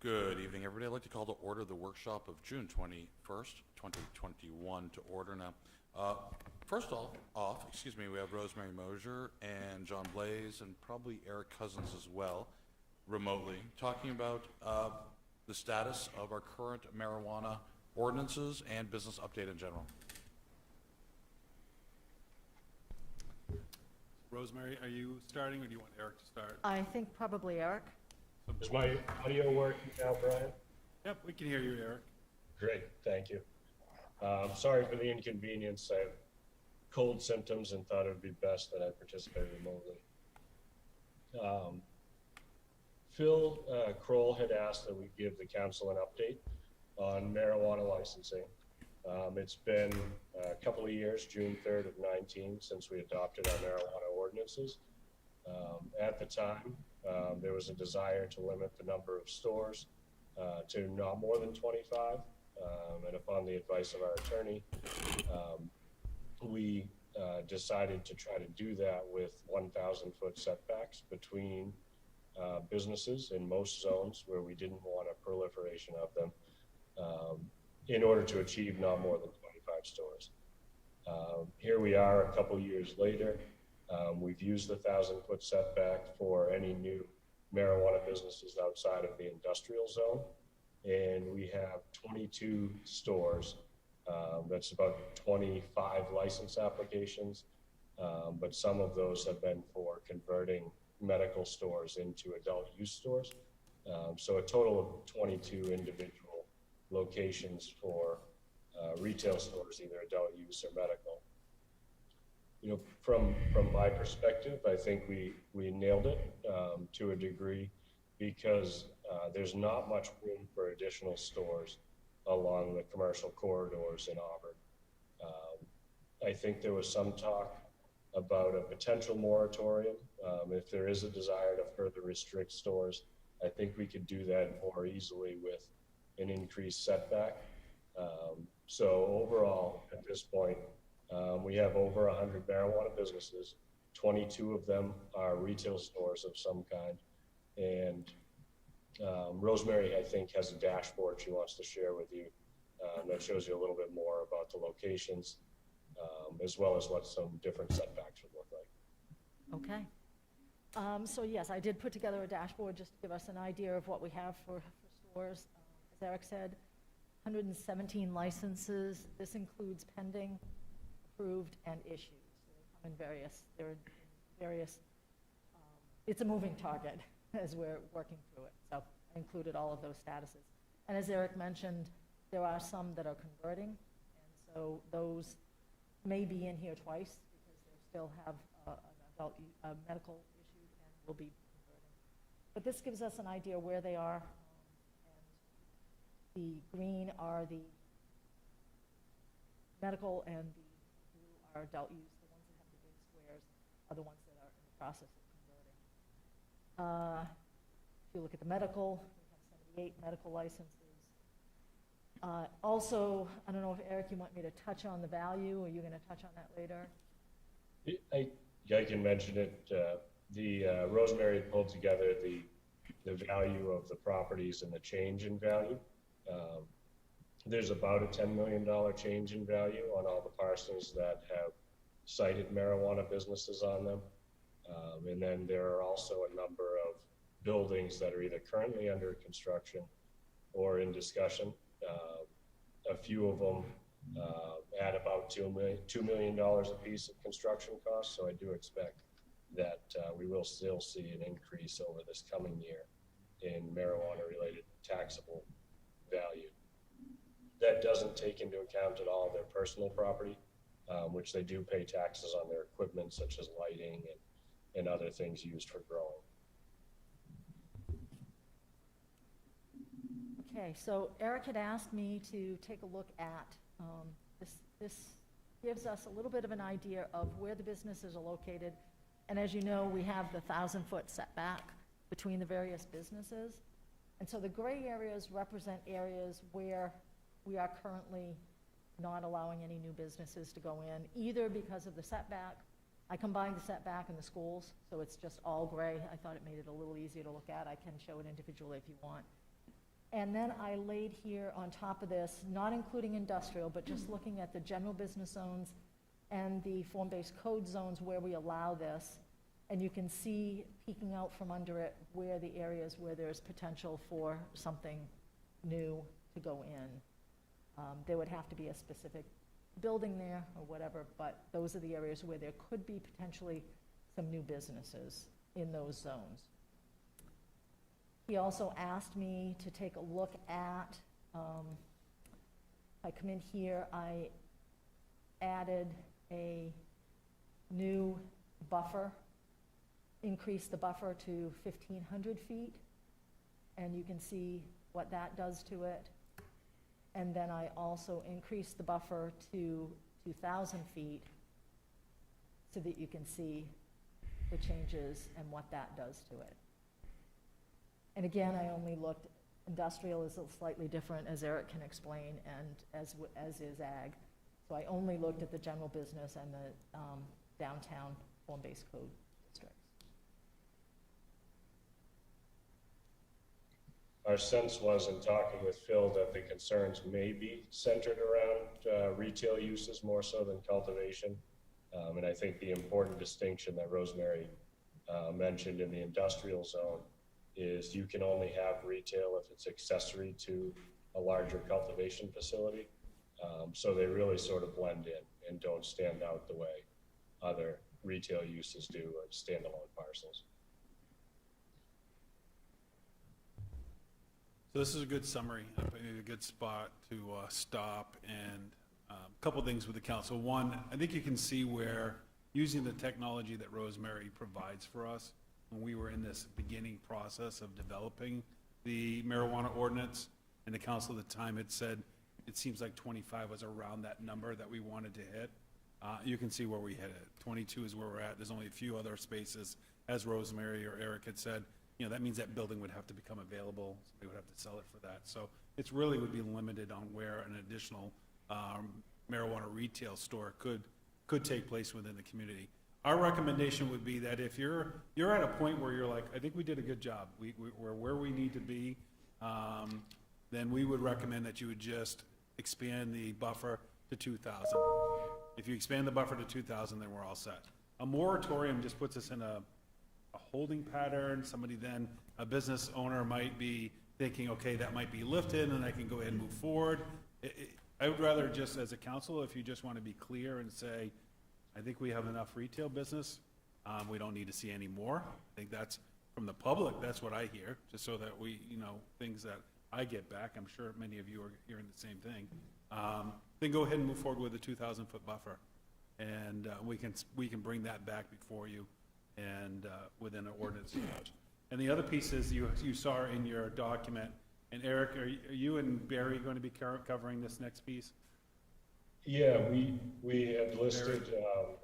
Good evening, everybody. I'd like to call to order the workshop of June 21st, 2021 to order now. First off, we have Rosemary Mosier and John Blaze and probably Eric Cousins as well, remotely, talking about the status of our current marijuana ordinances and business update in general. Rosemary, are you starting, or do you want Eric to start? I think probably Eric. Is my audio working now, Brian? Yep, we can hear you, Eric. Great, thank you. Sorry for the inconvenience. I have cold symptoms and thought it would be best that I participate remotely. Phil Kroll had asked that we give the council an update on marijuana licensing. It's been a couple of years, June 3rd of 19, since we adopted our marijuana ordinances. At the time, there was a desire to limit the number of stores to not more than 25. And upon the advice of our attorney, we decided to try to do that with 1,000-foot setbacks between businesses in most zones where we didn't want a proliferation of them, in order to achieve not more than 25 stores. Here we are a couple years later. We've used the 1,000-foot setback for any new marijuana businesses outside of the industrial zone. And we have 22 stores. That's about 25 license applications. But some of those have been for converting medical stores into adult use stores. So a total of 22 individual locations for retail stores, either adult use or medical. You know, from my perspective, I think we nailed it to a degree, because there's not much room for additional stores along the commercial corridors in Auburn. I think there was some talk about a potential moratorium. If there is a desire to further restrict stores, I think we could do that more easily with an increased setback. So overall, at this point, we have over 100 marijuana businesses. 22 of them are retail stores of some kind. And Rosemary, I think, has a dashboard she wants to share with you that shows you a little bit more about the locations, as well as what some different setbacks would look like. Okay. So yes, I did put together a dashboard just to give us an idea of what we have for stores. As Eric said, 117 licenses. This includes pending, approved, and issued. So they come in various, it's a moving target as we're working through it. So I included all of those statuses. And as Eric mentioned, there are some that are converting. And so those may be in here twice because they still have an adult medical issued and will be converting. But this gives us an idea where they are. And the green are the medical and the blue are adult use. The ones that have the big squares are the ones that are in the process of converting. If you look at the medical, we have 78 medical licenses. Also, I don't know if Eric, you want me to touch on the value, or you're going to touch on that later? I can mention it. Rosemary pulled together the value of the properties and the change in value. There's about a $10 million change in value on all the parcels that have cited marijuana businesses on them. And then there are also a number of buildings that are either currently under construction or in discussion. A few of them add about $2 million a piece of construction costs. So I do expect that we will still see an increase over this coming year in marijuana-related taxable value. That doesn't take into account at all their personal property, which they do pay taxes on their equipment, such as lighting and other things used for growing. Okay, so Eric had asked me to take a look at, this gives us a little bit of an idea of where the businesses are located. And as you know, we have the 1,000-foot setback between the various businesses. And so the gray areas represent areas where we are currently not allowing any new businesses to go in, either because of the setback. I combined the setback and the schools, so it's just all gray. I thought it made it a little easier to look at. I can show it individually if you want. And then I laid here on top of this, not including industrial, but just looking at the general business zones and the form-based code zones where we allow this. And you can see peeking out from under it where the areas where there's potential for something new to go in. There would have to be a specific building there or whatever, but those are the areas where there could be potentially some new businesses in those zones. He also asked me to take a look at, if I come in here, I added a new buffer, increased the buffer to 1,500 feet, and you can see what that does to it. And then I also increased the buffer to 2,000 feet so that you can see the changes and what that does to it. And again, I only looked, industrial is slightly different, as Eric can explain, and as is ag. So I only looked at the general business and the downtown form-based code districts. Our sense was in talking with Phil that the concerns may be centered around retail uses more so than cultivation. And I think the important distinction that Rosemary mentioned in the industrial zone is you can only have retail if it's accessory to a larger cultivation facility. So they really sort of blend in and don't stand out the way other retail uses do or standalone parcels. So this is a good summary, a good spot to stop, and a couple things with the council. One, I think you can see where using the technology that Rosemary provides for us, when we were in this beginning process of developing the marijuana ordinance, and the council at the time had said, it seems like 25 was around that number that we wanted to hit. You can see where we hit it. 22 is where we're at. There's only a few other spaces, as Rosemary or Eric had said. You know, that means that building would have to become available. Somebody would have to sell it for that. So it's really would be limited on where an additional marijuana retail store could take place within the community. Our recommendation would be that if you're at a point where you're like, I think we did a good job, we're where we need to be, then we would recommend that you would just expand the buffer to 2,000. If you expand the buffer to 2,000, then we're all set. A moratorium just puts us in a holding pattern. Somebody then, a business owner might be thinking, okay, that might be lifted and I can go ahead and move forward. I would rather just as a council, if you just want to be clear and say, I think we have enough retail business, we don't need to see any more. I think that's, from the public, that's what I hear, just so that we, you know, things that I get back, I'm sure many of you are hearing the same thing. Then go ahead and move forward with a 2,000-foot buffer. And we can bring that back before you and within an ordinance change. And the other piece is you saw in your document, and Eric, are you and Barry going to be covering this next piece? Yeah, we had listed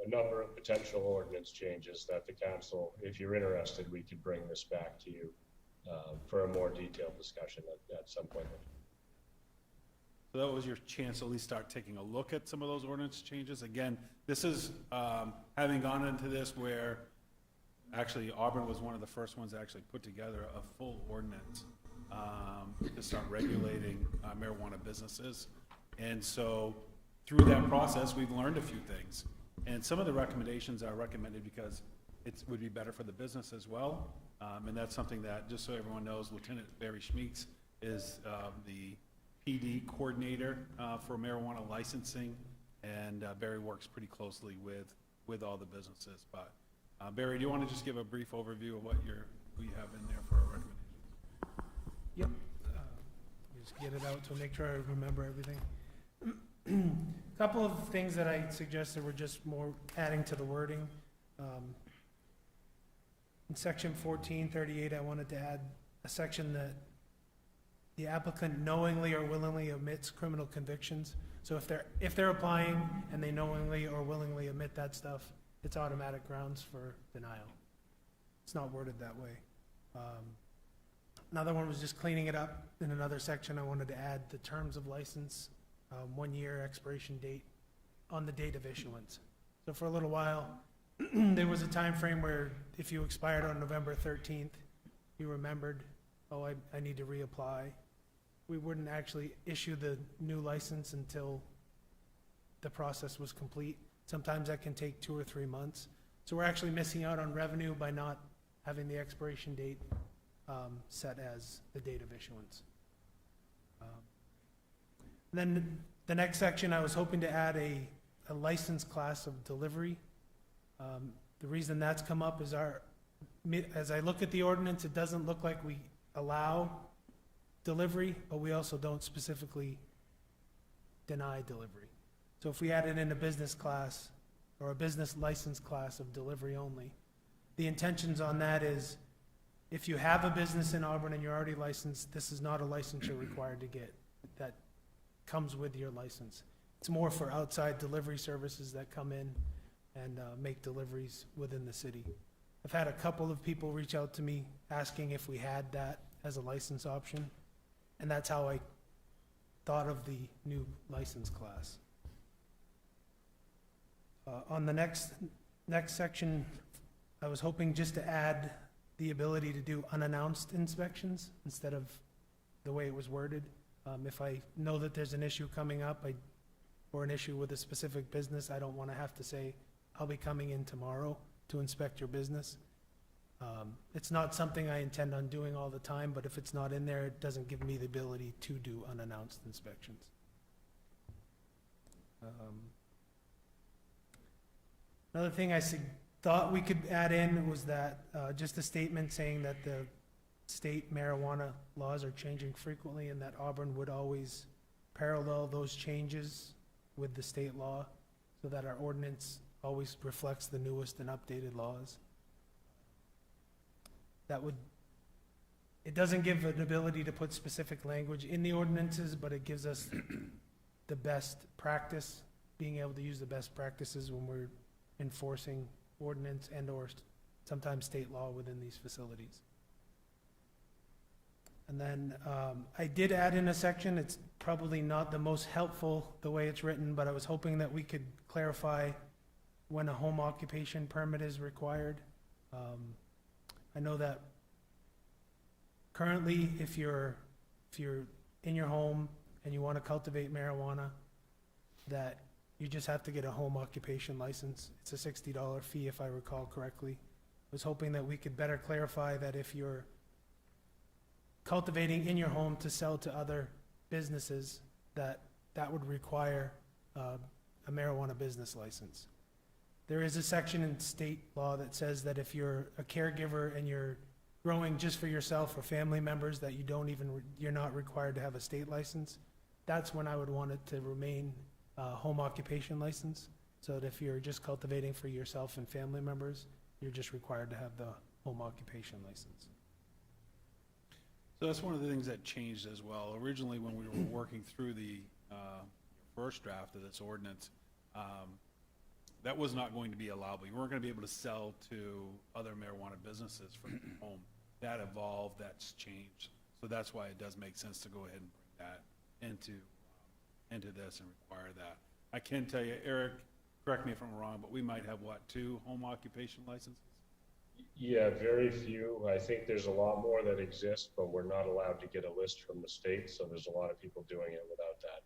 a number of potential ordinance changes that the council, if you're interested, we could bring this back to you for a more detailed discussion at some point. So that was your chance to at least start taking a look at some of those ordinance changes. Again, this is having gone into this where actually Auburn was one of the first ones that actually put together a full ordinance to start regulating marijuana businesses. And so through that process, we've learned a few things. And some of the recommendations are recommended because it would be better for the business as well. And that's something that, just so everyone knows, Lieutenant Barry Schmeeks is the PD coordinator for marijuana licensing, and Barry works pretty closely with all the businesses. But Barry, do you want to just give a brief overview of who you have in there for our recommendations? Yep. Just get it out to make sure I remember everything. Couple of things that I suggested were just more adding to the wording. In section 1438, I wanted to add a section that the applicant knowingly or willingly omits criminal convictions. So if they're applying and they knowingly or willingly omit that stuff, it's automatic grounds for denial. It's not worded that way. Another one was just cleaning it up. In another section, I wanted to add the terms of license, 1 year expiration date on the date of issuance. So for a little while, there was a time frame where if you expired on November 13th, you remembered, oh, I need to reapply. we wouldn't actually issue the new license until the process was complete. Sometimes that can take 2 or 3 months. So we're actually missing out on revenue by not having the expiration date set as the date of issuance. Then the next section, I was hoping to add a license class of delivery. The reason that's come up is as I look at the ordinance, it doesn't look like we allow delivery, but we also don't specifically deny delivery. So if we added in a business class or a business license class of delivery only, the intentions on that is if you have a business in Auburn and you're already licensed, this is not a license you're required to get. That comes with your license. It's more for outside delivery services that come in and make deliveries within the city. I've had a couple of people reach out to me asking if we had that as a license option, and that's how I thought of the new license class. On the next section, I was hoping just to add the ability to do unannounced inspections instead of the way it was worded. If I know that there's an issue coming up, or an issue with a specific business, I don't want to have to say, I'll be coming in tomorrow to inspect your business. It's not something I intend on doing all the time, but if it's not in there, it doesn't give me the ability to do unannounced inspections. Another thing I thought we could add in was that, just a statement saying that the state marijuana laws are changing frequently and that Auburn would always parallel those changes with the state law so that our ordinance always reflects the newest and updated laws. It doesn't give an ability to put specific language in the ordinances, but it gives us the best practice, being able to use the best practices when we're enforcing ordinance and/or sometimes state law within these facilities. And then I did add in a section, it's probably not the most helpful the way it's written, but I was hoping that we could clarify when a home occupation permit is required. I know that currently if you're in your home and you want to cultivate marijuana, that you just have to get a home occupation license. It's a $60 fee if I recall correctly. I was hoping that we could better clarify that if you're cultivating in your home to sell to other businesses, that would require a marijuana business license. There is a section in state law that says that if you're a caregiver and you're growing just for yourself or family members, that you're not required to have a state license. That's when I would want it to remain home occupation license, so that if you're just cultivating for yourself and family members, you're just required to have the home occupation license. So that's one of the things that changed as well. Originally, when we were working through the first draft of this ordinance, that was not going to be allowable. You weren't going to be able to sell to other marijuana businesses from your home. That evolved, that's changed. So that's why it does make sense to go ahead and bring that into this and require that. I can tell you, Eric, correct me if I'm wrong, but we might have, 2 home occupation licenses? Yeah, very few. I think there's a lot more that exist, but we're not allowed to get a list from the state, so there's a lot of people doing it without that.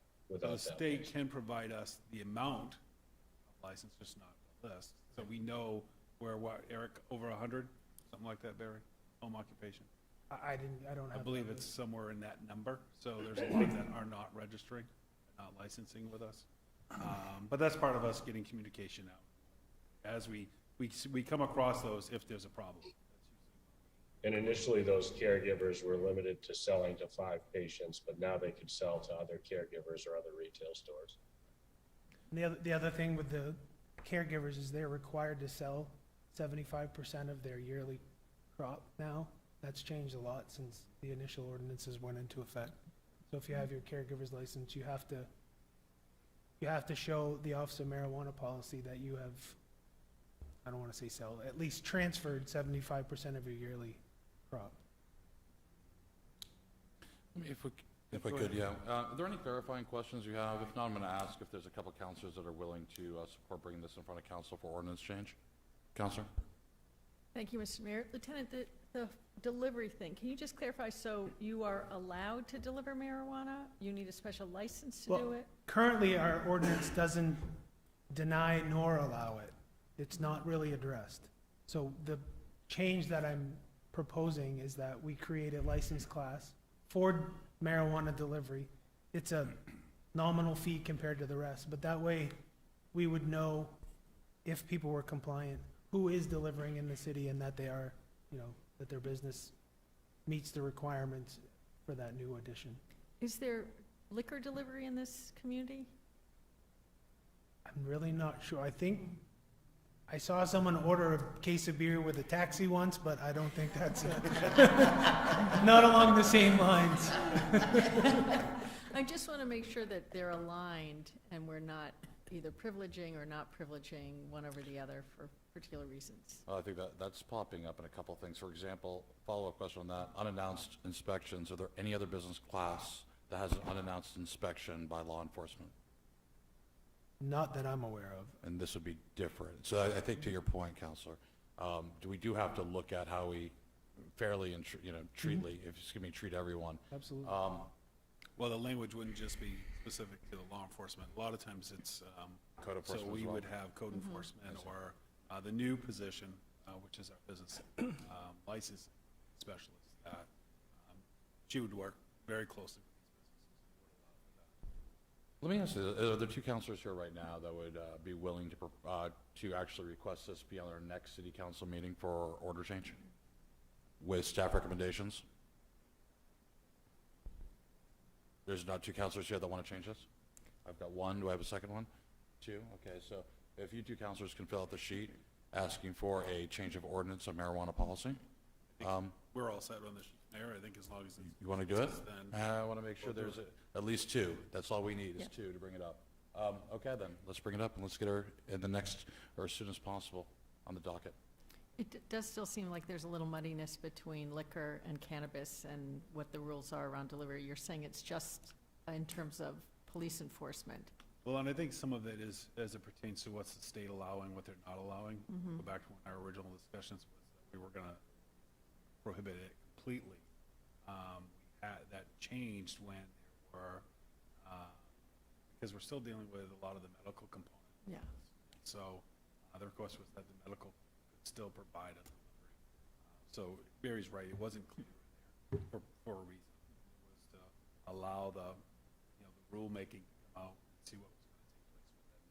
The state can provide us the amount of license, just not the list. So we know where, Eric, over 100, something like that, Barry, home occupation? I don't have. I believe it's somewhere in that number. So there's a lot that are not registering, not licensing with us. But that's part of us getting communication out. As we come across those if there's a problem. And initially, those caregivers were limited to selling to 5 patients, but now they could sell to other caregivers or other retail stores. And the other thing with the caregivers is they're required to sell 75% of their yearly crop now. That's changed a lot since the initial ordinances went into effect. So if you have your caregiver's license, you have to show the Office of Marijuana policy that you have, I don't want to say sell, at least transferred 75% of your yearly crop. If we could, yeah. Are there any clarifying questions you have? If not, I'm going to ask if there's a couple councilors that are willing to support bringing this in front of council for ordinance change. Councilor? Thank you, Mr. Mayor. Lieutenant, the delivery thing, can you just clarify, so you are allowed to deliver marijuana? You need a special license to do Well, it? currently, our ordinance doesn't deny nor allow it. It's not really addressed. So the change that I'm proposing is that we create a license class for marijuana delivery. It's a nominal fee compared to the rest, but that way we would know if people were compliant, who is delivering in the city, and that they are, that their business meets the requirements for that new addition. Is there liquor delivery in this community? I'm really not sure. I think I saw someone order a case of beer with a taxi once, but I don't think that's it. Not along the same lines. I just want to make sure that they're aligned and we're not either privileging or not privileging one over the other for particular reasons. I think that's popping up in a couple of things. For example, follow-up question on that, unannounced inspections. Are there any other business class that has an unannounced inspection by law enforcement? Not that I'm aware of. And this would be different. So I think to your point, Counselor, we do have to look at how we fairly and, treat everyone. Absolutely. Well, the language wouldn't just be specific to the law enforcement. A lot of times it's, Code so enforcement as we well. would have code enforcement or the new position, which is our business license specialist, that she would work very closely with these businesses. Let me ask you, are there two counselors here right now that would be willing to actually request this be on our next city council meeting for order change with staff recommendations? There's not two counselors here that want to change this? I've got one. Do I have a second one? Two? Okay, so if you two counselors can fill out the sheet asking for a change of ordinance of marijuana policy. We're all set on this, Mayor, I think as long as it's. You want to do it? Then I want to make sure there's at least two. That's all we need is Yeah. two to bring it up. Okay, then, let's bring it up and let's get her in the next, or as soon as possible, on the docket. It does still seem like there's a little muddiness between liquor and cannabis and what the rules are around delivery. You're saying it's just in terms of police enforcement. Well, and I think some of it is as it pertains to what's the state allowing, what they're not allowing. Go back to when our original discussions was that we were gonna prohibit it completely. That changed when there were, because we're still dealing with a lot of the medical component. Yeah. So, the request was that the medical could still provide a delivery. So Barry's right, it wasn't clear in there for a reason. It was to allow the rulemaking to come out and see what was going to take place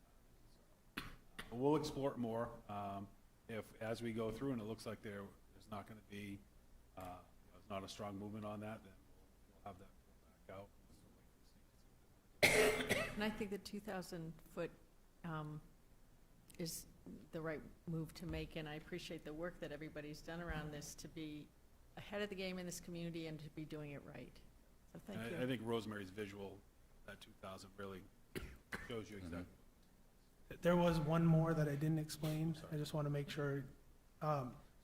with that. But we'll explore it more. As we go through and it looks like there's not going to be, it's not a strong movement on that, then we'll have that go back out. And I think the 2,000-foot is the right move to make, and I appreciate the work that everybody's done around this to be ahead of the game in this community and to be doing it right. So thank And you. I think Rosemary's visual, that 2,000 really shows you exactly. There was one more that I didn't explain. I just want to make sure.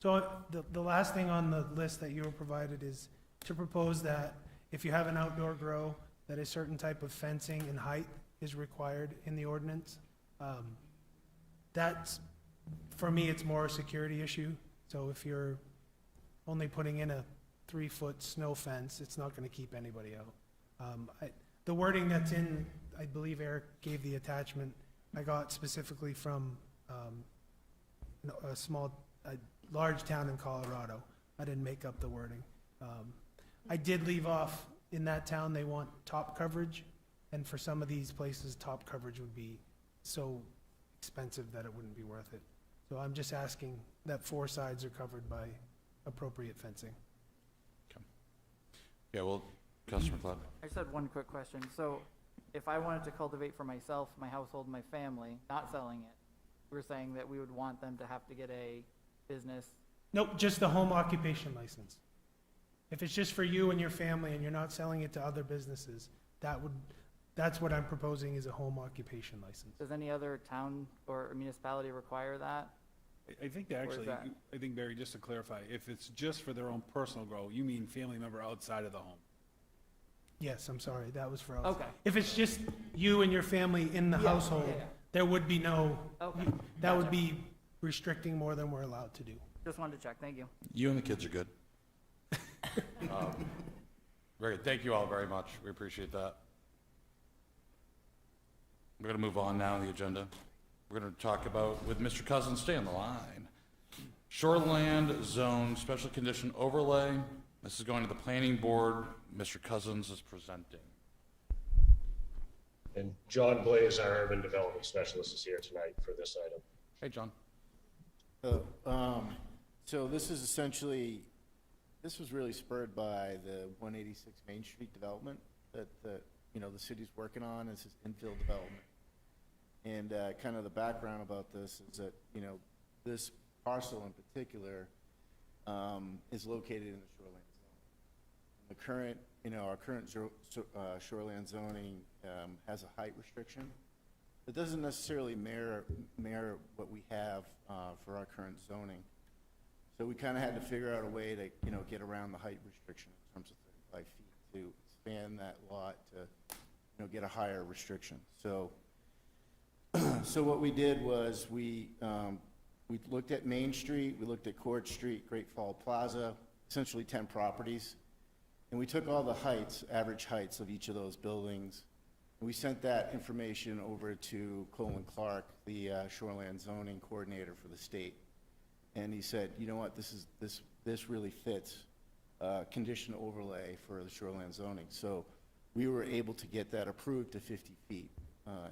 So the last thing on the list that you were provided is to propose that if you have an outdoor grow, that a certain type of fencing and height is required in the ordinance. That's, for me, it's more a security issue. So if you're only putting in a 3-foot snow fence, it's not going to keep anybody out. The wording that's in, I believe Eric gave the attachment, I got specifically from a large town in Colorado. I didn't make up the wording. I did leave off, in that town, they want top coverage, and for some of these places, top coverage would be so expensive that it wouldn't be worth it. So I'm just asking that 4 sides are covered by appropriate fencing. Yeah, well, Councilor McLeod. I just had one quick question. So if I wanted to cultivate for myself, my household, my family, not selling it, we're saying that we would want them to have to get a business. Nope, just a home occupation license. If it's just for you and your family and you're not selling it to other businesses, that's what I'm proposing is a home occupation license. Does any other town or municipality require that? I think that actually, that? I think, Barry, just to clarify, if it's just for their own personal grow, you mean family member outside of the home? Yes, I'm sorry, that was for us. Okay. If it's just you and your family in the Yeah, household, yeah. there would be no, Okay. that would Gotcha. be restricting more than we're allowed to do. Just wanted to check. Thank you. You and the kids are good. Very good. Thank you all very much. We appreciate that. We're going to move on now on the agenda. We're going to talk about, with Mr. Cousins, stay on the line. Shoreland Zone Special Condition Overlay. This is going to the Planning Board. Mr. Cousins is presenting. And John Blaze, our urban development specialist, is here tonight for this item. Hey, John. So this is essentially, this was really spurred by the 186 Main Street development that, you know, the city's working on. This is infill development. And kind of the background about this is that, you know, this parcel in particular is located in the shoreline zone. The current, you know, our current shoreline zoning has a height restriction. It doesn't necessarily mirror what we have for our current zoning. So we kind of had to figure out a way to, you know, get around the height restriction in terms of 35 feet to expand that lot to, you know, get a higher restriction. So, so what we did was we looked at Main Street, we looked at Court Street, Great Fall Plaza, essentially 10 properties, and we took all the heights, average heights of each of those buildings, and we sent that information over to Colin Clark, the shoreland zoning coordinator for the state. And he said, you know what, this really fits condition overlay for the shoreland zoning. So we were able to get that approved to 50 feet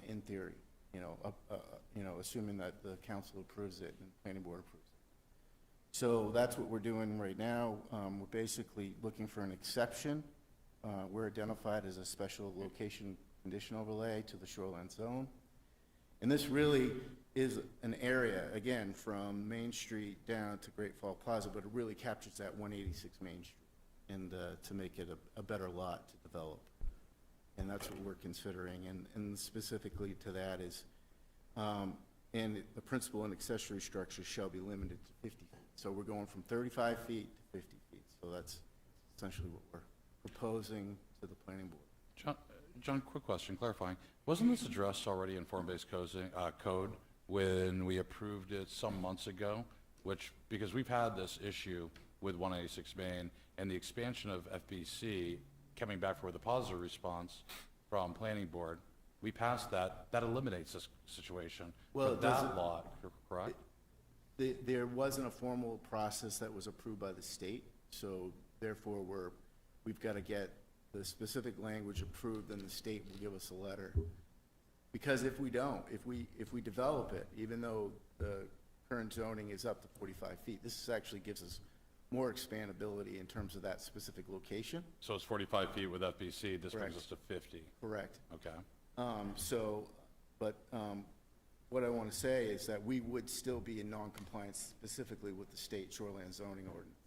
in theory, you know, assuming that the council approves it and the planning board approves it. So that's what we're doing right now. We're basically looking for an exception. We're identified as a special location condition overlay to the shoreline zone. And this really is an area, again, from Main Street down to Great Fall Plaza, but it really captures that 186 Main Street and to make it a better lot to develop. And that's what we're considering. And specifically to that is, and the principal and accessory structures shall be limited to 50 feet. So we're going from 35 feet to 50 feet. So that's essentially what we're proposing to the planning board. John, quick question, clarifying. Wasn't this addressed already in form-based code when we approved it some months ago? Which, because we've had this issue with 186 Main and the expansion of FBC coming back with a positive response from planning board, we passed that. That eliminates this situation. Well, for that lot, correct? There wasn't a formal process that was approved by the state, so therefore we've got to get the specific language approved, and the state will give us a letter. Because if we don't, if we develop it, even though the current zoning is up to 45 feet, this actually gives us more expandability in terms of that specific location. So it's 45 feet with FBC, this Correct. brings us to 50. Correct. Okay. What I want to say is that we would still be in non-compliance specifically with the state shoreline zoning ordinance.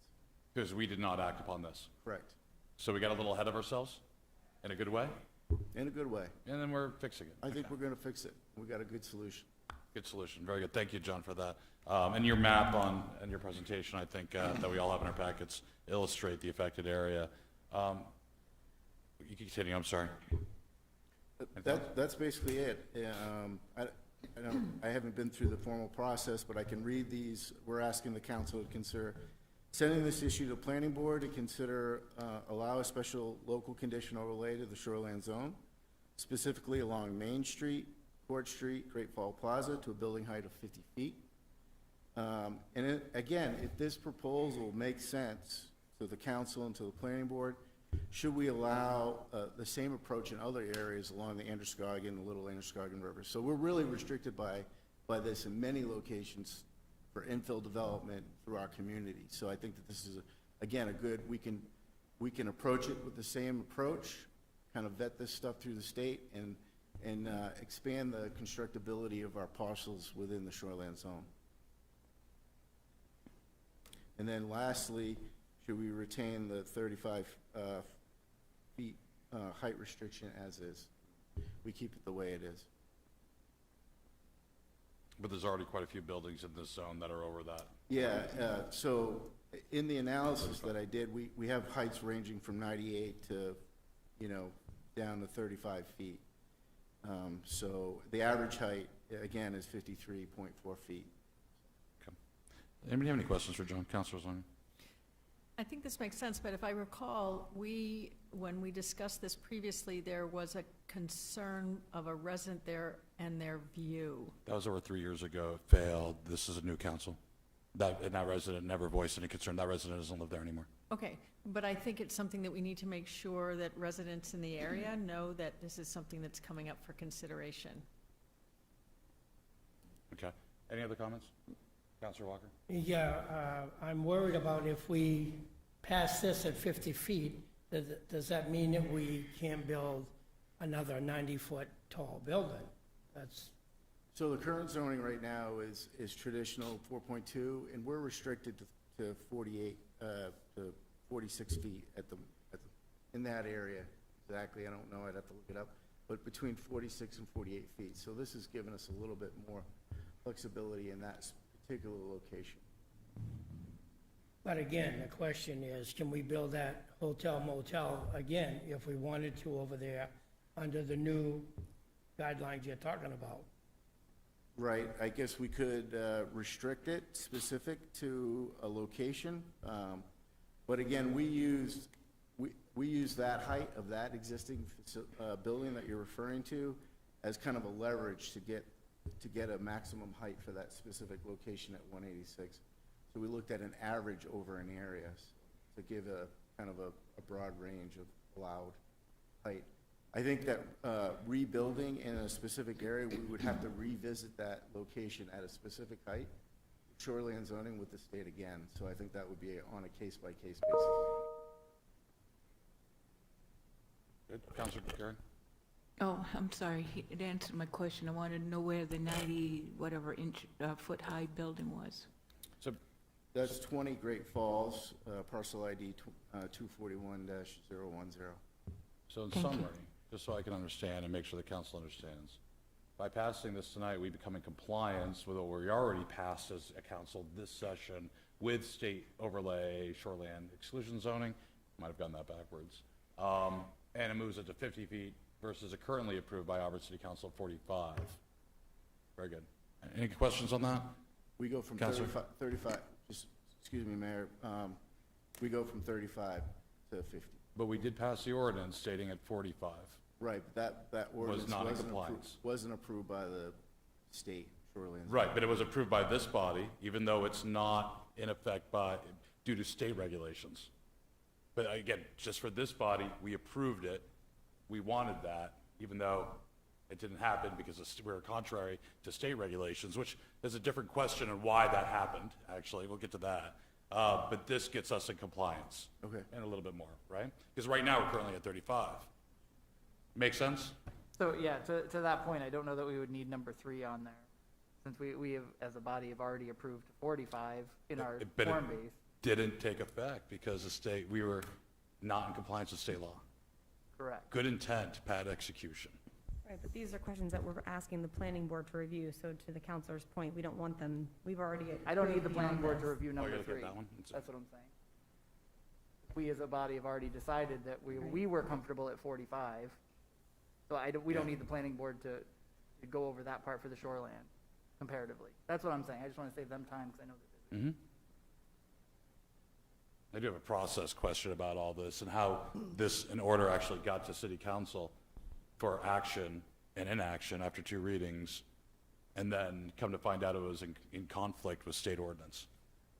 Because we did not act upon this. Correct. So we got a little ahead of ourselves in a good way, In a good way. and then we're fixing it. I think Okay. we're going to fix it. We got a good solution. Good solution. Very good. Thank you, John, for that. And your map and your presentation, I think, that we all have in our packets illustrate the affected area. You can continue, I'm sorry. That's basically it. I haven't been through the formal process, but I can read these. We're asking the council to consider sending this issue to the planning board to consider, allow a special local condition overlay to the shoreline zone, specifically along Main Street, Court Street, Great Fall Plaza, to a building height of 50 feet. Again, if this proposal makes sense to the council and to the planning board, should we allow the same approach in other areas along the Androscoggin, the Little Androscoggin River? So we're really restricted by this in many locations for infill development through our community. So I think that this is, again, a good, we can approach it with the same approach, kind of vet this stuff through the state and expand the constructability of our parcels within the shoreline zone. And then lastly, should we retain the 35 feet height restriction as is? We keep it the way it is. But there's already quite a few buildings in this zone that are over that. Yeah, so in the analysis that I did, we have heights ranging from 98 to, down to 35 feet. So the average height, again, is 53.4 feet. Okay. Anybody have any questions for John? Councilor Zong? I think this makes sense, but if I recall, when we discussed this previously, there was a concern of a resident there and their view. That was over 3 years ago, it failed, this is a new council. And that resident never voiced any concern, that resident doesn't live there anymore. Okay, but I think it's something that we need to make sure that residents in the area know that this is something that's coming up for consideration. Okay, any other comments? Councilor Walker? Yeah, I'm worried about if we pass this at 50 feet, does that mean that we can't build another 90-foot tall building? That's, So the current zoning right now is traditional 4.2, and we're restricted to 48, to 46 feet in that area. Exactly, I don't know, I'd have to look it up, but between 46 and 48 feet. So this has given us a little bit more flexibility in that particular location. but again, the question is, can we build that hotel motel again if we wanted to over there under the new guidelines you're talking about? Right, I guess we could restrict it specific to a location. But again, we use that height of that existing building that you're referring to as kind of a leverage to get a maximum height for that specific location at 186. So we looked at an average over an area to give a kind of a broad range of allowed height. I think that rebuilding in a specific area, we would have to revisit that location at a specific height, shoreline zoning with the state again. So I think that would be on a case-by-case basis. Good, Councilor Karen? Oh, I'm sorry, it answered my question. I wanted to know where the 90, whatever inch, foot-high building was. So, That's 20 Great Falls, parcel ID 241-010. so in Thank you. summary, just so I can understand and make sure the council understands, by passing this tonight, we become in compliance with what we already passed as a council this session with state overlay shoreland exclusion zoning. Might have gotten that backwards. And it moves it to 50 feet versus a currently approved by Auburn City Council 45. Very good. Any questions on that? We go from Counselor? 35, just, excuse me, Mayor, we go from 35 to 50. But we did pass the ordinance stating at 45. Right, but that ordinance not in wasn't compliance. wasn't approved by the state shoreline. Right, but it was approved by this body, even though it's not in effect due to state regulations. But again, just for this body, we approved it. We wanted that, even though it didn't happen because we're contrary to state regulations, which is a different question on why that happened, actually. We'll get to that. But this gets us in compliance. Okay. And a little bit more, right? Because right now, we're currently at 35. Make sense? So, yeah, to that point, I don't know that we would need number 3 on there, since we have, as a body, have already approved 45 in our But it form base. didn't take effect because we were not in compliance with state law. Correct. Good intent, bad execution. Right, but these are questions that we're asking the planning board to review, so to the counselor's point, we don't want them, we've already. I don't need the approved planning board to beyond this. review Oh, number you're looking 3. at that one? That's what I'm saying. We as a body have already decided that we were comfortable at 45. So we don't need the planning board to go over that part for the shoreland comparatively. That's what I'm saying. I just want to save them time because I know they're busy. I do have a process question about all this and how an order actually got to city council for action and inaction after 2 readings, and then come to find out it was in conflict with state ordinance.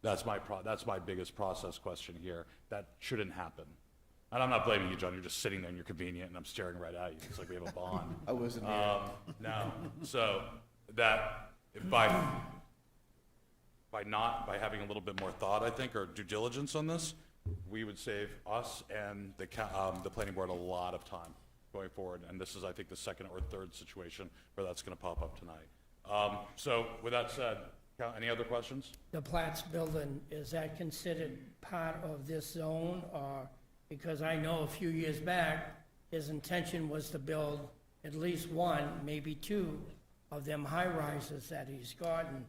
That's my biggest process question here. That shouldn't happen. And I'm not blaming you, John. You're just sitting there and you're convenient, and I'm staring right at you. It's like we have a bond. I wasn't there. No. So that by having a little bit more thought, I think, or due diligence on this, we would save us and the planning board a lot of time going forward. And this is, I think, the second or third situation where that's going to pop up tonight. So with that said, any other questions? The Platts building, is that considered part of this zone, or, because I know a few years back, his intention was to build at least 1, maybe 2 of them high-rises that he's gotten.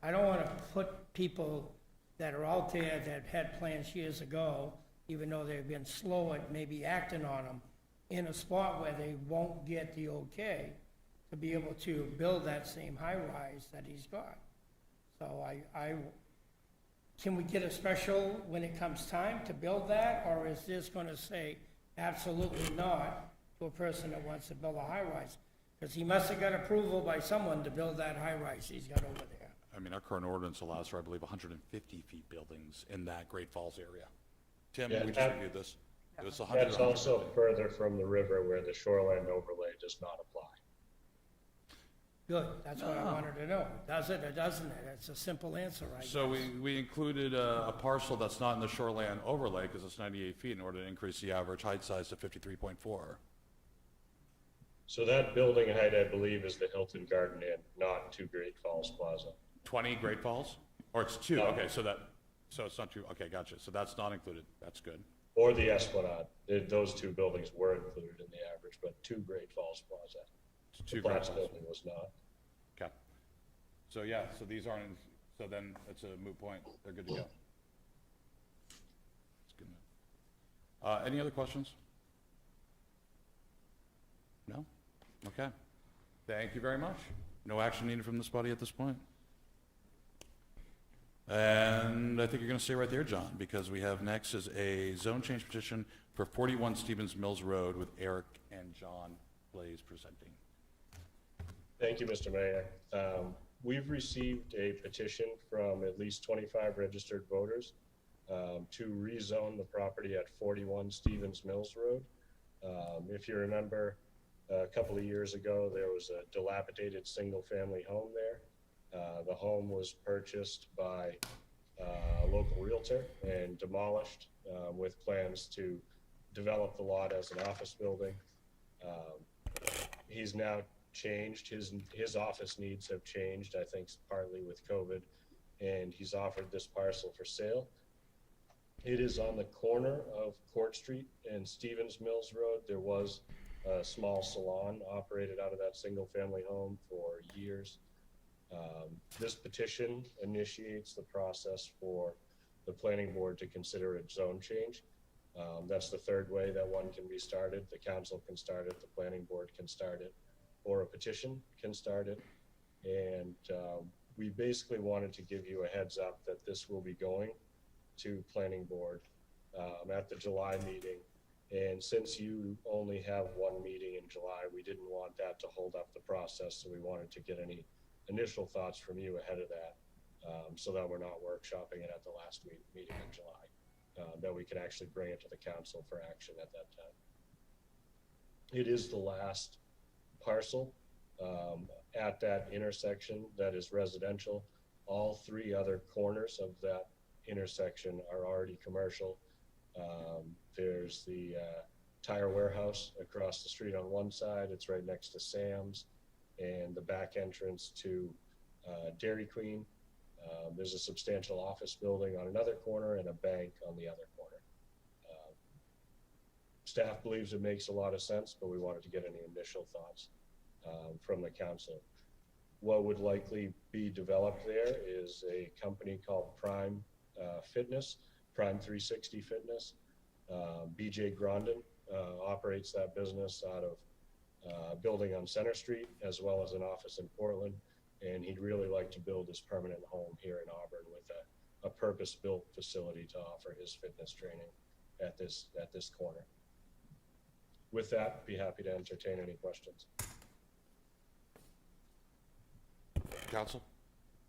I don't want to put people that are out there that had plans years ago, even though they've been slow at maybe acting on them, in a spot where they won't get the okay to be able to build that same high-rise that he's got. So can we get a special when it comes time to build that? Or is this gonna say absolutely not to a person that wants to build a high-rise? Because he must have got approval by someone to build that high-rise he's got over there. I mean, our current ordinance allows for, I believe, 150 feet buildings in that Great Falls area. Tim, Yeah, we just that- reviewed this. It was 100. That's also further from the river where the shoreline overlay does not apply. Good, that's what I wanted to know. Does it or doesn't it? It's a simple answer, I guess. So we included a parcel that's not in the shoreline overlay because it's 98 feet in order to increase the average height size to 53.4. So that building height, I believe, is the Hilton Garden Inn, not 2 Great Falls Plaza. 20 Great Falls? Or it's 2, No. okay, so it's not 2, okay, gotcha. So that's not included, that's good. Or the Esplanade. Those 2 buildings were included in the average, but 2 Great Falls Plaza. It's The 2 Great Platts Falls. building was not. Okay. So yeah, so these aren't, so then it's a moot point, they're good to go. That's good enough. Any other questions? No? Okay. Thank you very much. No action needed from this body at this point. And I think you're gonna stay right there, John, because we have next is a zone change petition for 41 Stevens Mills Road with Eric and John Blaze presenting. Thank you, Mr. Mayor. We've received a petition from at least 25 registered voters to rezone the property at 41 Stevens Mills Road. If you remember, a couple of years ago, there was a dilapidated single-family home there. The home was purchased by a local realtor and demolished with plans to develop the lot as an office building. He's now changed, his office needs have changed, I think partly with COVID, and he's offered this parcel for sale. It is on the corner of Court Street and Stevens Mills Road. There was a small salon operated out of that single-family home for years. This petition initiates the process for the planning board to consider a zone change. That's the third way that one can be started. The council can start it, the planning board can start it, or a petition can start it. And we basically wanted to give you a heads up that this will be going to planning board at the July meeting. And since you only have one meeting in July, we didn't want that to hold up the process, so we wanted to get any initial thoughts from you ahead of that, so that we're not workshopping it at the last meeting in July, that we can actually bring it to the council for action at that time. It is the last parcel at that intersection that is residential. All 3 other corners of that intersection are already commercial. There's the tire warehouse across the street on one side. It's right next to Sam's, and the back entrance to Dairy Queen. There's a substantial office building on another corner and a bank on the other corner. Staff believes it makes a lot of sense, but we wanted to get any initial thoughts from the council. What would likely be developed there is a company called Prime Fitness, Prime 360 Fitness. BJ Grondin operates that business out of building on Center Street, as well as an office in Portland, and he'd really like to build his permanent home here in Auburn with a purpose-built facility to offer his fitness training at this corner. With that, be happy to entertain any questions. Council?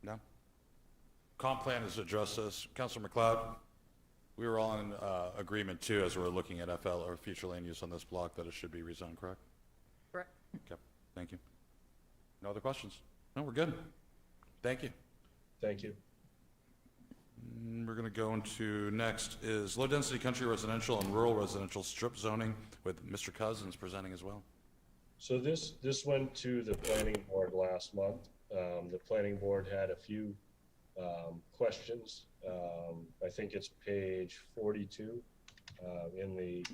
No? Comp plan has addressed this. Councilor McLeod, we were all in agreement too, as we're looking at FL or future land use on this block, that it should be rezoned, correct? Correct. Okay, thank you. No other questions? No, we're good. Thank you. Thank you. We're going to go into next is low-density country residential and rural residential strip zoning with Mr. Cousins presenting as well. So this went to the planning board last month. The planning board had a few questions. I think it's page 42 in the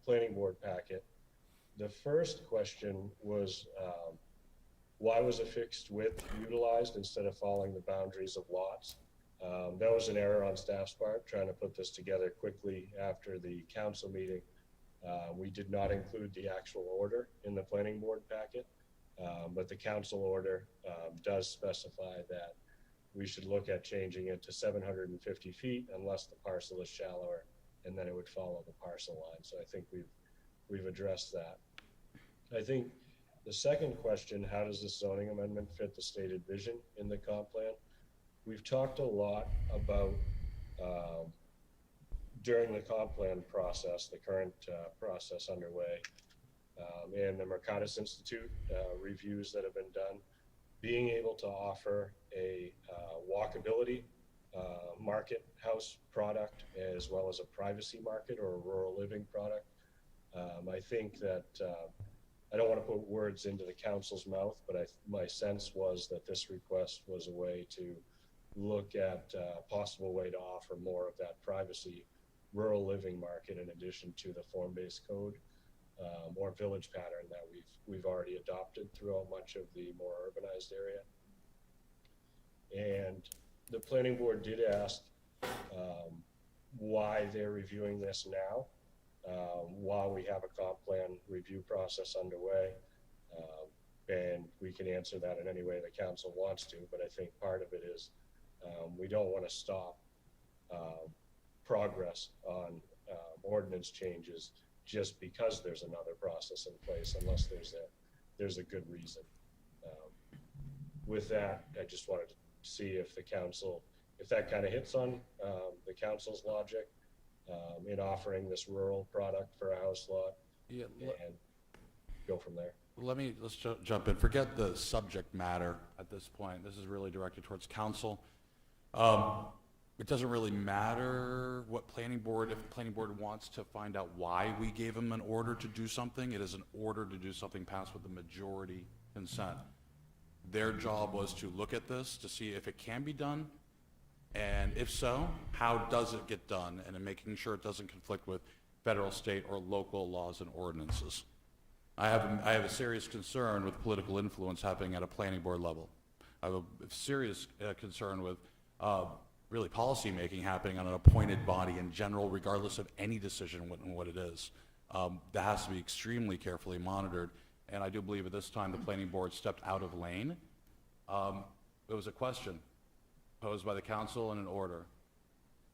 planning board packet. The first question was, why was a fixed width utilized instead of following the boundaries of lots? That was an error on staff's part, trying to put this together quickly after the council meeting. We did not include the actual order in the planning board packet, but the council order does specify that we should look at changing it to 750 feet unless the parcel is shallower, and then it would follow the parcel line. So I think we've addressed that. I think the second question, how does this zoning amendment fit the stated vision in the comp plan? We've talked a lot about, during the comp plan process, the current process underway, and the Mercatus Institute reviews that have been done, being able to offer a walkability market house product as well as a privacy market or a rural living product. I think that I don't want to put words into the council's mouth, but my sense was that this request was a way to look at a possible way to offer more of that privacy rural living market in addition to the form-based code or village pattern that we've already adopted throughout much of the more urbanized area. And the planning board did ask why they're reviewing this now, while we have a comp plan review process underway. And we can answer that in any way the council wants to, but I think part of it is we don't want to stop progress on ordinance changes just because there's another process in place, unless there's a good reason. With that, I just wanted to see if the council, if that kind of hits on the council's logic in offering this rural product for a house lot, Yeah, and go from there. let's jump in. Forget the subject matter at this point. This is really directed towards council. It doesn't really matter what planning board, if the planning board wants to find out why we gave them an order to do something. It is an order to do something passed with the majority consent. Their job was to look at this to see if it can be done, and if so, how does it get done, and in making sure it doesn't conflict with federal, state, or local laws and ordinances. I have a serious concern with political influence happening at a planning board level. I have a serious concern with really policy making happening on an appointed body in general, regardless of any decision and what it is. That has to be extremely carefully monitored. And I do believe at this time the planning board stepped out of lane. There was a question posed by the council in an order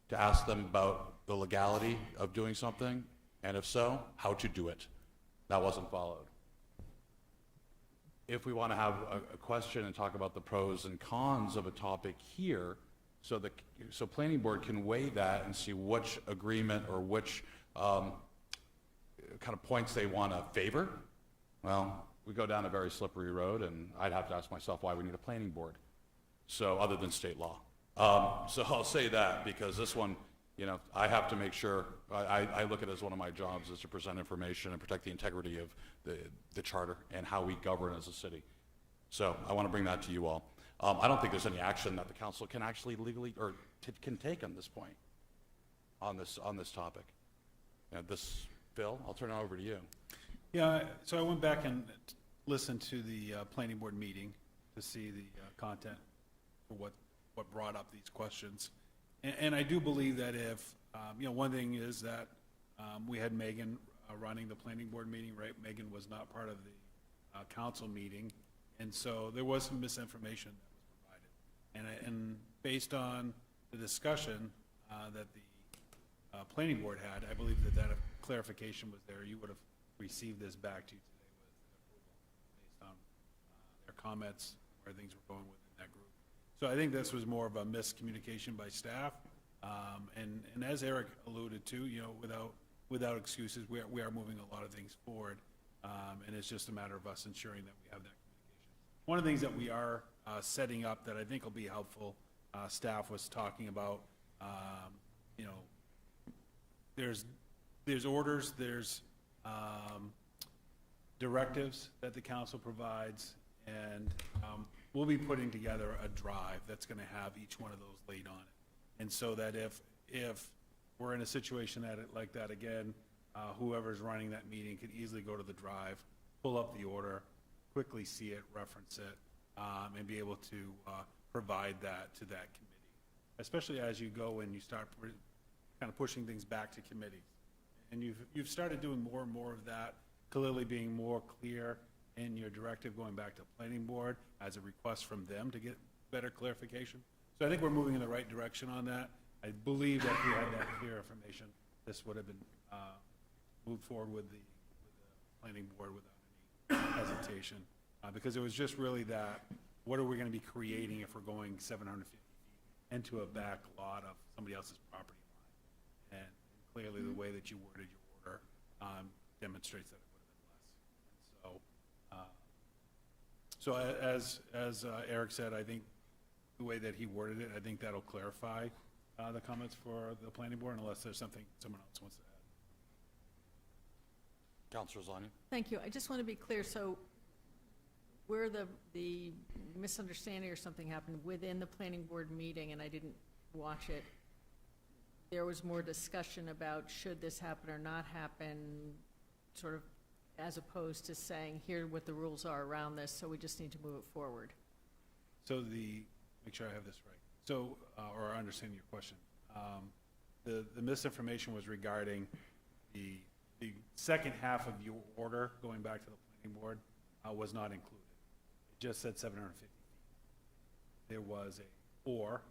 to ask them about the legality of doing something, and if so, how to do it. That wasn't followed. If we want to have a question and talk about the pros and cons of a topic here, so planning board can weigh that and see which agreement or which kind of points they want to favor, well, we go down a very slippery road, and I'd have to ask myself why we need a planning board, so other than state law. So I'll say that because this one, you know, I have to make sure, I look at it as one of my jobs is to present information and protect the integrity of the charter and how we govern as a city. So I want to bring that to you all. I don't think there's any action that the council can actually legally or can take on this point, on this topic. Phil, I'll turn it over to you. Yeah, so I went back and listened to the planning board meeting to see the content for what brought up these questions. And I do believe that if, one thing is that we had Megan running the planning board meeting, right? Megan was not part of the council meeting, and so there was some misinformation that was provided. And based on the discussion that the planning board had, I believe that if clarification was there, you would have received this back to you today with approval based on their comments, where things were going within that group. So I think this was more of a miscommunication by staff. And as Eric alluded to, without excuses, we are moving a lot of things forward. And it's just a matter of us ensuring that we have that communication. One of the things that we are setting up that I think will be helpful, staff was talking about, there's orders, there's directives that the council provides, and we'll be putting together a drive that's going to have each one of those laid on it. And so that if we're in a situation like that again, whoever's running that meeting can easily go to the drive, pull up the order, quickly see it, reference it, and be able to provide that to that committee. Especially as you go and you start kind of pushing things back to committees. And you've started doing more and more of that, clearly being more clear in your directive going back to planning board as a request from them to get better clarification. So I think we're moving in the right direction on that. I believe that if we had that clear information, this would have been moved forward with the planning board without any hesitation. Because it was just really that, what are we going to be creating if we're going 750 feet into a back lot of somebody else's property line? And clearly, the way that you worded your order demonstrates that it would have been less. So as Eric said, I think the way that he worded it, I think that'll clarify the comments for the planning board, unless there's something someone else wants to add. Counselor Zani? Thank you. I just want to be clear, so where the misunderstanding or something happened within the planning board meeting, and I didn't watch it, there was more discussion about should this happen or not happen, sort of as opposed to saying, here are what the rules are around this, so we just need to move it forward. So make sure I have this right. So, or I understand your question. The misinformation was regarding the second half of your order, going back to the planning board, was not included. It just said 750 feet. There was a or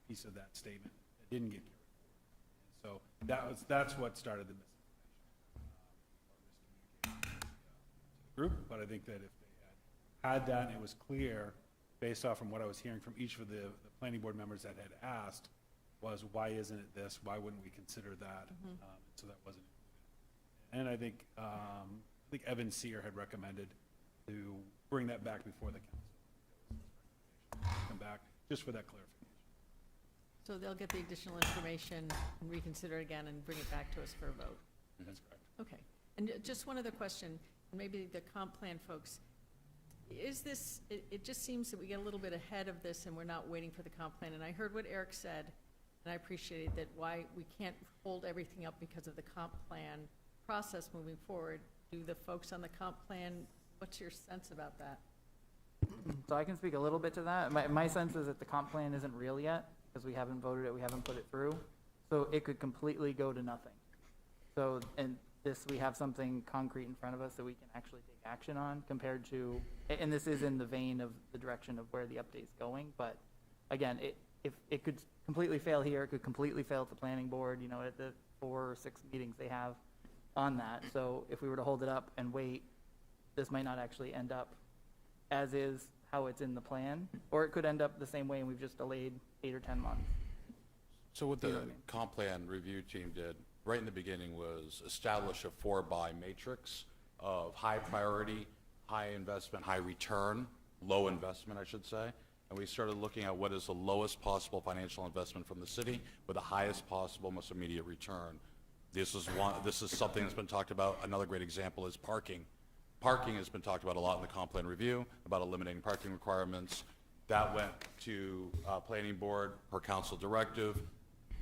piece of that statement that didn't get carried forward. So that's what started the misinformation. Group, but I think that if they had that and it was clear, based off from what I was hearing from each of the planning board members that had asked, was why isn't it this? Why wouldn't we consider that? So that wasn't included. And I think Evan Sear had recommended to bring that back before the council. Come back just for that clarification. So they'll get the additional information and reconsider it again and bring it back to us for a vote. That's correct. Okay. And just one other question, maybe the comp plan folks. Is this, it just seems that we get a little bit ahead of this and we're not waiting for the comp plan. And I heard what Eric said, and I appreciated that why we can't hold everything up because of the comp plan process moving forward. Do the folks on the comp plan, what's your sense about that? So I can speak a little bit to that. My sense is that the comp plan isn't real yet, because we haven't voted it, we haven't put it through. So it could completely go to nothing. So, and we have something concrete in front of us that we can actually take action on, compared to, and this is in the vein of the direction of where the update's going, but again, if it could completely fail here, it could completely fail at the planning board, at the 4 or 6 meetings they have on that. So if we were to hold it up and wait, this might not actually end up as is how it's in the plan, or it could end up the same way and we've just delayed 8 or 10 months. So what You know the what I mean? comp plan review team did right in the beginning was establish a 4-by matrix of high priority, high investment, high return, low investment, I should say. And we started looking at what is the lowest possible financial investment from the city with the highest possible, most immediate return. This is something that's been talked about. Another great example is parking. Parking has been talked about a lot in the comp plan review, about eliminating parking requirements. That went to planning board per council directive.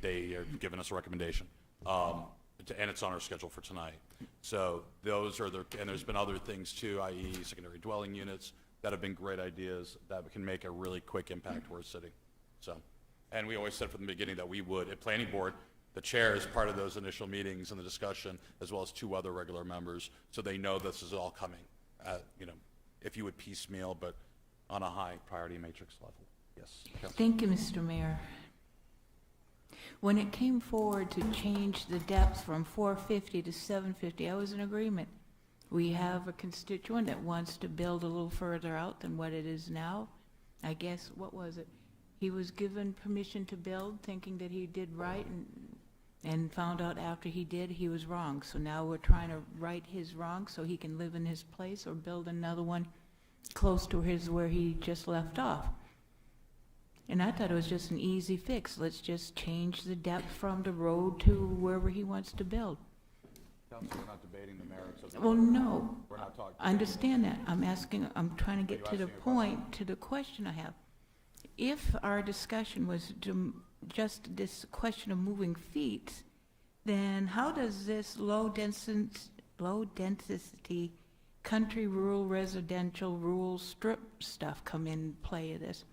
They have given us a recommendation. And it's on our schedule for tonight. So those are and there's been other things too, i.e. secondary dwelling units, that have been great ideas that can make a really quick impact to our city. So, and we always said from the beginning that we would, at planning board, the chair is part of those initial meetings and the discussion, as well as 2 other regular members, so they know this is all coming, if you would piecemeal, but on a high priority matrix level. Yes. Thank you, Mr. Mayor. When it came forward to change the depth from 450 to 750, I was in agreement. We have a constituent that wants to build a little further out than what it is now. I guess, what was it? He was given permission to build, thinking that he did right, and found out after he did, he was wrong. So now we're trying to right his wrong so he can live in his place or build another one close to where he just left off. And I thought it was just an easy fix. Let's just change the depth from the road to wherever he wants to build. Council, we're not debating the merits of the. Well, no, We're not talking. I understand that. I'm trying to get to the point, to the question I have. If our discussion was just this question of moving feet, then how does this low density country, rural, residential, rural strip stuff come in play of this?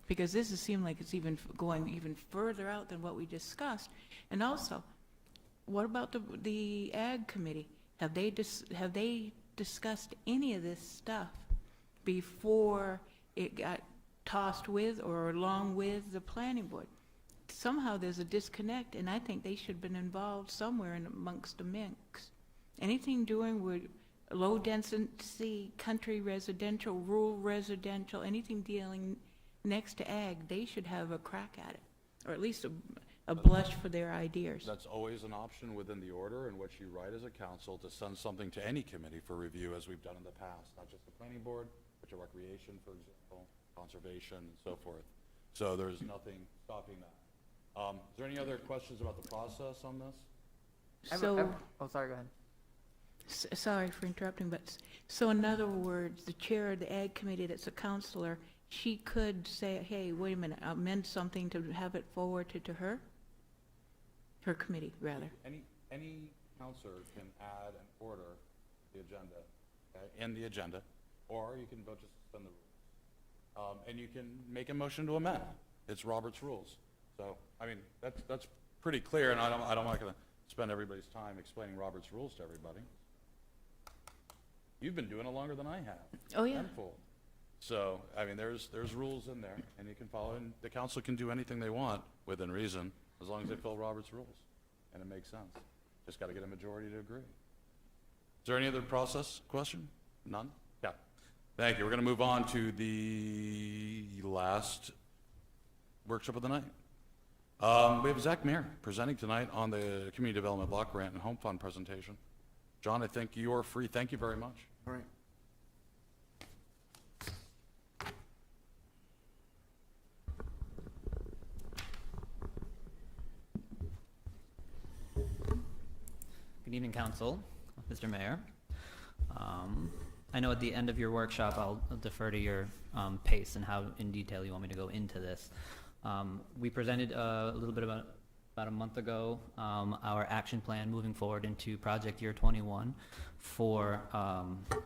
Because this seems like it's going even further out than what we discussed. And also, what about the Ag Committee? Have they discussed any of this stuff before it got tossed with or along with the planning board. Somehow there's a disconnect, and I think they should have been involved somewhere in amongst the mix. Anything doing with low-density country residential, rural residential, anything dealing next to ag, they should have a crack at it, or at least a blush for their ideas. That's always an option within the order in which you write as a council to send something to any committee for review, as we've done in the past, not just the planning board, but your recreation, for example, conservation, and so forth. So there's nothing stopping that. Is there any other questions about the process on this? So, Oh, sorry, go ahead. sorry for interrupting, but, so in other words, the chair of the ag committee that's a counselor, she could say, hey, wait a minute, amend something to have it forwarded to her? Her committee, rather. Any counselor can add an order to the agenda, okay, in the agenda, or you can vote to suspend the rules. And you can make a motion to amend. It's Robert's rules. So, I mean, that's pretty clear, and I'm not gonna spend everybody's time explaining Robert's rules to everybody. You've been doing it longer than I have. Oh, yeah. Tenfold. So, I mean, there's rules in there, and you can follow, and the council can do anything they want within reason, as long as they follow Robert's rules, and it makes sense. Just gotta get a majority to agree. Is there any other process question? None? Yeah. Thank you. We're gonna move on to the last workshop of the night. We have Zach Mayer presenting tonight on the Community Development Block Grant and Home Fund presentation. John, I think you are free. Thank you very much. All right. Good evening, Council, Mr. Mayor. I know at the end of your workshop, I'll defer to your pace and how in detail you want me to go into this. We presented a little bit about a month ago our action plan moving forward into Project Year 21 for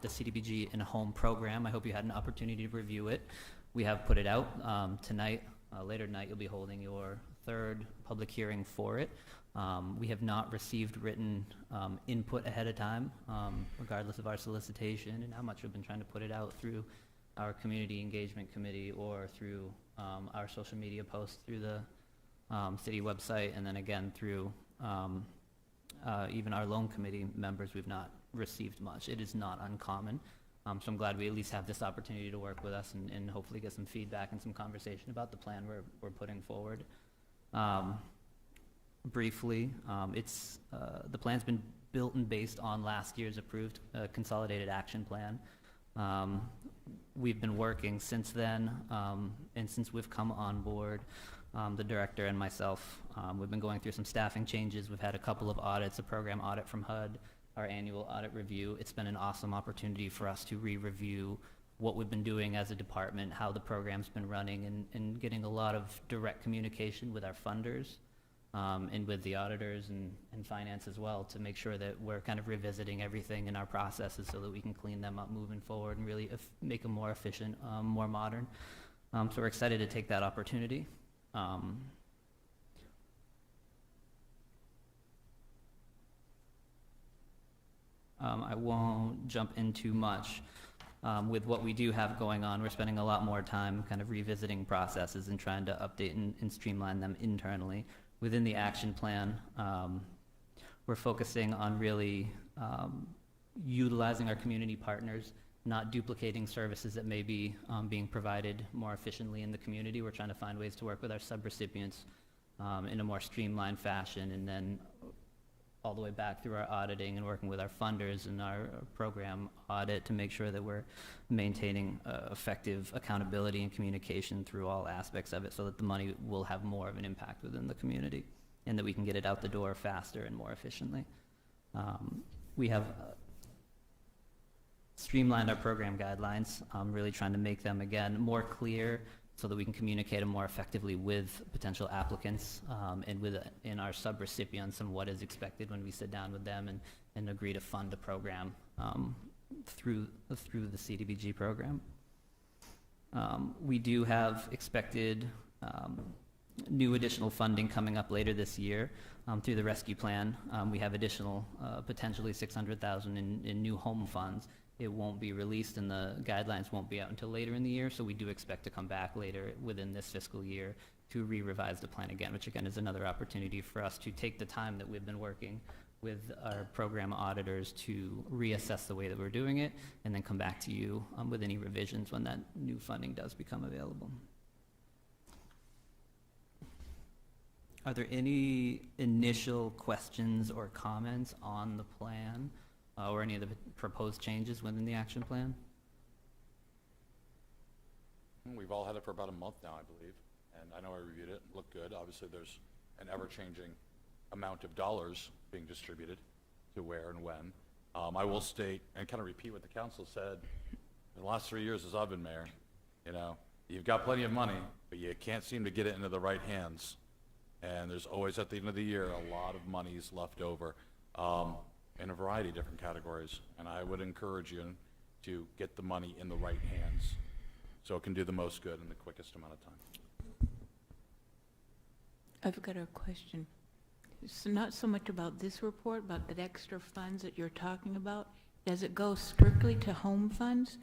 the CDBG in a Home program. I hope you had an opportunity to review it. We have put it out tonight. Later tonight, you'll be holding your third public hearing for it. We have not received written input ahead of time, regardless of our solicitation and how much we've been trying to put it out through our community engagement committee or through our social media posts through the city website, and then again through even our loan committee members. We've not received much. It is not uncommon. So I'm glad we at least have this opportunity to work with us and hopefully get some feedback and some conversation about the plan we're putting forward. Briefly, the plan's been built and based on last year's approved consolidated action plan. We've been working since then, and since we've come on board, the director and myself, we've been going through some staffing changes. We've had a couple of audits, a program audit from HUD, our annual audit review. It's been an awesome opportunity for us to re-review what we've been doing as a department, how the program's been running, and getting a lot of direct communication with our funders. And with the auditors and finance as well, to make sure that we're kind of revisiting everything in our processes so that we can clean them up moving forward and really make them more efficient, more modern. So we're excited to take that opportunity. I won't jump into much. With what we do have going on, we're spending a lot more time kind of revisiting processes and trying to update and streamline them internally. Within the action plan, we're focusing on really utilizing our community partners, not duplicating services that may be being provided more efficiently in the community. We're trying to find ways to work with our subrecipients in a more streamlined fashion, and then all the way back through our auditing and working with our funders and our program audit to make sure that we're maintaining effective accountability and communication through all aspects of it, so that the money will have more of an impact within the community and that we can get it out the door faster and more efficiently. We have streamlined our program guidelines, really trying to make them, again, more clear so that we can communicate them more effectively with potential applicants and our subrecipients, and what is expected when we sit down with them and agree to fund a program through the CDBG program. We do have expected new additional funding coming up later this year through the rescue plan. We have additional potentially $600,000 in new home funds it won't be released and the guidelines won't be out until later in the year, so we do expect to come back later within this fiscal year to re-revise the plan again, which again is another opportunity for us to take the time that we've been working with our program auditors to reassess the way that we're doing it, and then come back to you with any revisions when that new funding does become available. Are there any initial questions or comments on the plan or any of the proposed changes within the action plan? We've all had it for about a month now, I believe, and I know I reviewed it, it looked good. Obviously, there's an ever-changing amount of dollars being distributed to where and when. I will state and kind of repeat what the council said in the last 3 years as I've been mayor. You know, you've got plenty of money, but you can't seem to get it into the right hands. And there's always, at the end of the year, a lot of monies left over in a variety of different categories. And I would encourage you to get the money in the right hands so it can do the most good in the quickest amount of time. I've got a question. It's not so much about this report, but the extra funds that you're talking about. Does it go strictly to home funds?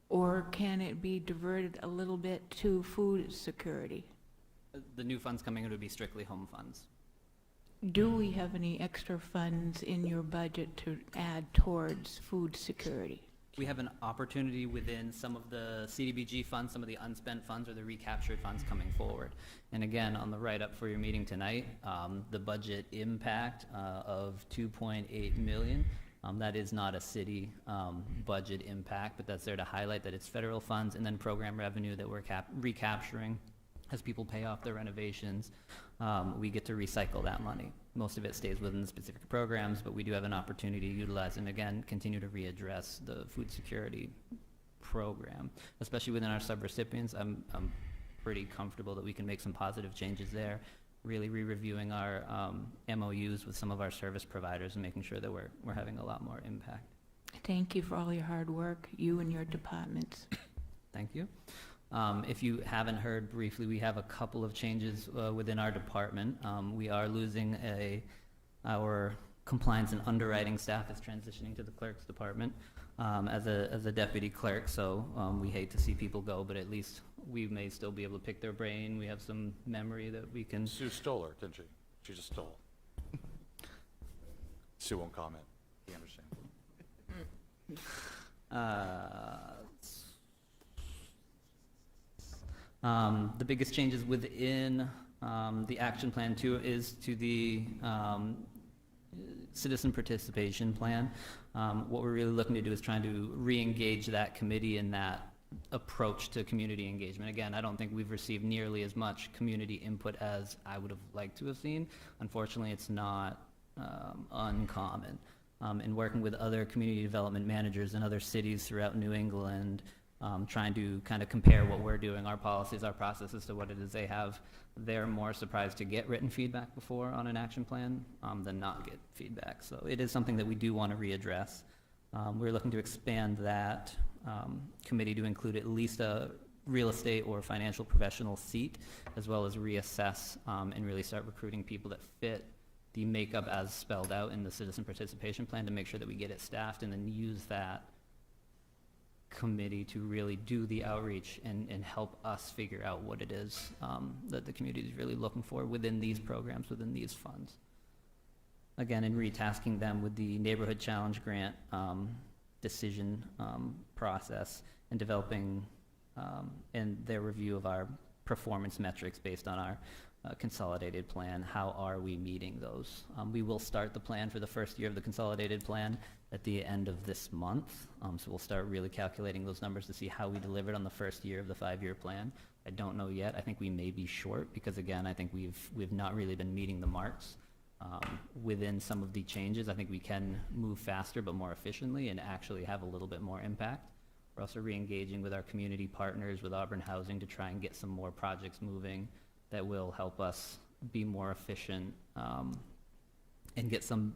Or can it be diverted a little bit to food security? The new funds coming in would be strictly home funds. Do we have any extra funds in your budget to add towards food security? We have an opportunity within some of the CDBG funds, some of the unspent funds or the recaptured funds coming forward. And again, on the write-up for your meeting tonight, the budget impact of 2.8 million, that is not a city budget impact, but that's there to highlight that it's federal funds and then program revenue that we're recapturing as people pay off their renovations. We get to recycle that money. Most of it stays within the specific programs, but we do have an opportunity to utilize and again, continue to readdress the food security program, especially within our subrecipients. I'm pretty comfortable that we can make some positive changes there, really re-reviewing our MOUs with some of our service providers and making sure that we're having a lot more impact. Thank you for all your hard work, you and your departments. Thank you. If you haven't heard briefly, we have a couple of changes within our department. We are losing our compliance and underwriting staff is transitioning to the clerk's department as a deputy clerk, so we hate to see people go, but at least we may still be able to pick their brain. We have some memory that we can... Sue stole her, didn't she? She just stole. Sue won't comment. He understands. The biggest changes within the action plan too is to the citizen participation plan. What we're really looking to do is trying to re-engage that committee in that approach to community engagement. Again, I don't think we've received nearly as much community input as I would have liked to have seen. Unfortunately, it's not uncommon. In working with other community development managers in other cities throughout New England, trying to kind of compare what we're doing, our policies, our processes to what it is they have, they're more surprised to get written feedback before on an action plan than not get feedback. So it is something that we do want to readdress. We're looking to expand that committee to include at least a real estate or financial professional seat, as well as reassess and really start recruiting people that fit the makeup as spelled out in the citizen participation plan to make sure that we get it staffed and then use that committee to really do the outreach and help us figure out what it is that the community is really looking for within these programs, within these funds. Again, in retasking them with the Neighborhood Challenge Grant decision process and developing and their review of our performance metrics based on our consolidated plan. How are we meeting those? We will start the plan for the first year of the consolidated plan at the end of this month. So we'll start really calculating those numbers to see how we delivered on the first year of the 5-year plan. I don't know yet. I think we may be short because again, I think we've not really been meeting the marks within some of the changes. I think we can move faster but more efficiently and actually have a little bit more impact. We're also re-engaging with our community partners, with Auburn Housing, to try and get some more projects moving that will help us be more efficient and get some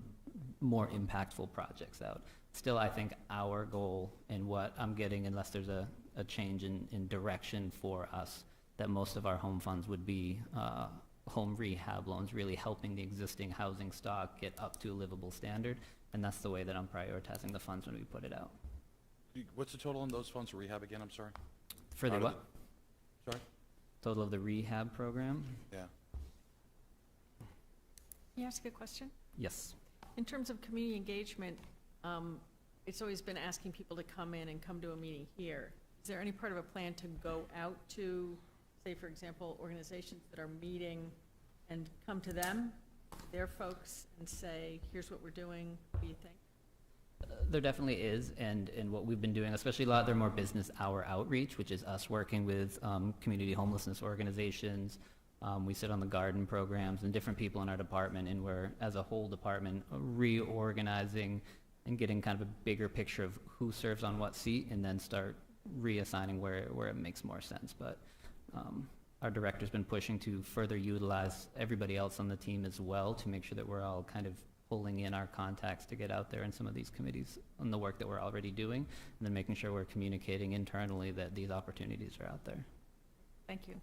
more impactful projects out. Still, I think our goal and what I'm getting, unless there's a change in direction for us, that most of our home funds would be home rehab loans, really helping the existing housing stock get up to a livable standard. And that's the way that I'm prioritizing the funds when we put it out. What's the total on those funds for rehab again, I'm sorry? For the Out of what? Sorry? Total of the rehab program? Yeah. Can I ask a question? Yes. In terms of community engagement, it's always been asking people to come in and come to a meeting here. Is there any part of a plan to go out to, say, for example, organizations that are meeting and come to them, their folks, and say, here's what we're doing, what do you think? There definitely is, and what we've been doing, especially a lot of their more business hour outreach, which is us working with community homelessness organizations. We sit on the garden programs and different people in our department, and we're, as a whole department, reorganizing and getting kind of a bigger picture of who serves on what seat, and then start reassigning where it makes more sense. But our director's been pushing to further utilize everybody else on the team as well, to make sure that we're all kind of pulling in our contacts to get out there in some of these committees on the work that we're already doing, and then making sure we're communicating internally that these opportunities are out there. Thank you.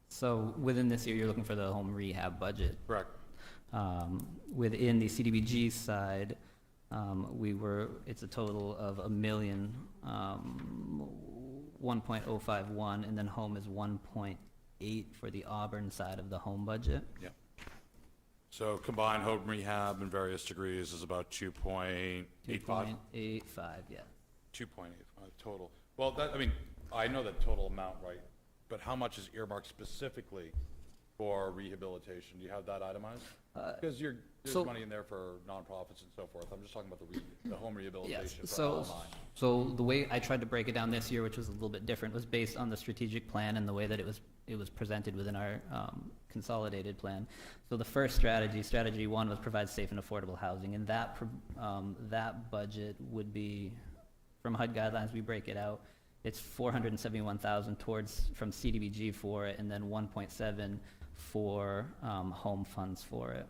So within this year, you're looking for the home rehab budget. Correct. Within the CDBG side, it's a total of $1.051, and then home is 1.8 for the Auburn side of the home budget. Yeah. So combined home rehab in various degrees is about 2.85? 2.85, yeah. 2.85 total. Well, that, I mean, I know that total amount, right? But how much is earmarked specifically for rehabilitation? Do you have that itemized? Because there's so- money in there for nonprofits and so forth. I'm just talking about the home rehabilitation Yes, for so, LMI. so the way I tried to break it down this year, which was a little bit different, was based on the strategic plan and the way that it was presented within our consolidated plan. So the first strategy one, was provide safe and affordable housing, and that budget would be, from HUD guidelines, we break it out. It's 471,000 from CDBG for it, and then 1.7 for home funds for it.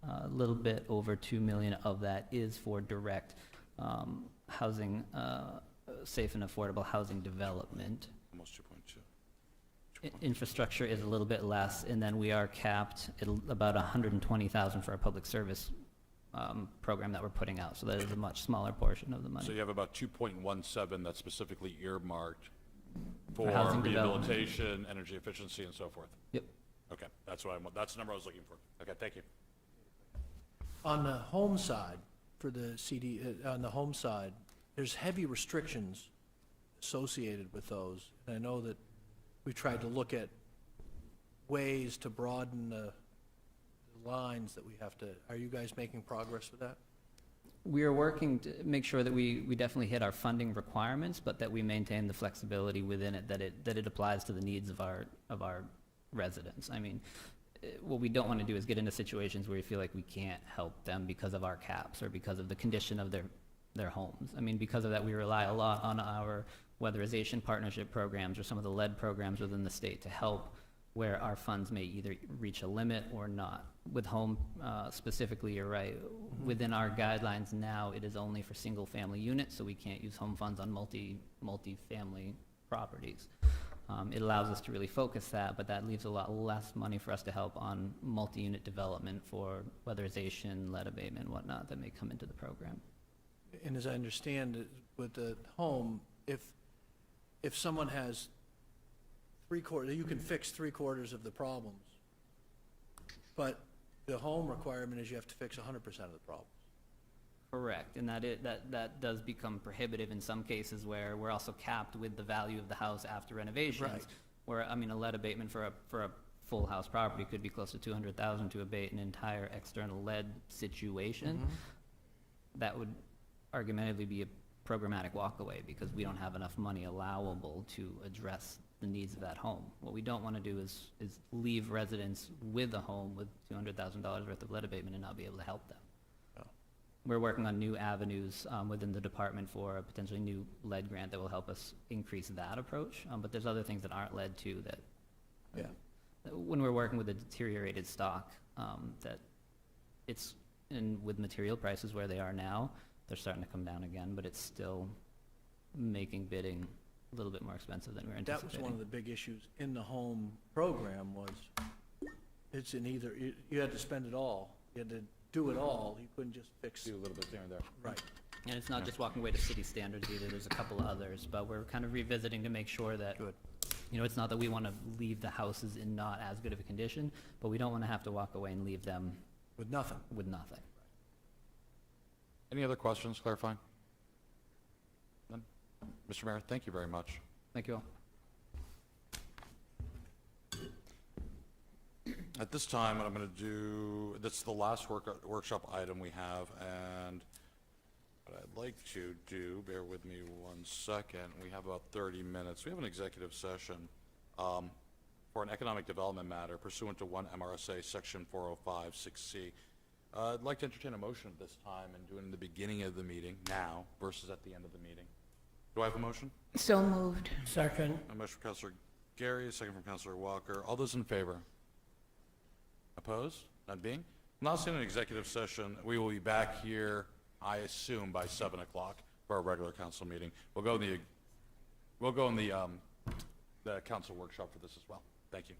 A little bit over 2 million of that is for direct housing, safe and affordable housing development. Almost 2.2. Infrastructure is a little bit less, and then we are capped at about 120,000 for our public service program that we're putting out. So that is a much smaller portion of the money. So you have about 2.17 that's specifically earmarked for housing development. rehabilitation, energy efficiency, and so forth. Yep. Okay, that's the number I was looking for. Okay, thank you. On the home side, for the on the home side, there's heavy restrictions associated with those. And I know that we tried to look at ways to broaden the lines that we have to, are you guys making progress with that? We are working to make sure that we definitely hit our funding requirements, but that we maintain the flexibility within it, that it applies to the needs of our residents. I mean, what we don't want to do is get into situations where we feel like we can't help them because of our caps or because of the condition of their homes. I mean, because of that, we rely a lot on our weatherization partnership programs or some of the lead programs within the state to help where our funds may either reach a limit or not. With home specifically, you're right. Within our guidelines now, it is only for single-family units, so we can't use home funds on multi-family properties. It allows us to really focus that, but that leaves a lot less money for us to help on multi-unit development for weatherization, lead abatement, whatnot, that may come into the program. And as I understand it, with the home, if someone has you can fix 3/4 of the problems, but the home requirement is you have to fix 100% of the problems. Correct, and that does become prohibitive in some cases where we're also capped with the value of the house after renovations. Right. Where, I mean, a lead abatement for a full house property could be close to 200,000 to abate an entire external lead situation. That would argumentatively be a programmatic walkaway because we don't have enough money allowable to address the needs of that home. What we don't want to do is leave residents with a home with $200,000 worth of lead abatement and not be able to help them. Oh. We're working on new avenues within the department for a potentially new lead grant that will help us increase that approach. But there's other things that aren't lead too that, Yeah. when we're working with a deteriorated stock, that it's, and with material prices where they are now, they're starting to come down again, but it's still making bidding a little bit more expensive than we were That anticipating. was one of the big issues in the home program was, it's in either, you had to spend it all. You had to do it all, you couldn't just fix. Do a little bit there and there. Right. And it's not just walking away to city standards either, there's a couple of others, but we're kind of revisiting to make sure that, Good. you know, it's not that we want to leave the houses in not as good of a condition, but we don't want to have to walk away and leave them With nothing. with nothing. Any other questions, clarifying? None? Mr. Mayor, thank you very much. Thank you all. At this time, what I'm going to do, this is the last workshop item we have, and what I'd like to do, bear with me 1 second, we have about 30 minutes. We have an executive session for an economic development matter pursuant to 1 MRSA Section 405-6C. I'd like to entertain a motion at this time and do it in the beginning of the meeting, now, versus at the end of the meeting. Do I have a motion? So moved. Second. A motion from Councilor Gary, a second from Councilor Walker. All those in favor? Opposed? None being? Not seeing an executive session. We will be back here, I assume, by 7 o'clock for our regular council meeting. We'll go in the council workshop for this as well. Thank you.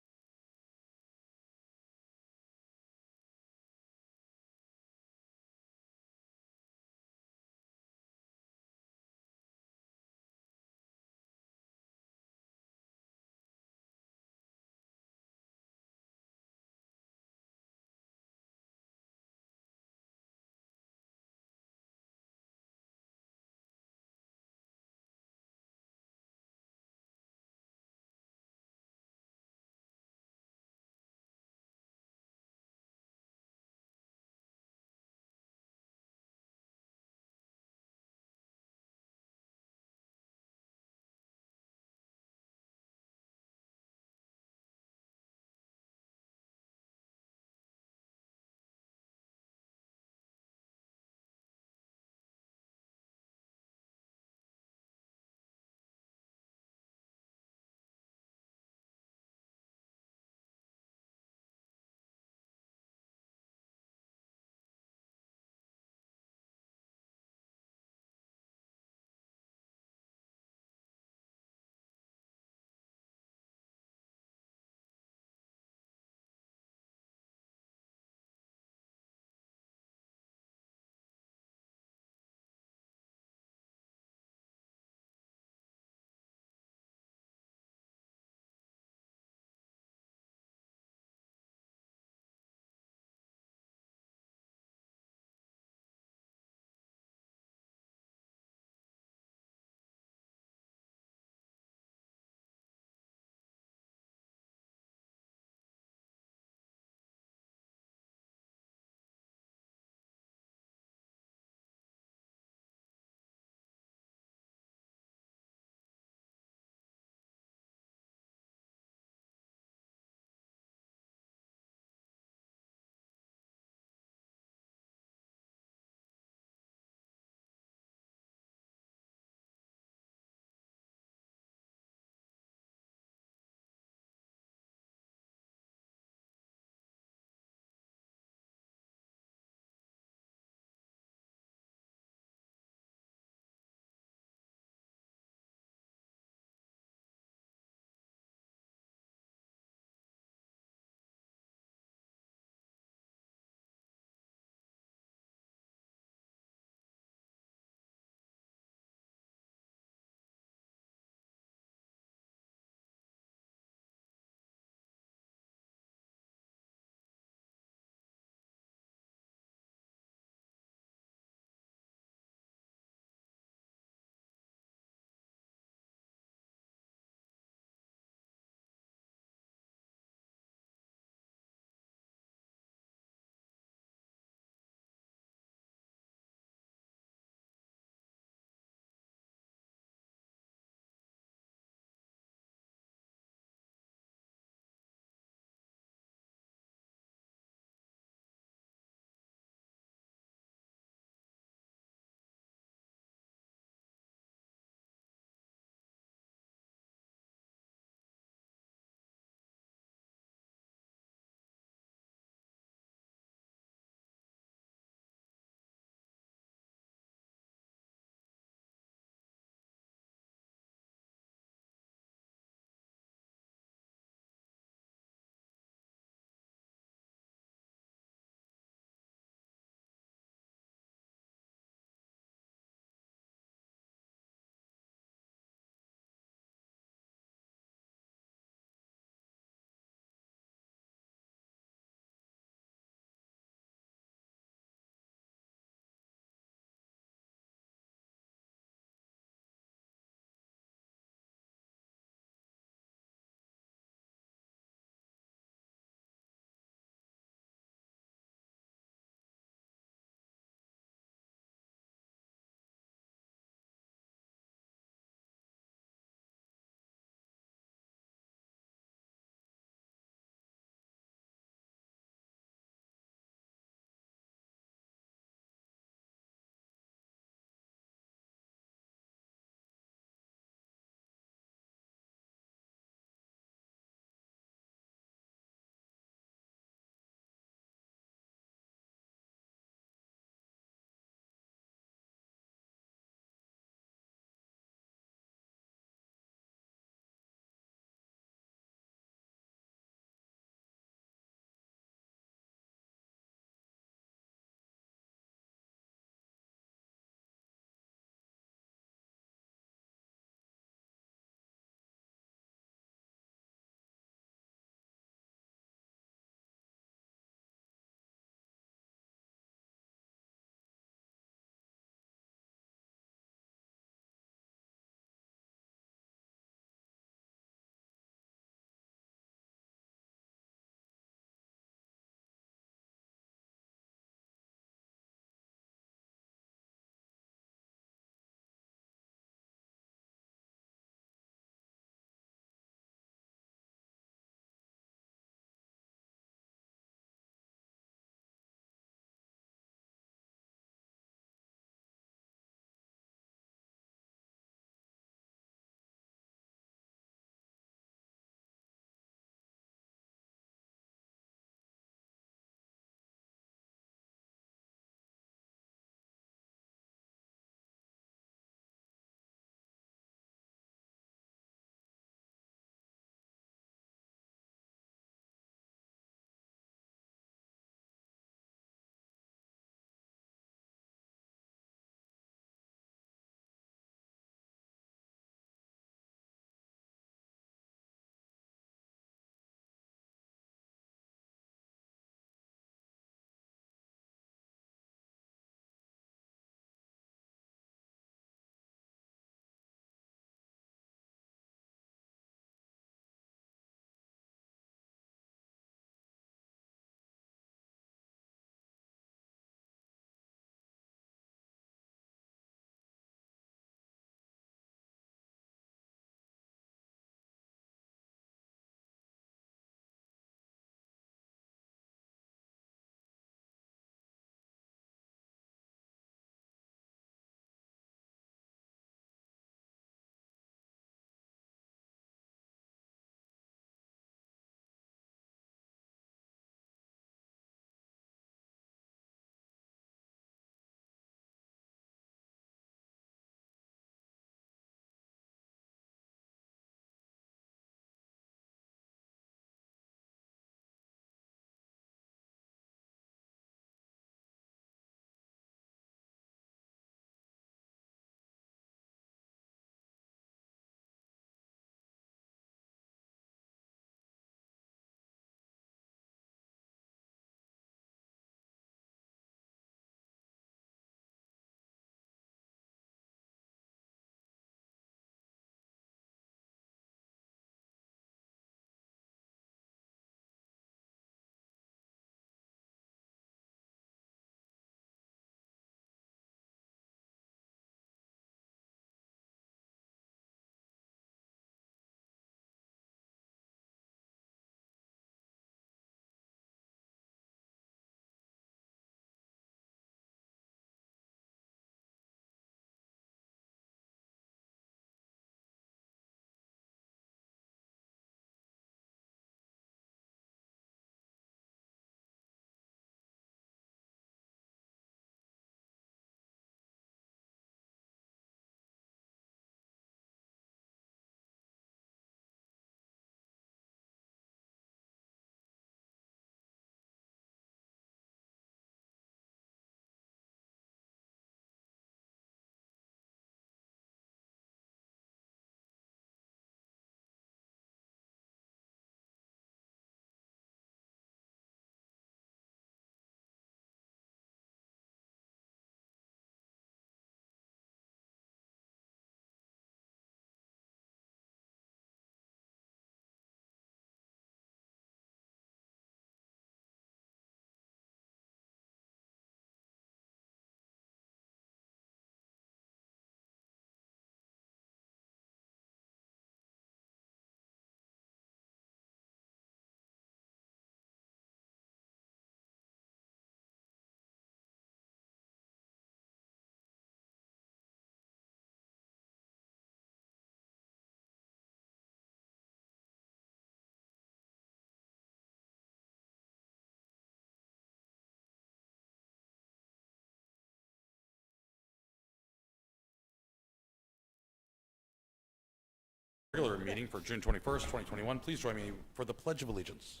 meeting for June 21st, 2021. Please join me for the Pledge of Allegiance.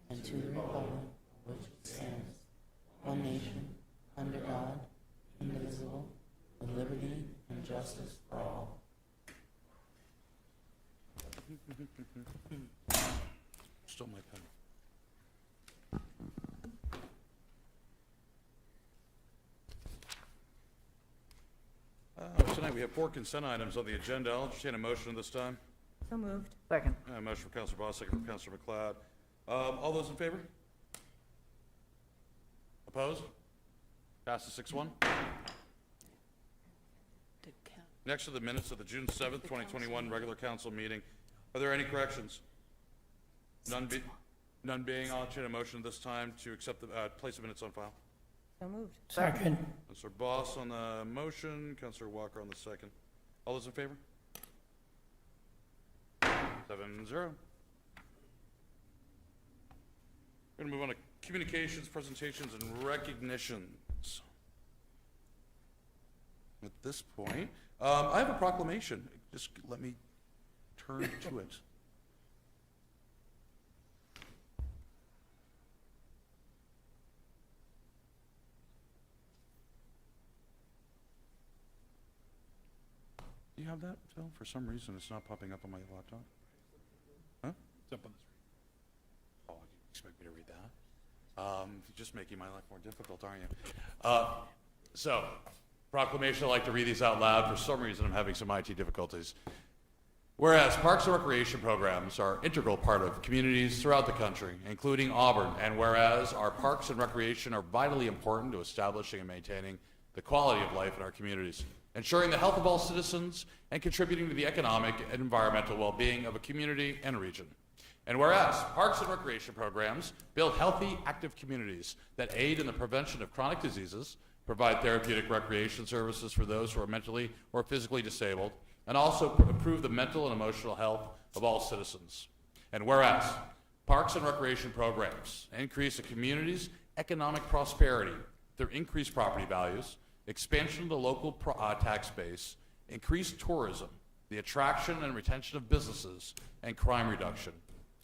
And to the republic which stands, one nation, under God, indivisible, with liberty and justice for all. Still my pen. Tonight we have 4 consent items on the agenda. I'll entertain a motion this time. So moved. Second. Motion from Councilor Boss, second from Councilor McLeod. All those in favor? Opposed? Passes 6-1. Next are the minutes of the June 7th, 2021 regular council meeting. Are there any corrections? None being, I'll entertain a motion this time to accept the, place the minutes on file. So moved. Second. Councilor Boss on the motion, Councilor Walker on the second. All those in favor? 7-0. We're going to move on to communications, presentations, and recognitions. At this point, I have a proclamation. Just let me turn to it. Do you have that, Phil? For some reason, it's not popping up on my laptop. Huh? It's up on the screen. Oh, you expect me to read that? You're just making my life more difficult, aren't you? So, proclamation, I'd like to read these out loud. For some reason, I'm having some IT difficulties. Whereas parks and recreation programs are an integral part of communities throughout the country, including Auburn, and whereas our parks and recreation are vitally important to establishing and maintaining the quality of life in our communities, ensuring the health of all citizens, and contributing to the economic and environmental well-being of a community and region. And whereas parks and recreation programs build healthy, active communities that aid in the prevention of chronic diseases, provide therapeutic recreation services for those who are mentally or physically disabled, and also improve the mental and emotional health of all citizens. And whereas parks and recreation programs increase a community's economic prosperity through increased property values, expansion of the local tax base, increased tourism, the attraction and retention of businesses, and crime reduction.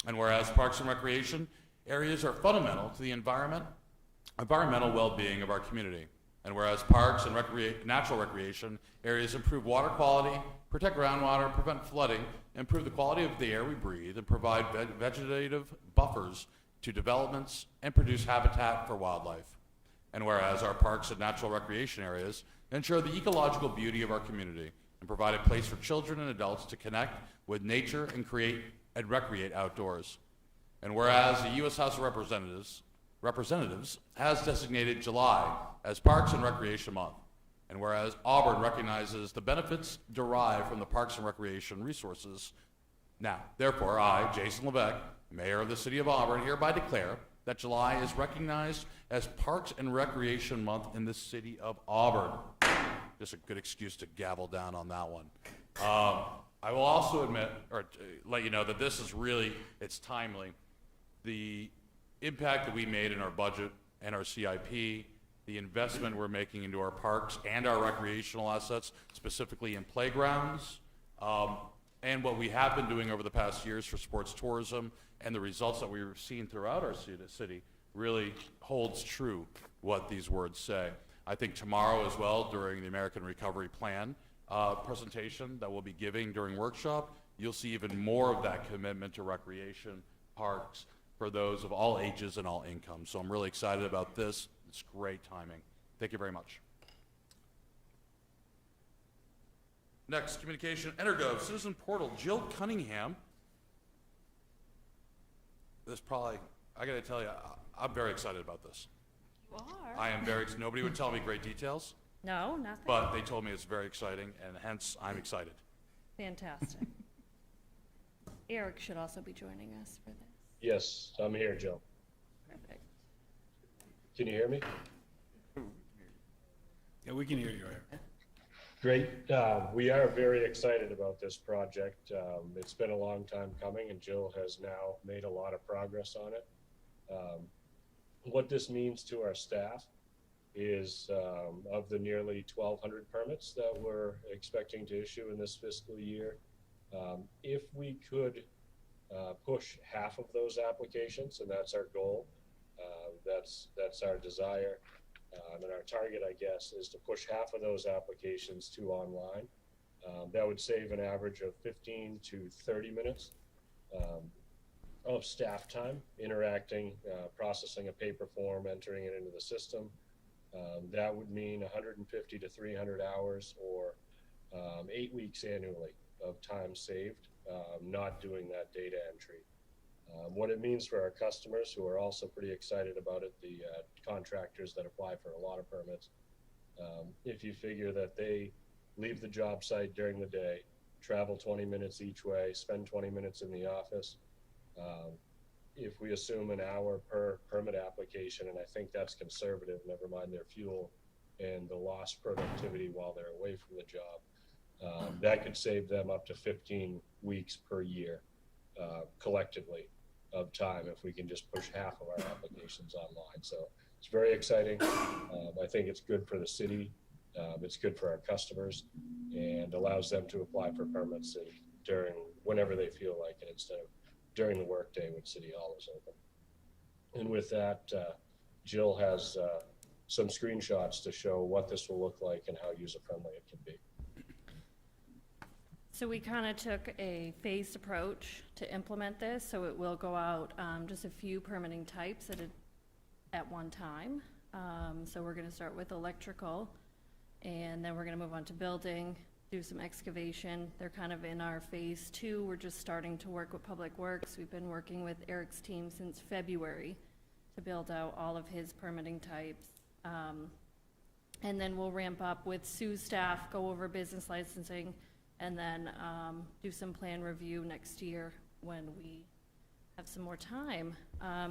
And whereas parks and recreation areas are fundamental to the environmental well-being of our community. And whereas parks and natural recreation areas improve water quality, protect groundwater, prevent flooding, improve the quality of the air we breathe, and provide vegetative buffers to developments and produce habitat for wildlife. And whereas our parks and natural recreation areas ensure the ecological beauty of our community and provide a place for children and adults to connect with nature and create and recreate outdoors. And whereas the U.S. House of Representatives has designated July as Parks and Recreation Month. And whereas Auburn recognizes the benefits derived from the parks and recreation resources. Now, therefore, I, Jason Levesque, Mayor of the City of Auburn, hereby declare that July is recognized as Parks and Recreation Month in the City of Auburn. Just a good excuse to gavel down on that one. I will also admit, or let you know, that this is really, it's timely. The impact that we made in our budget and our CIP, the investment we're making into our parks and our recreational assets, specifically in playgrounds, and what we have been doing over the past years for sports tourism and the results that we've seen throughout our city really holds true what these words say. I think tomorrow as well, during the American Recovery Plan presentation that we'll be giving during workshop, you'll see even more of that commitment to recreation, parks, for those of all ages and all incomes. So I'm really excited about this. It's great timing. Thank you very much. Next, communication, Energov, Citizen Portal, Jill Cunningham. This probably, I gotta tell you, I'm very excited about this. You are? I am very, nobody would tell me great details, No, nothing. but they told me it's very exciting, and hence I'm excited. Fantastic. Eric should also be joining us for this. Yes, I'm here, Joe. Perfect. Can you hear me? Yeah, we can hear you, Eric. Great. We are very excited about this project. It's been a long time coming, and Jill has now made a lot of progress on it. What this means to our staff is of the nearly 1,200 permits that we're expecting to issue in this fiscal year. If we could push half of those applications, and that's our goal, that's our desire, and our target, I guess, is to push half of those applications to online. That would save an average of 15 to 30 minutes of staff time interacting, processing a paper form, entering it into the system. That would mean 150 to 300 hours or 8 weeks annually of time saved, not doing that data entry. What it means for our customers, who are also pretty excited about it, the contractors that apply for a lot of permits, if you figure that they leave the job site during the day, travel 20 minutes each way, spend 20 minutes in the office, if we assume an hour per permit application, and I think that's conservative, never mind their fuel and the lost productivity while they're away from the job, that could save them up to 15 weeks per year collectively of time if we can just push half of our applications online. So it's very exciting. I think it's good for the city. It's good for our customers and allows them to apply for permits during whenever they feel like it, instead of during the workday when City Hall is open. And with that, Jill has some screenshots to show what this will look like and how user-friendly it can be. So we kind of took a phased approach to implement this, so it will go out just a few permitting types at one time. So we're going to start with electrical, and then we're going to move on to building, do some excavation. They're kind of in our phase 2. We're just starting to work with Public Works. We've been working with Eric's team since February to build out all of his permitting types. And then we'll ramp up with Sue's staff, go over business licensing, and then do some plan review next year when we have some more time.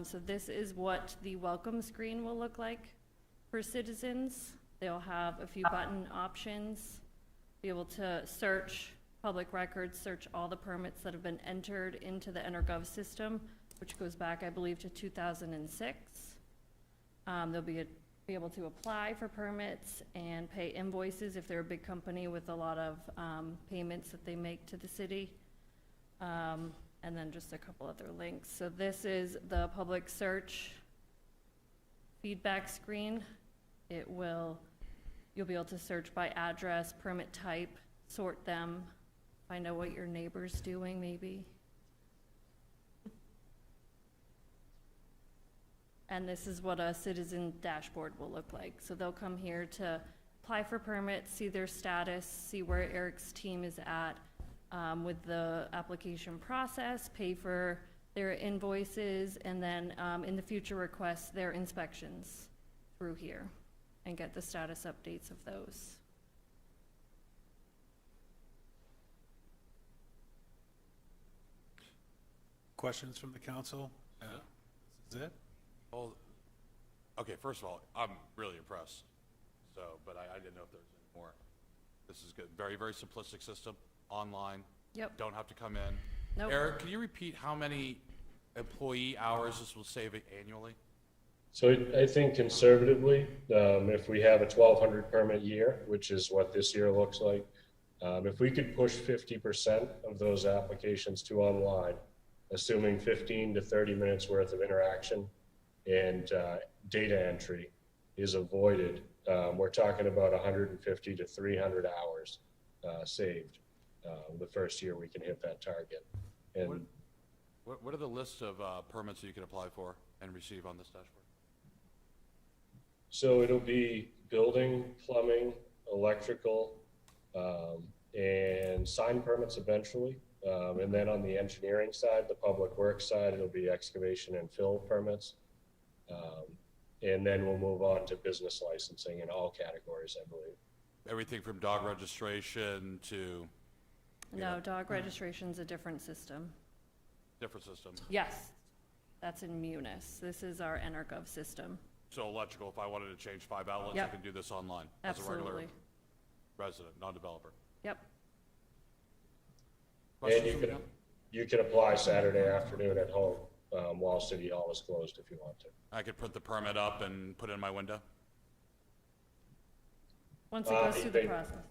So this is what the welcome screen will look like for citizens. They'll have a few button options, be able to search public records, search all the permits that have been entered into the EnerGov system, which goes back, I believe, to 2006. They'll be able to apply for permits and pay invoices if they're a big company with a lot of payments that they make to the city. And then just a couple other links. So this is the public search feedback screen. You'll be able to search by address, permit type, sort them, find out what your neighbor's doing maybe. And this is what a citizen dashboard will look like. So they'll come here to apply for permits, see their status, see where Eric's team is at with the application process, pay for their invoices, and then in the future request their inspections through here and get the status updates of those. Questions from the council? This is it? Well, okay, first of all, I'm really impressed. So, but I didn't know if there was any more. This is good. Very, very simplistic system, online. Yep. Don't have to come in. Nope. Eric, can you repeat how many employee hours this will save annually? So I think conservatively, if we have a 1,200 permit year, which is what this year looks like, if we could push 50% of those applications to online, assuming 15 to 30 minutes worth of interaction and data entry is avoided, we're talking about 150 to 300 hours saved the first year we can hit that target. And What are the lists of permits that you can apply for and receive on this dashboard? so it'll be building, plumbing, electrical, and sign permits eventually. And then on the engineering side, the public works side, it'll be excavation and fill permits. And then we'll move on to business licensing in all categories, I believe. Everything from dog registration to No, dog registration's a different system. different systems. Yes, that's in Munis. This is our EnerGov system. So electrical, if I wanted to change 5 outlets, I Yep. can do this online as a regular Absolutely. resident, non-developer. Yep. And Questions from the council? you can apply Saturday afternoon at home while City Hall is closed if you want to. I could print the permit up and put it in my window? Once it goes through the They- process.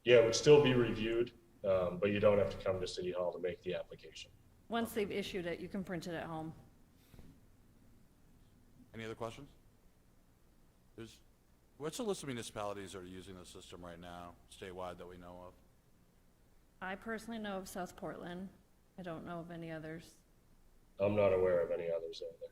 Yeah, it would still be reviewed, but you don't have to come to City Hall to make the application. Once they've issued it, you can print it at home. Any other questions? What's the list of municipalities that are using the system right now, statewide, that we know of? I personally know of South Portland. I don't know of any others. I'm not aware of any others either.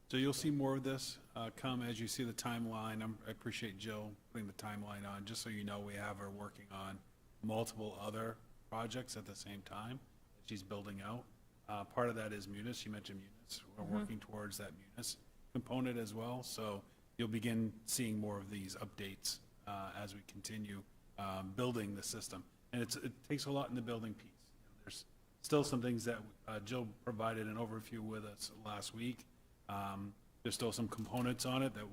So you'll see more of this come as you see the timeline. I appreciate Jill putting the timeline on, just so you know we have her working on multiple other projects at the same time that she's building out. Part of that is Munis. You mentioned Munis. We're working towards that Munis component as well. So you'll begin seeing more of these updates as we continue building the system. And it takes a lot in the building piece. There's still some things that Jill provided an overview with us last week. There's still some components on it that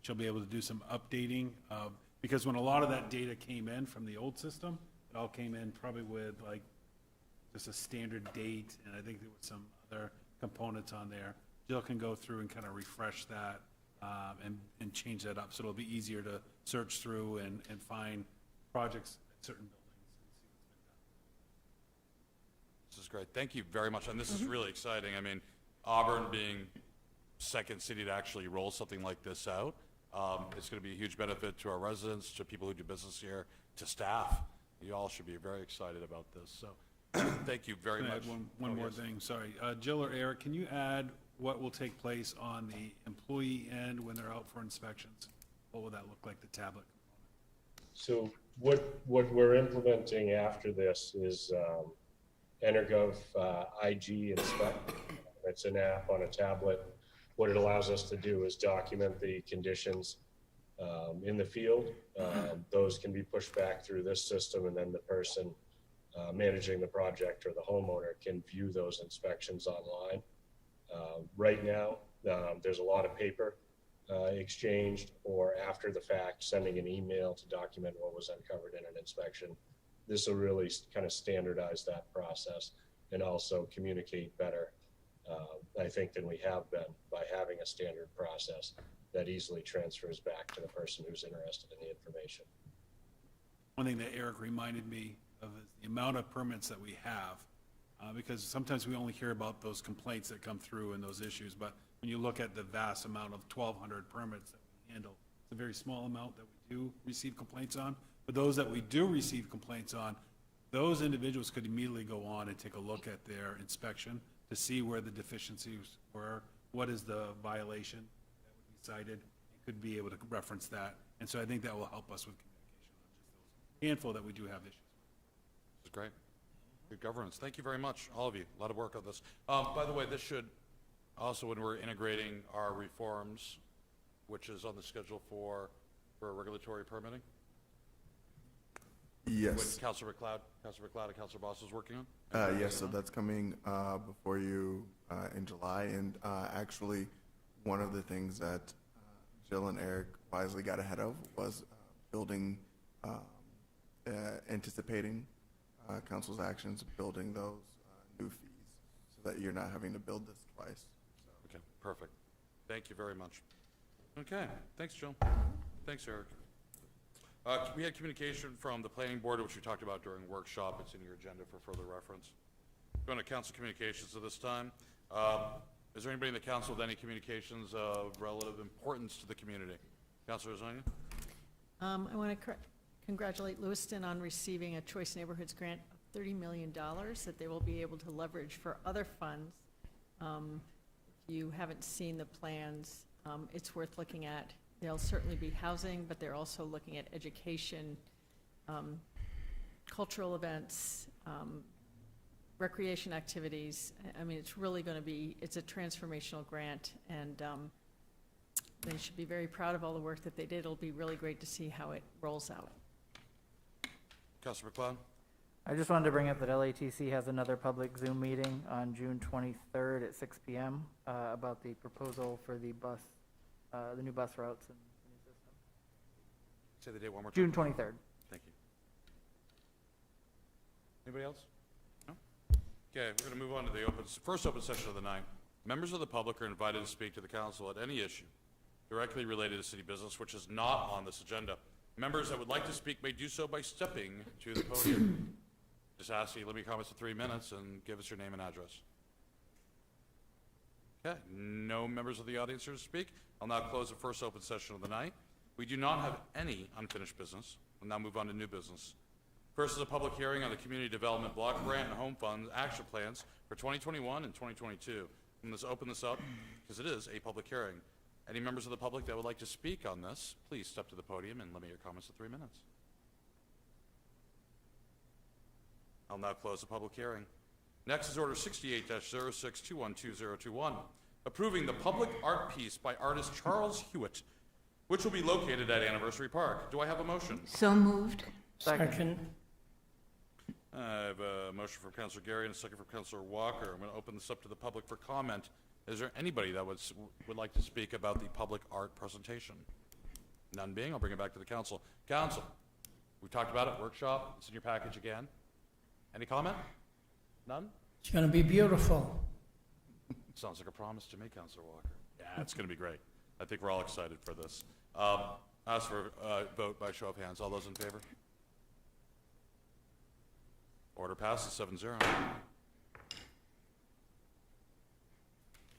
she'll be able to do some updating of, because when a lot of that data came in from the old system, it all came in probably with like just a standard date, and I think there was some other components on there. Jill can go through and kind of refresh that and change that up, so it'll be easier to search through and find projects at certain buildings and see what's been done. This is great. Thank you very much. And this is really exciting. I mean, Auburn being second city to actually roll something like this out, it's going to be a huge benefit to our residents, to people who do business here, to staff. You all should be very excited about this. So thank you very Can I much. add one Oh, more yes. thing, sorry. Jill or Eric, can you add what will take place on the employee end when they're out for inspections? What will that look like, the tablet component? So what we're implementing after this is Energov IG Inspect. It's an app on a tablet. What it allows us to do is document the conditions in the field. Those can be pushed back through this system, and then the person managing the project or the homeowner can view those inspections online. Right now, there's a lot of paper exchanged, or after the fact, sending an email to document what was uncovered in an inspection. This will really kind of standardize that process and also communicate better, I think, than we have been by having a standard process that easily transfers back to the person who's interested in the information. One thing that Eric reminded me of is the amount of permits that we have, because sometimes we only hear about those complaints that come through and those issues, but when you look at the vast amount of 1,200 permits that we handle, it's a very small amount that we do receive complaints on. But those that we do receive complaints on, those individuals could immediately go on and take a look at their inspection to see where the deficiencies were, what is the violation that would be cited, and could be able to reference that. And so I think that will help us with communication on just those handful that we do have issues with. This is great. Good governance. Thank you very much, all of you. A lot of work on this. By the way, this should also, when we're integrating our reforms, which is on the schedule for regulatory permitting, Yes. what Councilor McLeod and Councilor Boss is working on? Yes, so that's coming before you in July. And actually, one of the things that Jill and Eric wisely got ahead of was building, anticipating council's actions, building those new fees so that you're not having to build this twice. Okay, perfect. Thank you very much. Okay, thanks, Jill. Thanks, Eric. We had communication from the planning board, which we talked about during workshop. It's in your agenda for further reference. Going to council communications at this time. Is there anybody in the council with any communications of relative importance to the community? Councilor Zonia? I want to congratulate Lewiston on receiving a Choice Neighborhoods grant of $30 million that they will be able to leverage for other funds. If you haven't seen the plans, it's worth looking at. There'll certainly be housing, but they're also looking at education, cultural events, recreation activities. I mean, it's really going to be, it's a transformational grant, and they should be very proud of all the work that they did. It'll be really great to see how it rolls out. Councilor McLeod? I just wanted to bring up that LATC has another public Zoom meeting on June 23rd at 6 p.m. About the proposal for the bus, the new bus routes and the new system. Say the date one more time. June 23rd. Thank you. Anybody else? No? Okay, we're going to move on to the first open session of the night. Members of the public are invited to speak to the council at any issue directly related to city business, which is not on this agenda. Members that would like to speak may do so by stepping to the podium. Just ask you, limit your comments to 3 minutes and give us your name and address. Okay, no members of the audience here to speak. I'll now close the first open session of the night. We do not have any unfinished business. We'll now move on to new business. First is a public hearing on the Community Development Block Grant and Home Fund action plans for 2021 and 2022. I'm going to open this up because it is a public hearing. Any members of the public that would like to speak on this, please step to the podium and limit your comments to 3 minutes. I'll now close the public hearing. Next is Order 68-06212021, approving the public art piece by artist Charles Hewitt, which will be located at Anniversary Park. Do I have a motion? So moved. Second. I have a motion from Councilor Gary and a second from Councilor Walker. I'm going to open this up to the public for comment. Is there anybody that would like to speak about the public art presentation? None being, I'll bring it back to the council. Council, we talked about it, workshop, it's in your package again. Any comment? None? It's going to be beautiful. Sounds like a promise to me, Councilor Walker. Yeah, it's going to be great. I think we're all excited for this. Ask for a vote by show of hands. All those in favor? Order passes 7-0.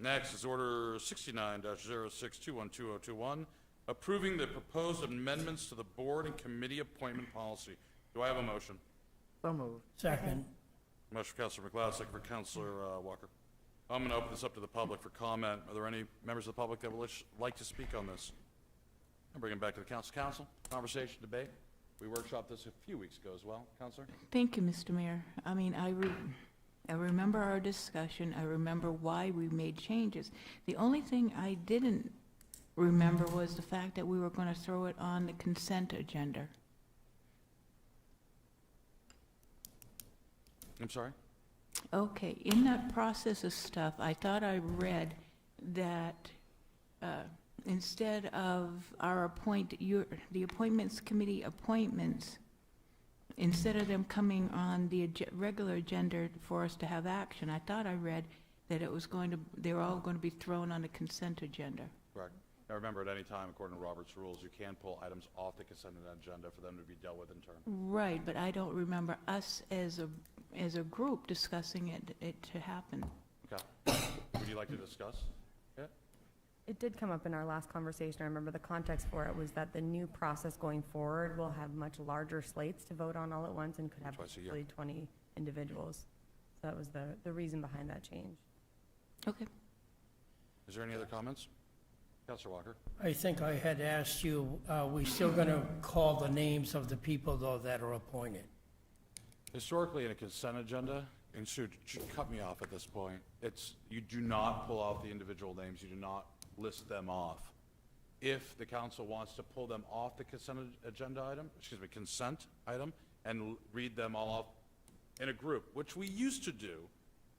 Next is Order 69-06212021, approving the proposed amendments to the board and committee appointment policy. Do I have a motion? So moved. Second. Motion for Councilor McLeod, second for Councilor Walker. I'm going to open this up to the public for comment. Are there any members of the public that would like to speak on this? I'll bring it back to the council. Council, conversation, debate. We workshopped this a few weeks ago as well. Councilor? Thank you, Mr. Mayor. I mean, I remember our discussion. I remember why we made changes. The only thing I didn't remember was the fact that we were going to throw it on the consent agenda. I'm sorry? Okay, in that process of stuff, I thought I read that instead of our the appointments committee appointments, instead of them coming on the regular agenda for us to have action, I thought I read that they were all going to be thrown on the consent agenda. Correct. Now remember, at any time, according to Robert's rules, you can pull items off the consent agenda for them to be dealt with in turn. Right, but I don't remember us as a group discussing it to happen. Okay. Would you like to discuss? Yeah. It did come up in our last conversation. I remember the context for it was that the new process going forward will have much larger slates to vote on all at once and could have Twice a year. potentially 20 individuals. So that was the reason behind that change. Okay. Is there any other comments? Councilor Walker? I think I had asked you, are we still going to call the names of the people, though, that are appointed? Historically, in a consent agenda, and should cut me off at this point, you do not pull off the individual names, you do not list them off. If the council wants to pull them off the consent consent item, and read them all off in a group, which we used to do,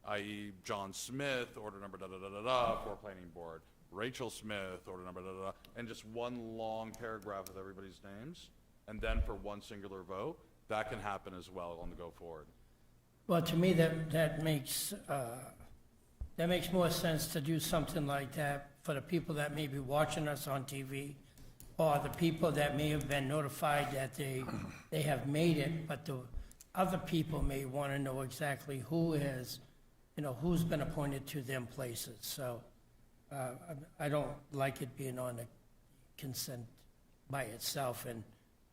i.e. John Smith, order number da-da-da-da-da, for planning board, Rachel Smith, order number da-da-da, and just one long paragraph with everybody's names, and then for one singular vote, that can happen as well on the go forward. Well, to me, that makes more sense to do something like that for the people that may be watching us on TV, or the people that may have been notified that they have made it, but the other people may want to know exactly who's been appointed to them places. So I don't like it being on the consent by itself and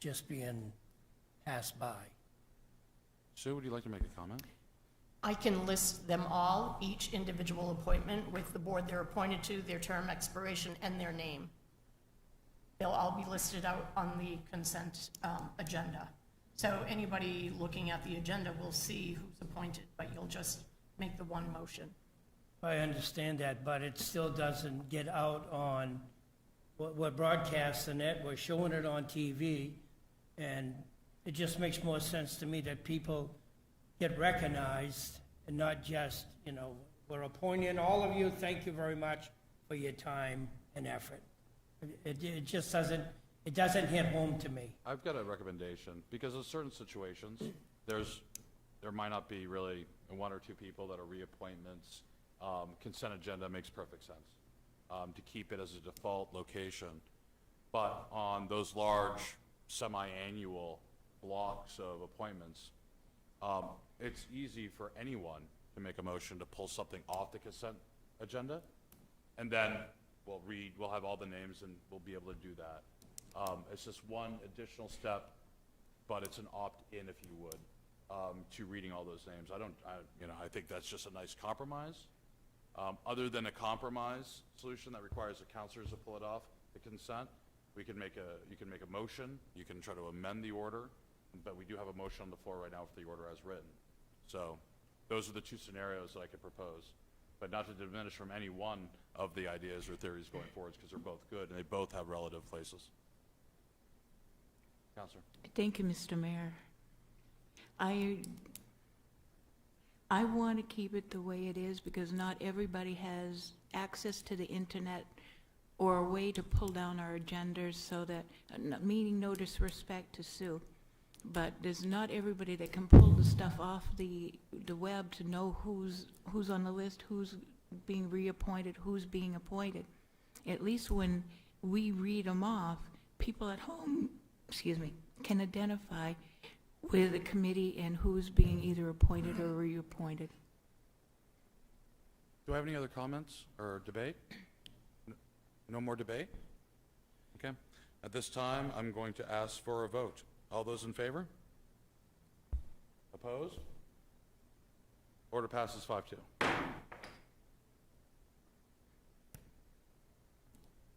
just being passed by. Sue, would you like to make a comment? I can list them all, each individual appointment with the board they're appointed to, their term expiration, and their name. They'll all be listed out on the consent agenda. So anybody looking at the agenda will see who's appointed, but you'll just make the one motion. I understand that, but it still doesn't get out on, we're broadcasting it, we're showing it on TV, and it just makes more sense to me that people get recognized and not just, we're appointing all of you, thank you very much for your time and effort. It just doesn't hit home to me. I've got a recommendation, because in certain situations, there might not be really one or two people that are reappointments. Consent agenda makes perfect sense. to keep it as a default location. But on those large semi-annual blocks of appointments, it's easy for anyone to make a motion to pull something off the consent agenda, and then we'll have all the names and we'll be able to do that. It's just one additional step, but it's an opt-in, if you would, to reading all those names. I think that's just a nice compromise. Other than a compromise solution that requires the counselors to pull it off the consent, you can make a motion, you can try to amend the order, but we do have a motion on the floor right now for the order as written. So those are the two scenarios that I could propose, but not to diminish from any one of the ideas or theories going forwards, because they're both good and they both have relative places. Counselor. Thank you, Mr. Mayor. I want to keep it the way it is because not everybody has access to the internet or a way to pull down our agendas so that, meaning no disrespect to Sue, but there's not everybody that can pull the stuff off the web to know who's on the list, who's being reappointed, who's being appointed. At least when we read them off, people at home, can identify with the committee and who's being either appointed or reappointed. Do I have any other comments or debate? No more debate? Okay. At this time, I'm going to ask for a vote. All those in favor? Opposed? Order passes 5-2.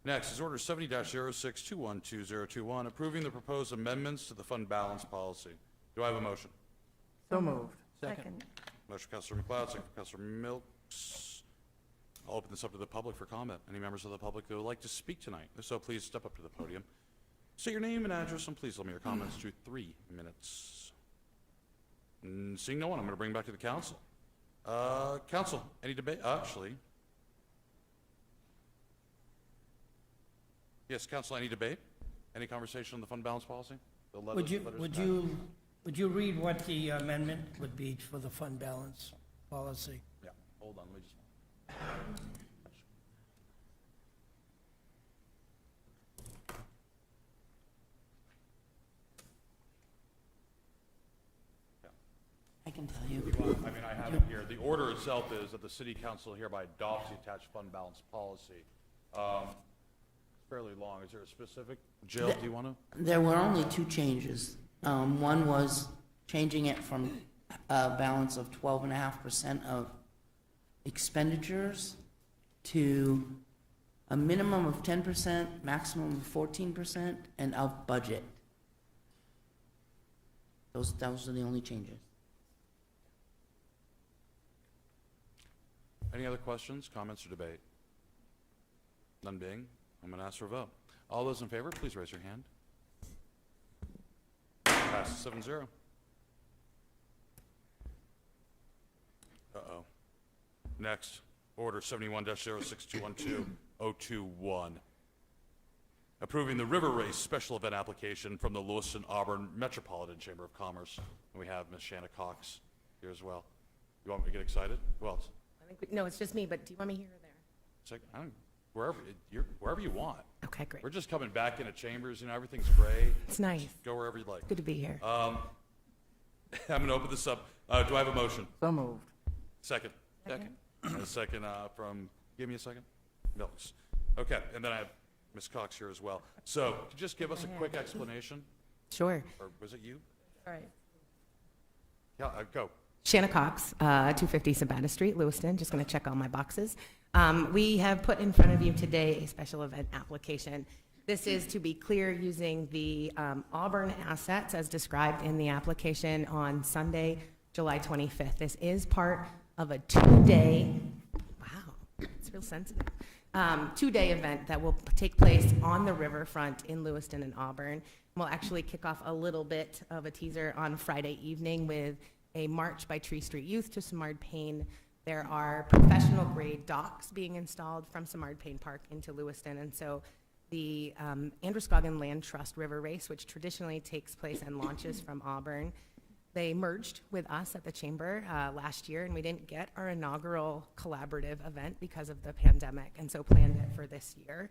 Next is Order 70-06212021, approving the proposed amendments to the fund balance policy. Do I have a motion? So moved. Second. Motion, Councilor McLeod, second for Councilor Milks. I'll open this up to the public for comment. Any members of the public who would like to speak tonight? If so, please step up to the podium. Say your name and address, and please limit your comments to 3 minutes. Seeing no one, I'm going to bring it back to the council. Council, any debate? Actually, yes, council, any debate? Any conversation on the fund balance policy? The letters- Would you read what the amendment would be for the fund balance policy? Yeah, hold on, let me just. I can tell you. I have it here. The order itself is that the city council hereby adopts the attached fund balance policy. It's fairly long. Is there a specific, Jill, do you want to? There were only 2 changes. One was changing it from a balance of 12.5% of expenditures to a minimum of 10%, maximum of 14%, and of budget. Those are the only changes. Any other questions, comments, or debate? None being, I'm going to ask for a vote. All those in favor, please raise your hand. Passes 7-0. Uh-oh. Next, Order 71-06212021. Approving the River Race Special Event Application from the Lewiston Auburn Metropolitan Chamber of Commerce. And we have Ms. Shanna Cox here as well. You want me to get excited? Who else? No, it's just me, but do you want me here or there? Wherever you want. Okay, great. We're just coming back into chambers, everything's great. It's nice. Go wherever you'd like. Good to be here. I'm going to open this up. Do I have a motion? So moved. Second. Second. And a second from, give me a second. Milks. Okay, and then I have Ms. Cox here as well. So, could you just give us a quick explanation? Sure. Or was it you? All right. Yeah, go. Shanna Cox, 250 Sabata Street, Lewiston. Just going to check all my boxes. We have put in front of you today a special event application. This is, to be clear, using the Auburn assets as described in the application on Sunday, July 25th. This is part of a 2-day, wow, it's real sensitive, 2-day event that will take place on the riverfront in Lewiston and Auburn. We'll actually kick off a little bit of a teaser on Friday evening with a march by Tree Street Youth to Simard Payne. There are professional grade docks being installed from Simard Payne Park into Lewiston, and so the Androscoggin Land Trust River Race, which traditionally takes place and launches from Auburn, They merged with us at the chamber last year, and we didn't get our inaugural collaborative event because of the pandemic, and so planned it for this year.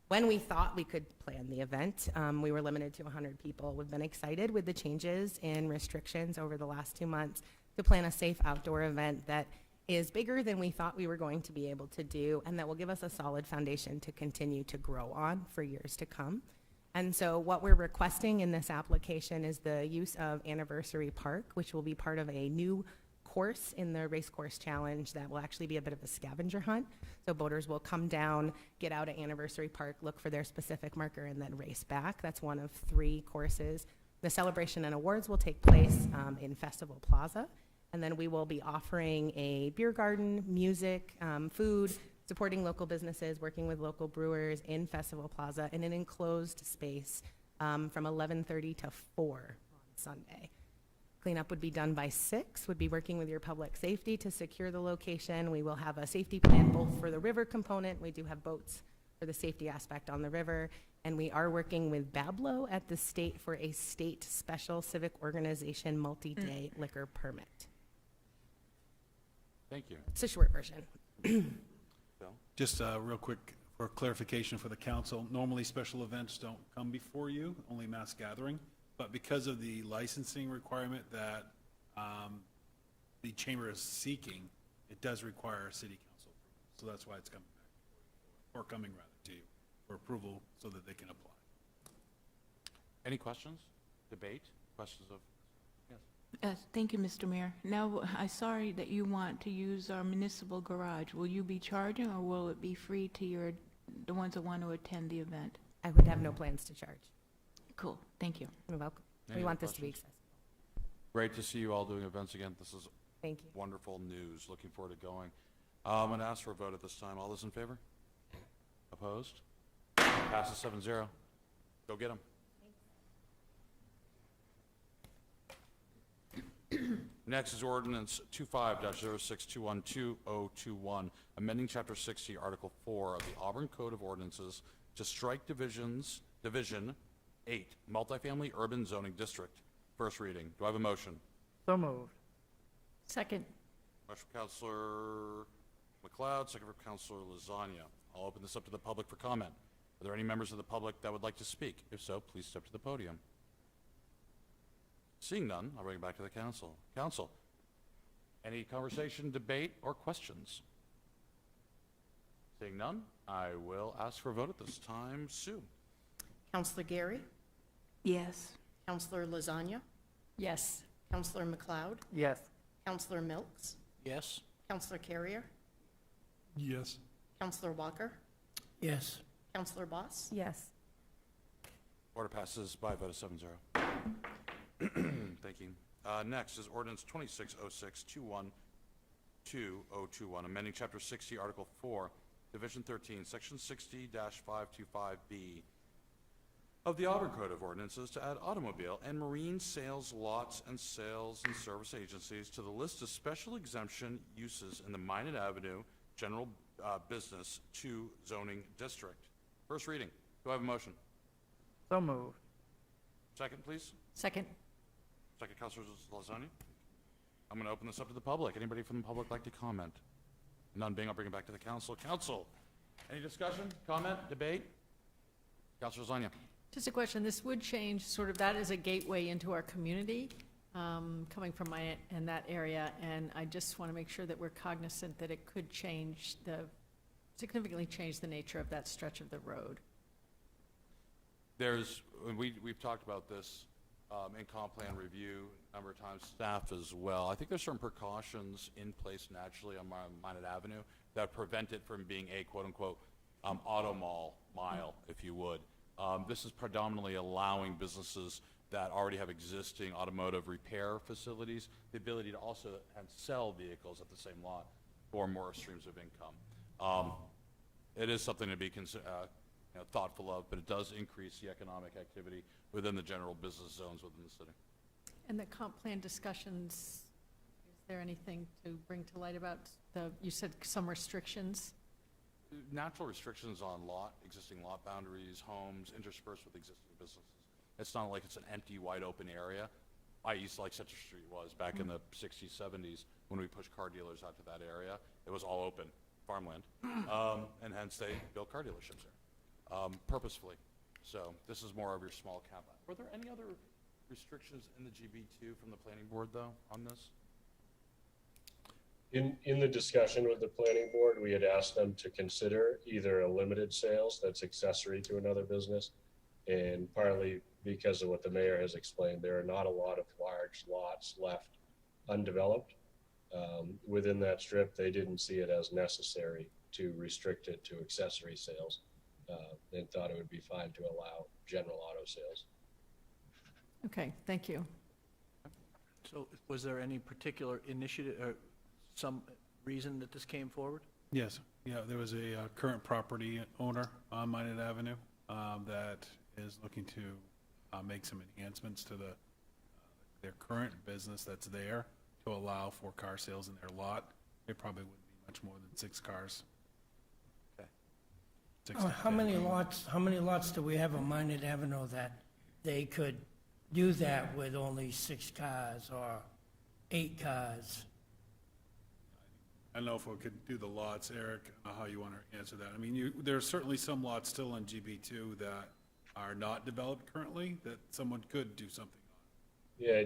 When we thought we could plan the event, we were limited to 100 people. We've been excited with the changes in restrictions over the last 2 months to plan a safe outdoor event that is bigger than we thought we were going to be able to do, and that will give us a solid foundation to continue to grow on for years to come. And so what we're requesting in this application is the use of Anniversary Park, which will be part of a new course in the Race Course Challenge that will actually be a bit of a scavenger hunt. So boaters will come down, get out at Anniversary Park, look for their specific marker, and then race back. That's one of 3 courses. The celebration and awards will take place in Festival Plaza, and then we will be offering a beer garden, music, food, supporting local businesses, working with local brewers in Festival Plaza in an enclosed space from 11:30 to 4 on Sunday. Cleanup would be done by 6, would be working with your public safety to secure the location. We will have a safety plan both for the river component. We do have boats for the safety aspect on the river. And we are working with Bablo at the state for a state special civic organization multi-day liquor permit. Thank you. It's a short version. Bill? Just real quick for clarification for the council, normally special events don't come before you, only mass gathering. But because of the licensing requirement that the chamber is seeking, it does require a city council approval. So that's why it's coming back, or coming rather to you for approval so that they can apply. Any questions? Debate? Questions of? Yes. Thank you, Mr. Mayor. Now, I'm sorry that you want to use our municipal garage. Will you be charging, or will it be free to the ones that want to attend the event? I would have no plans to charge. Cool, thank you. You're welcome. Any We other want this to be questions? accessible. Great to see you all doing events again. This is Thank you. wonderful news. Looking forward to going. I'm going to ask for a vote at this time. All those in favor? Opposed? Passes 7-0. Go get them. Next is Ordinance 25-06212021, amending Chapter 60, Article 4 of the Auburn Code of Ordinances to strike Division 8, Multifamily Urban Zoning District. First reading. Do I have a motion? So moved. Second. Motion from Counselor McLeod, second from Counselor Lasagna. I'll open this up to the public for comment. Are there any members of the public that would like to speak? If so, please step to the podium. Seeing none, I'll bring it back to the council. Council, any conversation, debate, or questions? Seeing none, I will ask for a vote at this time. Sue? Counselor Gary, Yes. Counselor Lasagna, Yes. Counselor McLeod, Yes. Counselor Milks, Yes? Counselor Carrier, Yes. Counselor Walker, Yes. Counselor Boss, Yes. Order passes by a vote of 7-0. Thank you. Next is Ordinance 2606212021, amending Chapter 60, Article 4, Division 13, Section 60-525B of the Auburn Code of Ordinances to add automobile and marine sales lots and sales and service agencies to the list of special exemption uses in the Minot Avenue General Business 2 zoning district. First reading. Do I have a motion? So moved. Second, please. Second. Second, Councilor Lasagna. I'm going to open this up to the public. Anybody from the public like to comment? None being, I'll bring it back to the council. Council, any discussion, comment, debate? Councilor Lasagna. Just a question, this would change, sort of, that is a gateway into our community, coming from in that area, and I just want to make sure that we're cognizant that it could significantly change the nature of that stretch of the road. We've talked about this in comp plan review a number of times, staff as well. I think there's certain precautions in place naturally on Minot Avenue that prevent it from being a quote-unquote auto mile, if you would. This is predominantly allowing businesses that already have existing automotive repair facilities the ability to also sell vehicles at the same lot for more streams of income. It is something to be thoughtful of, but it does increase the economic activity within the general business zones within the city. And the comp plan discussions, is there anything to bring to light about you said some restrictions? Natural restrictions on existing lot boundaries, homes interspersed with existing businesses. It's not like it's an empty, wide open area. i.e. like Center Street was back in the 60s, 70s, when we pushed car dealers out to that area. It was all open farmland, and hence they built car dealerships there, purposefully. So this is more of your small cap. Were there any other restrictions in the GB2 from the planning board, though, on this? In the discussion with the planning board, we had asked them to consider either a limited sales that's accessory to another business, and partly because of what the mayor has explained, there are not a lot of large lots left undeveloped. Within that strip, they didn't see it as necessary to restrict it to accessory sales, and thought it would be fine to allow general auto sales. Okay, thank you. So was there any particular initiative or some reason that this came forward? Yes, yeah, there was a current property owner on Minot Avenue that is looking to make some enhancements to their current business that's there to allow for car sales in their lot. It probably wouldn't be much more than 6 cars. Okay. How many lots do we have on Minot Avenue that they could do that with only 6 cars or 8 cars? I don't know if we could do the lots, Eric, how you want to answer that. I mean, there are certainly some lots still on GB2 that are not developed currently that someone could do something on. Yeah,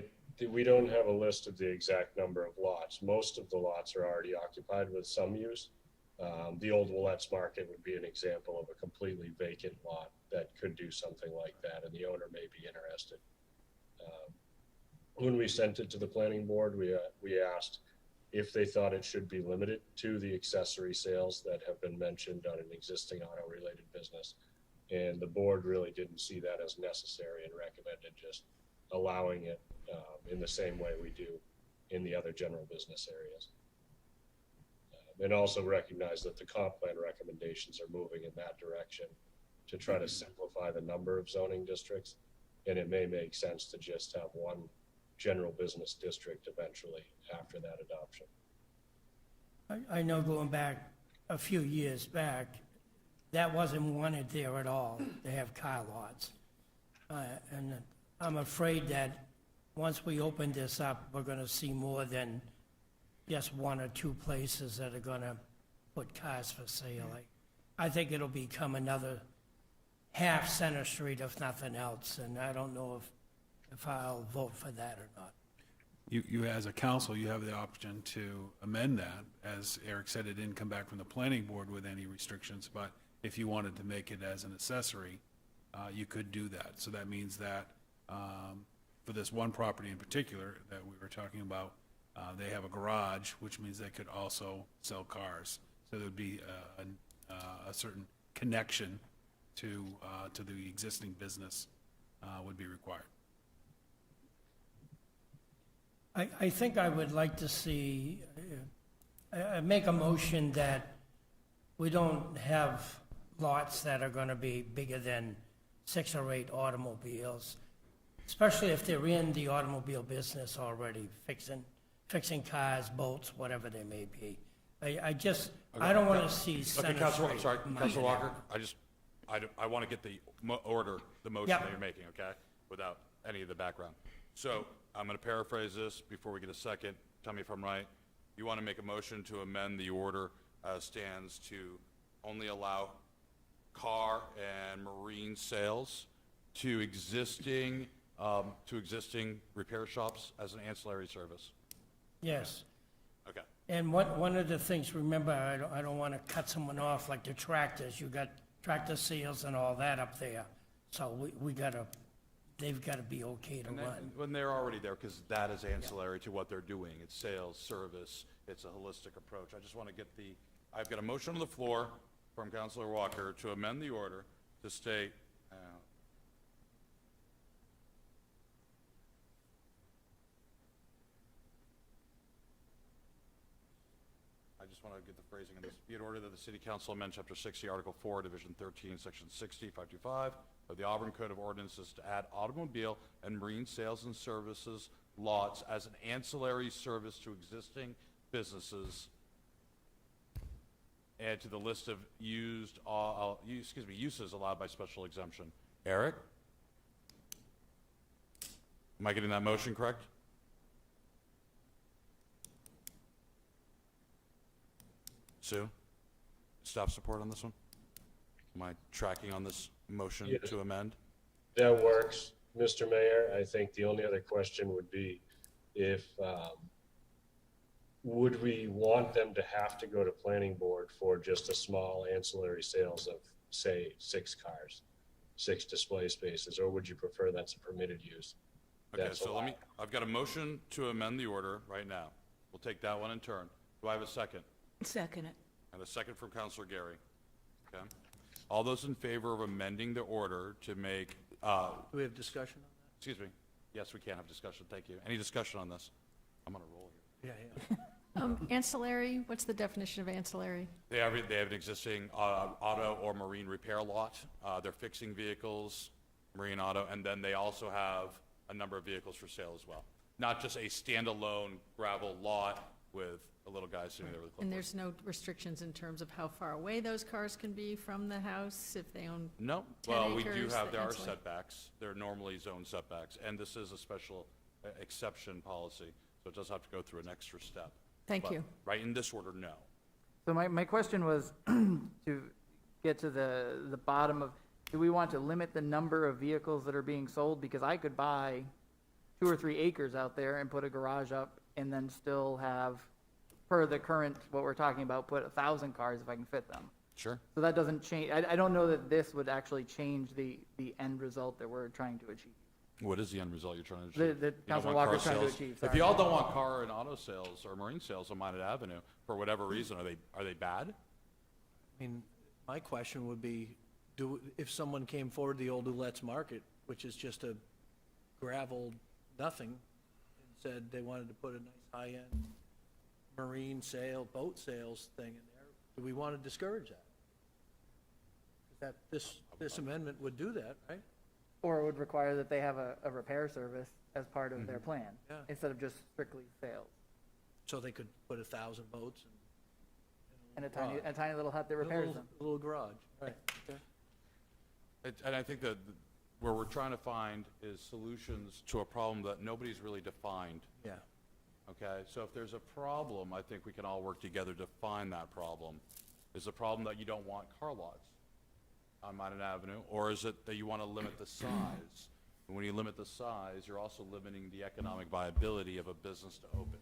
we don't have a list of the exact number of lots. Most of the lots are already occupied with some use. The old Willetts Market would be an example of a completely vacant lot that could do something like that, and the owner may be interested. When we sent it to the planning board, we asked if they thought it should be limited to the accessory sales that have been mentioned on an existing auto-related business. And the board really didn't see that as necessary and recommended just allowing it in the same way we do in the other general business areas. And also recognize that the comp plan recommendations are moving in that direction to try to simplify the number of zoning districts. And it may make sense to just have one general business district eventually after that adoption. I know going back a few years back, that wasn't wanted there at all, to have car lots. And I'm afraid that once we open this up, we're gonna see more than just 1 or 2 places that are gonna put cars for sale. I think it'll become another half Center Street if nothing else, and I don't know if I'll vote for that or not. You, as a council, you have the option to amend that. As Eric said, it didn't come back from the planning board with any restrictions, but if you wanted to make it as an accessory, you could do that. So that means that for this one property in particular that we were talking about, they have a garage, which means they could also sell cars. So there would be a certain connection to the existing business would be required. I think I would like to see, make a motion that we don't have lots that are gonna be bigger than 6 or 8 automobiles, especially if they're in the automobile business already, fixing cars, boats, whatever they may be. I don't wanna see Center Okay, Councilor, I'm Street sorry, mined Councilor Walker, out. I want to get the motion Yep. that you're making, okay? Without any of the background. So I'm going to paraphrase this before we get a second. Tell me if I'm right. You want to make a motion to amend the order as stands to only allow car and marine sales to existing repair shops as an ancillary service. Yes. Okay. And one of the things, remember, I don't want to cut someone off like the tractors. You got tractor sales and all that up there. So they've got to be okay to And run. when they're already there, because that is ancillary to what they're doing. It's sales, service, it's a holistic approach. I just want to get I've got a motion on the floor from Councilor Walker to amend the order to state, I just want to get the phrasing of this. Be it ordered that the City Council amend Chapter 60, Article 4, Division 13, Section 60, 525 of the Auburn Code of Ordinances to add automobile and marine sales and services lots as an ancillary service to existing businesses and to the list of uses allowed by special exemption. Eric? Am I getting that motion correct? Sue? Staff support on this one? Am I tracking on this motion Yes. to amend? That works, Mr. Mayor. I think the only other question would be if, would we want them to have to go to planning board for just a small ancillary sales of, say, 6 cars, 6 display spaces, or would you prefer that's a permitted use? Okay, That's so allowed. I've got a motion to amend the order right now. We'll take that one in turn. Do I have a second? Second it. And a second from Counselor Gary. Okay? All those in favor of amending the order to make, Do we have discussion on excuse me, yes, we can have discussion, thank you. Any discussion on this? I'm on a roll here. that? Yeah. Ancillary, what's the definition of ancillary? They have an existing auto or marine repair lot. They're fixing vehicles, marine auto, and then they also have a number of vehicles for sale as well. Not just a standalone gravel lot with a little guy sitting there with a And clipboard. there's no restrictions in terms of how far away those cars can be from the house if they own, No, 10 well, we do acres, have, there are that's like- setbacks. They're normally zone setbacks, and this is a special exception policy, so it does have to go through an extra step. Thank But you. right in this order, no. So my question was to get to the bottom of, do we want to limit the number of vehicles that are being sold? Because I could buy 2 or 3 acres out there and put a garage up and then still have, per the current, what we're talking about, put 1,000 cars if I can fit them. Sure. So that doesn't change, I don't know that this would actually change the end result that we're trying to achieve. What is the end result you're trying to The- achieve? the You don't Councilor want Walker's car trying to sales? achieve, If sorry. you all don't want car and auto sales or marine sales on Minot Avenue, for whatever reason, are they bad? I mean, my question would be, if someone came forward the old Oulette's Market, which is just a gravel nothing, and said they wanted to put a nice high-end marine sale, boat sales thing in there, do we want to discourage that? That, this amendment would do that, right? Or it would require that they have a repair service as part of their plan, Yeah. instead of just strictly sales. So they could put 1,000 boats And a garage. a tiny little hut that A repairs little- them. a little garage, right, okay. And I think that where we're trying to find is solutions to a problem that nobody's really defined. Yeah. Okay, so if there's a problem, I think we can all work together to find that problem. Is the problem that you don't want car lots on Minot Avenue, or is it that you want to limit the size? And when you limit the size, you're also limiting the economic viability of a business to open.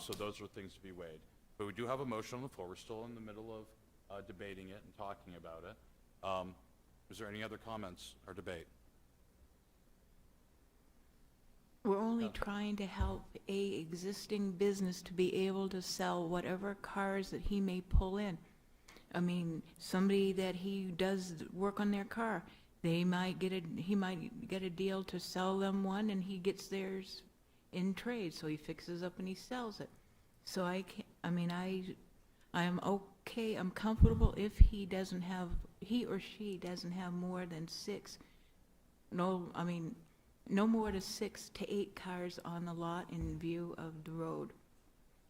So those are things to be weighed. But we do have a motion on the floor. We're still in the middle of debating it and talking about it. Is there any other comments or debate? We're only trying to help a existing business to be able to sell whatever cars that he may pull in. I mean, somebody that he does work on their car, he might get a deal to sell them one, and he gets theirs in trade, so he fixes up and he sells it. So I am okay, I'm comfortable if he or she doesn't have more than 6. No more than 6 to 8 cars on the lot in view of the road.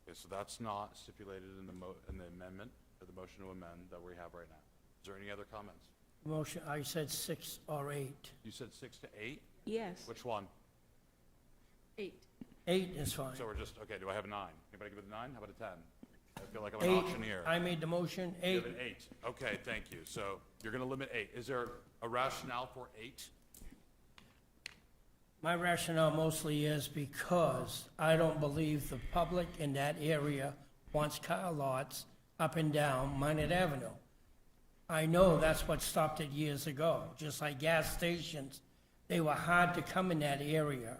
Okay, so that's not stipulated in the amendment, or the motion to amend that we have right now. Is there any other comments? Motion, I said 6 or 8. You said 6 to 8? Yes. Which one? 8. 8 is fine. So we're just, okay, do I have a 9? Anybody give it a 9? How about a 10? I feel like I'm an 8, auctioneer. I made the motion, You 8. have an 8. Okay, thank you. So you're going to limit 8. Is there a rationale for 8? My rationale mostly is because I don't believe the public in that area wants car lots up and down Minot Avenue. I know that's what stopped it years ago, just like gas stations. They were hard to come in that area,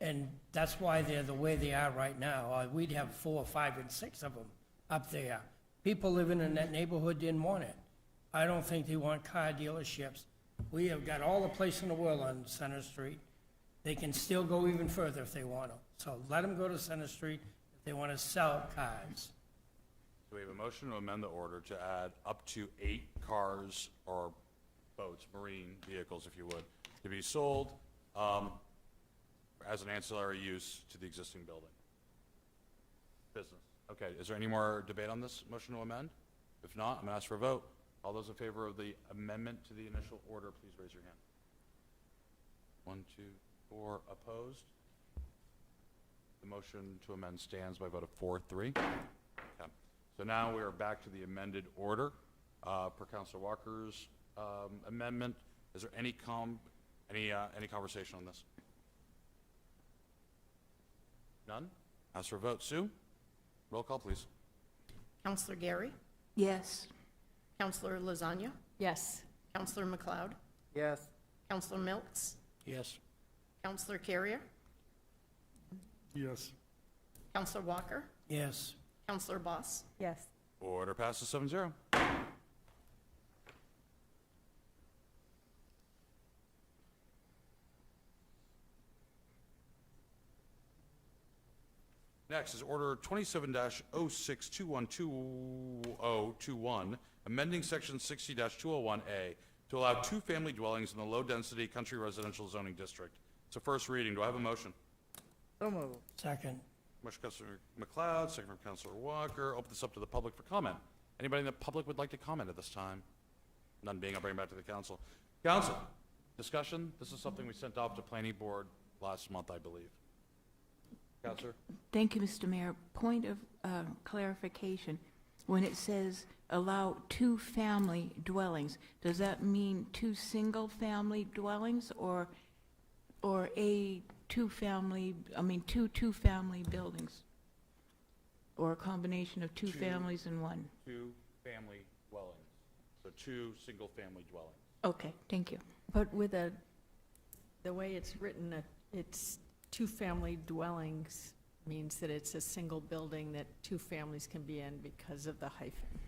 and that's why they're the way they are right now. We'd have 4, 5, and 6 of them up there. People living in that neighborhood didn't want it. I don't think they want car dealerships. We have got all the place in the world on Center Street. They can still go even further if they want to. So let them go to Center Street if they want to sell cars. So we have a motion to amend the order to add up to 8 cars or boats, marine vehicles, if you would, to be sold as an ancillary use to the existing building. Business. Okay, is there any more debate on this motion to amend? If not, I'm going to ask for a vote. All those in favor of the amendment to the initial order, please raise your hand. 1, 2, Or opposed? The motion to amend stands by a vote of 4-3. Okay. So now we are back to the amended order per Councilor Walker's amendment. Is there any conversation on this? None? Ask for a vote. Sue? Roll call, please. Counselor Gary, Yes. Counselor Lasagna, Yes. Counselor McLeod, Yes. Counselor Milks, Yes. Counselor Carrier, Yes. Counselor Walker, Yes. Counselor Boss. Yes. Order passes 7-0. Next is Order 27-06212021, amending Section 60-201A to allow two-family dwellings in the low-density country residential zoning district. It's a first reading. Do I have a motion? So moved. Second. Motion Councilor McLeod, second from Councilor Walker. Open this up to the public for comment. Anybody in the public would like to comment at this time? None being, I'll bring it back to the council. Council, discussion? This is something we sent off to planning board last month, I believe. Councilor? Thank you, Mr. Mayor. Point of clarification. When it says allow two-family dwellings, does that mean two single-family dwellings or a two-family, two two-family buildings? Or a combination of two families in one? Two-family dwellings. So two single-family dwellings. Okay, thank you. But with the way it's written, it's two-family dwellings means that it's a single building that two families can be in because of the hyphen.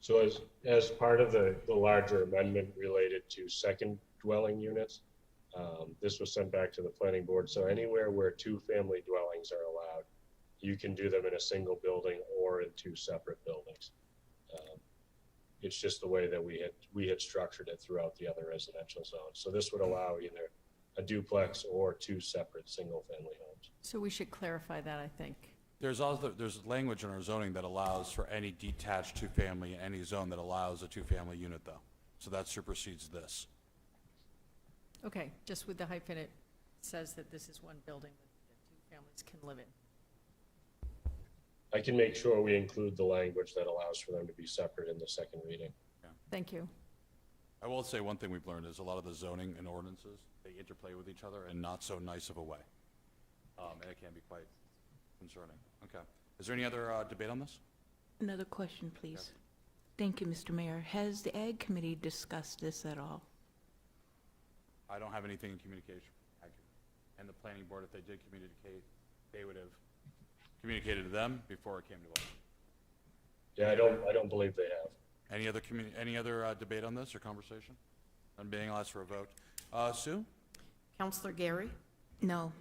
So as part of the larger amendment related to second dwelling units, this was sent back to the planning board. So anywhere where two family dwellings are allowed, you can do them in a single building or in two separate buildings. It's just the way that we had structured it throughout the other residential zones. So this would allow either a duplex or two separate single family homes. So we should clarify that, I think. There's language in our zoning that allows for any detached two-family in any zone that allows a two-family unit, though. So that supersedes this. Okay, just with the hyphen, it says that this is one building that two families can live in. I can make sure we include the language that allows for them to be separate in the second reading. Thank you. I will say one thing we've learned is a lot of the zoning and ordinances, they interplay with each other in not so nice of a way. And it can be quite concerning. Okay. Is there any other debate on this? Another question, please. Thank you, Mr. Mayor. Has the Ag Committee discussed this at all? I don't have anything in communication. And the planning board, if they did communicate, they would have communicated to them before it came to us. Yeah, I don't believe they have. Any other debate on this or conversation? I'm being asked for a vote. Sue? Counselor Gary, No.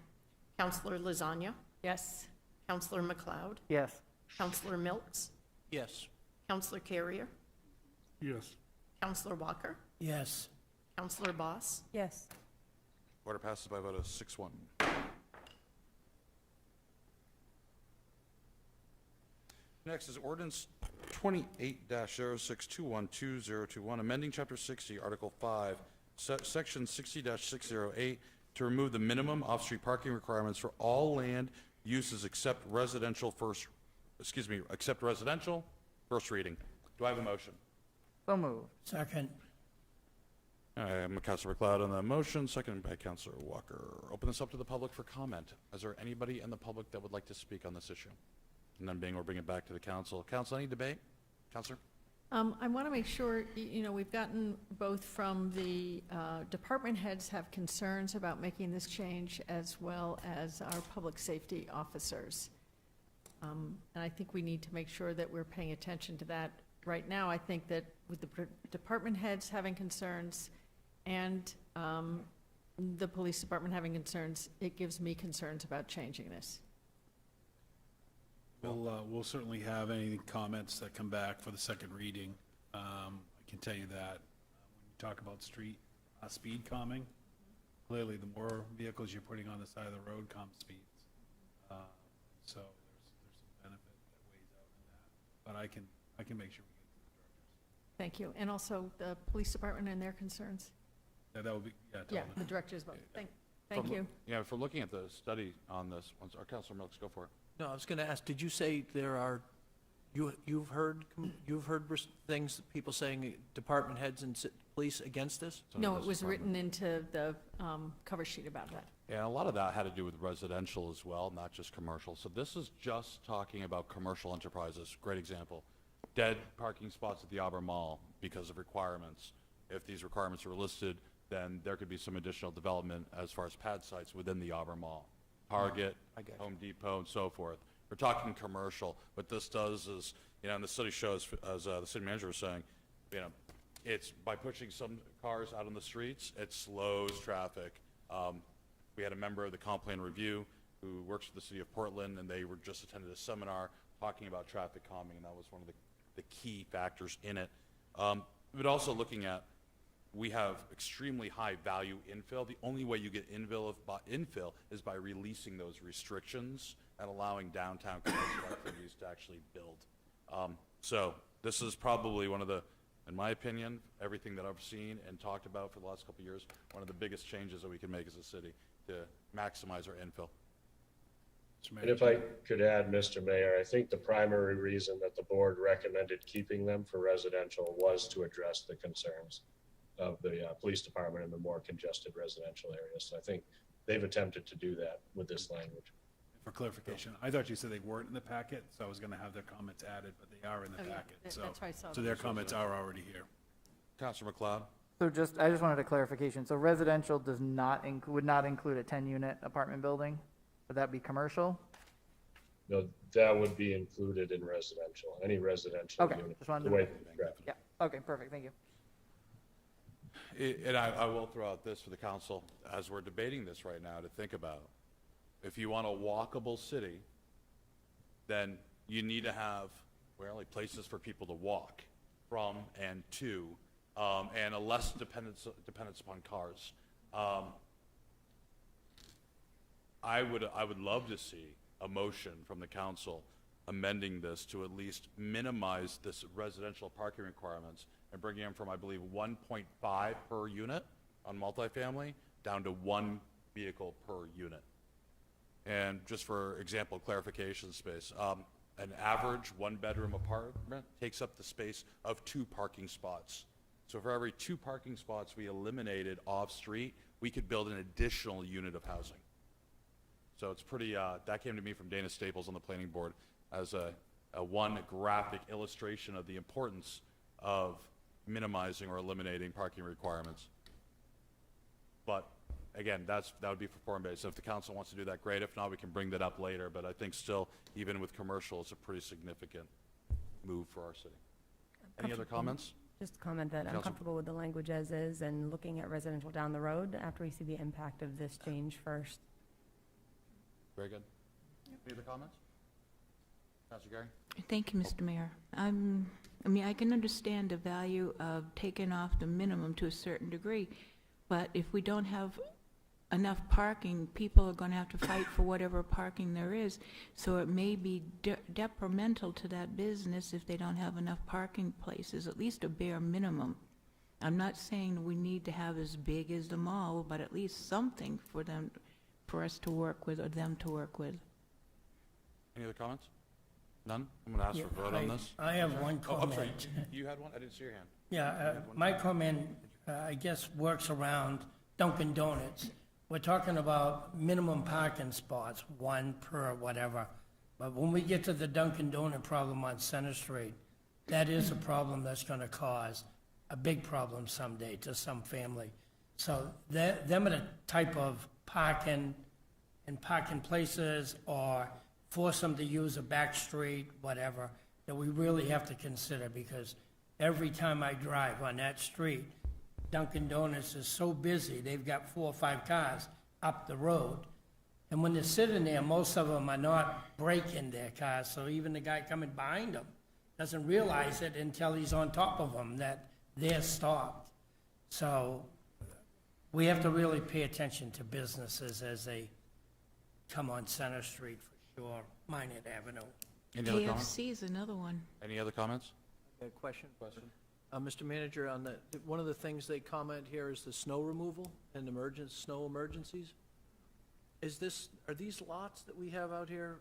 Counselor Lasagna, Yes. Counselor McLeod, Yes. Counselor Milks, Yes. Counselor Carrier, Yes. Counselor Walker, Yes. Counselor Boss, Yes. Order passes by a vote of 6-1. Next is ordinance 28-06212021, amending Chapter 60, Article 5, Section 60-608, to remove the minimum off-street parking requirements for all land uses except residential first reading. Do I have a motion? So moved. Second. I'm Councilor McLeod on the motion, seconded by Councilor Walker. Open this up to the public for comment. Is there anybody in the public that would like to speak on this issue? None being, we'll bring it back to the council. Council, any debate? Councilor? I want to make sure, we've gotten both from the department heads have concerns about making this change as well as our public safety officers. And I think we need to make sure that we're paying attention to that. Right now, I think that with the department heads having concerns and the police department having concerns, it gives me concerns about changing this. We'll certainly have any comments that come back for the second reading. I can tell you that when you talk about street speed calming, clearly the more vehicles you're putting on the side of the road calm speeds. So there's some benefit that weighs out in that. But I can make sure we get to the directors. Thank you. And also the police department and their concerns? Yeah, that would be, Yeah, the directors vote. Thank you. Yeah, if we're looking at the study on this, once our Councilor Milks, go for it. No, I was going to ask, did you say there are, you've heard things, that people saying, department heads and police against this? No, it was written into the cover sheet about that. Yeah, a lot of that had to do with residential as well, not just commercial. So this is just talking about commercial enterprises. Great example. Dead parking spots at the Auburn Mall because of requirements. If these requirements are listed, then there could be some additional development as far as pad sites within the Auburn Mall. Target, Home Depot, and so forth. We're talking commercial. What this does is, and the study shows, as the city manager was saying, it's by pushing some cars out on the streets, it slows traffic. We had a member of the comp plan review who works for the city of Portland, and they were just attended a seminar talking about traffic calming, and that was one of the key factors in it. But also looking at, we have extremely high value infill. The only way you get infill is by releasing those restrictions and allowing downtown commercial activities to actually build. So this is probably one of the, in my opinion, everything that I've seen and talked about for the last couple of years, one of the biggest changes that we can make as a city to maximize our infill. And if I could add, Mr. Mayor, I think the primary reason that the board recommended keeping them for residential was to address the concerns of the police department in the more congested residential areas. So I think they've attempted to do that with this language. For clarification, I thought you said they weren't in the packet, so I was going to have their comments added, but they are in the Oh, yeah, packet. that- So, that's why I saw so them. their comments are already here. Councilor McLeod? So I just wanted a clarification. So residential does not would not include a 10-unit apartment building? Would that be commercial? No, that would be included in residential, any residential Okay, unit. just wanted the to- way it's drafted. Yeah, okay, perfect, thank you. And I will throw out this for the council, as we're debating this right now, to think about. If you want a walkable city, then you need to have, like places for people to walk from and to, and a less dependence upon cars. I would love to see a motion from the council amending this to at least minimize this residential parking requirements and bringing them from, I believe, 1.5 per unit on multifamily down to 1 vehicle per unit. And just for example, clarification space, an average 1-bedroom apartment takes up the space of 2 parking spots. So for every 2 parking spots we eliminated off-street, we could build an additional unit of housing. So it's pretty, that came to me from Dana Staples on the planning board as a one graphic illustration of the importance of minimizing or eliminating parking requirements. But again, that would be for form-based. If the council wants to do that, great. If not, we can bring that up later. But I think still, even with commercial, it's a pretty significant move for our city. Any other comments? Just a comment that I'm Council- comfortable with the language as is and looking at residential down the road after we see the impact of this change first. Very good. Any other comments? Councilor Gary? Thank you, Mr. Mayor. I mean, I can understand the value of taking off the minimum to a certain degree, but if we don't have enough parking, people are going to have to fight for whatever parking there is. So it may be detrimental to that business if they don't have enough parking places, at least a bare minimum. I'm not saying we need to have as big as the mall, but at least something for them, for us to work with or them to work with. Any other comments? None? I'm going to ask for a vote on this. I have one Oh, I'm sorry. comment. You had one? I didn't see your hand. Yeah, my comment, I guess, works around Dunkin' Donuts. We're talking about minimum parking spots, 1 per whatever. But when we get to the Dunkin' Donut problem on Center Street, that is a problem that's gonna cause a big problem someday to some family. So them are the type of parking and parking places or force them to use a back street, whatever, that we really have to consider, because every time I drive on that street, Dunkin' Donuts is so busy, they've got 4 or 5 cars up the road. And when they're sitting there, most of them are not braking their cars, so even the guy coming behind them doesn't realize it until he's on top of them, that they're stopped. So we have to really pay attention to businesses as they come on Center Street, for sure, Minot Avenue. Any other comments? KFC is another one. Any other comments? A question? Mr. Manager, on one of the things they comment here is the snow removal and snow emergencies. Are these lots that we have out here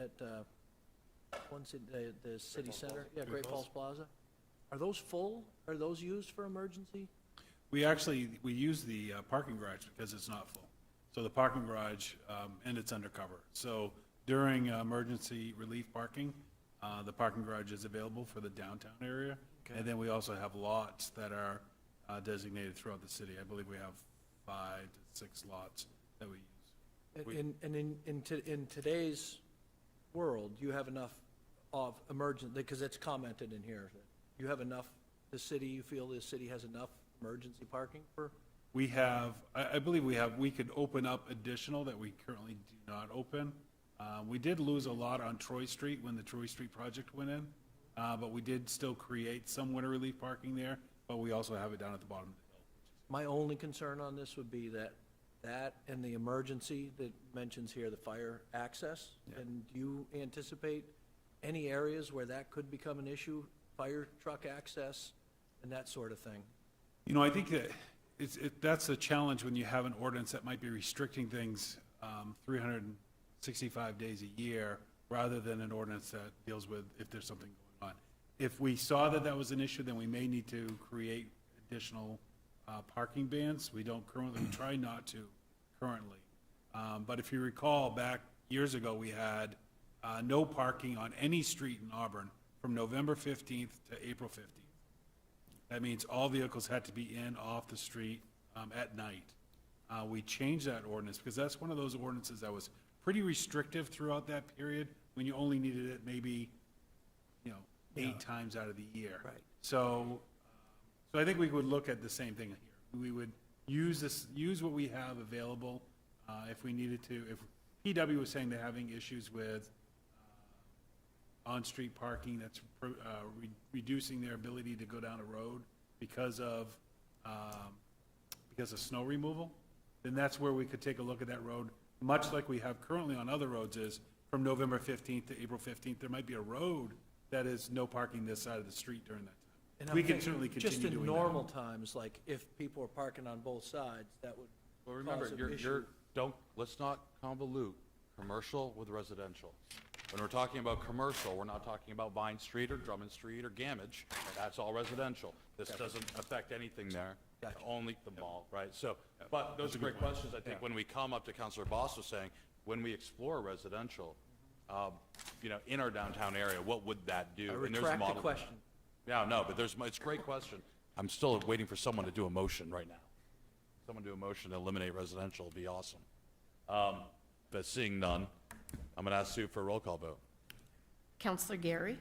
at, the city center? Yeah, Great Falls Plaza? Are those full? Are those used for emergency? We use the parking garage because it's not full. So the parking garage, and it's undercover. So during emergency relief parking, the parking garage is available for the downtown area. Okay. And then we also have lots that are designated throughout the city. I believe we have 5 to 6 lots that we use. In today's world, you have enough of emergent, because it's commented in here, that you have enough, you feel the city has enough emergency parking for? We have, I believe we could open up additional that we currently do not open. We did lose a lot on Troy Street when the Troy Street project went in, but we did still create some winter relief parking there, but we also have it down at the bottom of the hill. My only concern on this would be that and the emergency that mentions here, the fire access. Yeah. And do you anticipate any areas where that could become an issue, fire truck access and that sort of thing? You know, I think that that's a challenge when you have an ordinance that might be restricting things 365 days a year, rather than an ordinance that deals with if there's something going on. If we saw that that was an issue, then we may need to create additional parking bans. We try not to currently. But if you recall, back years ago, we had no parking on any street in Auburn from November 15th to April 15th. That means all vehicles had to be in, off the street at night. We changed that ordinance because that's one of those ordinances that was pretty restrictive throughout that period, when you only needed it maybe, 8 times out of the year. Right. So I think we would look at the same thing here. We would use what we have available if we needed to. If PW was saying they're having issues with on-street parking that's reducing their ability to go down a road because of snow removal, then that's where we could take a look at that road, much like we have currently on other roads, is from November 15th to April 15th, there might be a road that is no parking this side of the street during that time. And We I'm can thinking, certainly continue just doing in that. normal times, like if people are parking on both sides, that would Well, remember, cause an issue. let's not convolute commercial with residential. When we're talking about commercial, we're not talking about Vine Street or Drummond Street or Gamage. That's all residential. This doesn't affect anything there, Gotcha. only the mall, right? So, but those are great questions. I think when we come up to Councilor Boss was saying, when we explore residential, in our downtown area, what would that do? I And there's retract the model- question. Yeah, no, but it's a great question. I'm still waiting for someone to do a motion right now. Someone do a motion to eliminate residential would be awesome. But seeing none, I'm going to ask Sue for a roll call vote. Counselor Gary,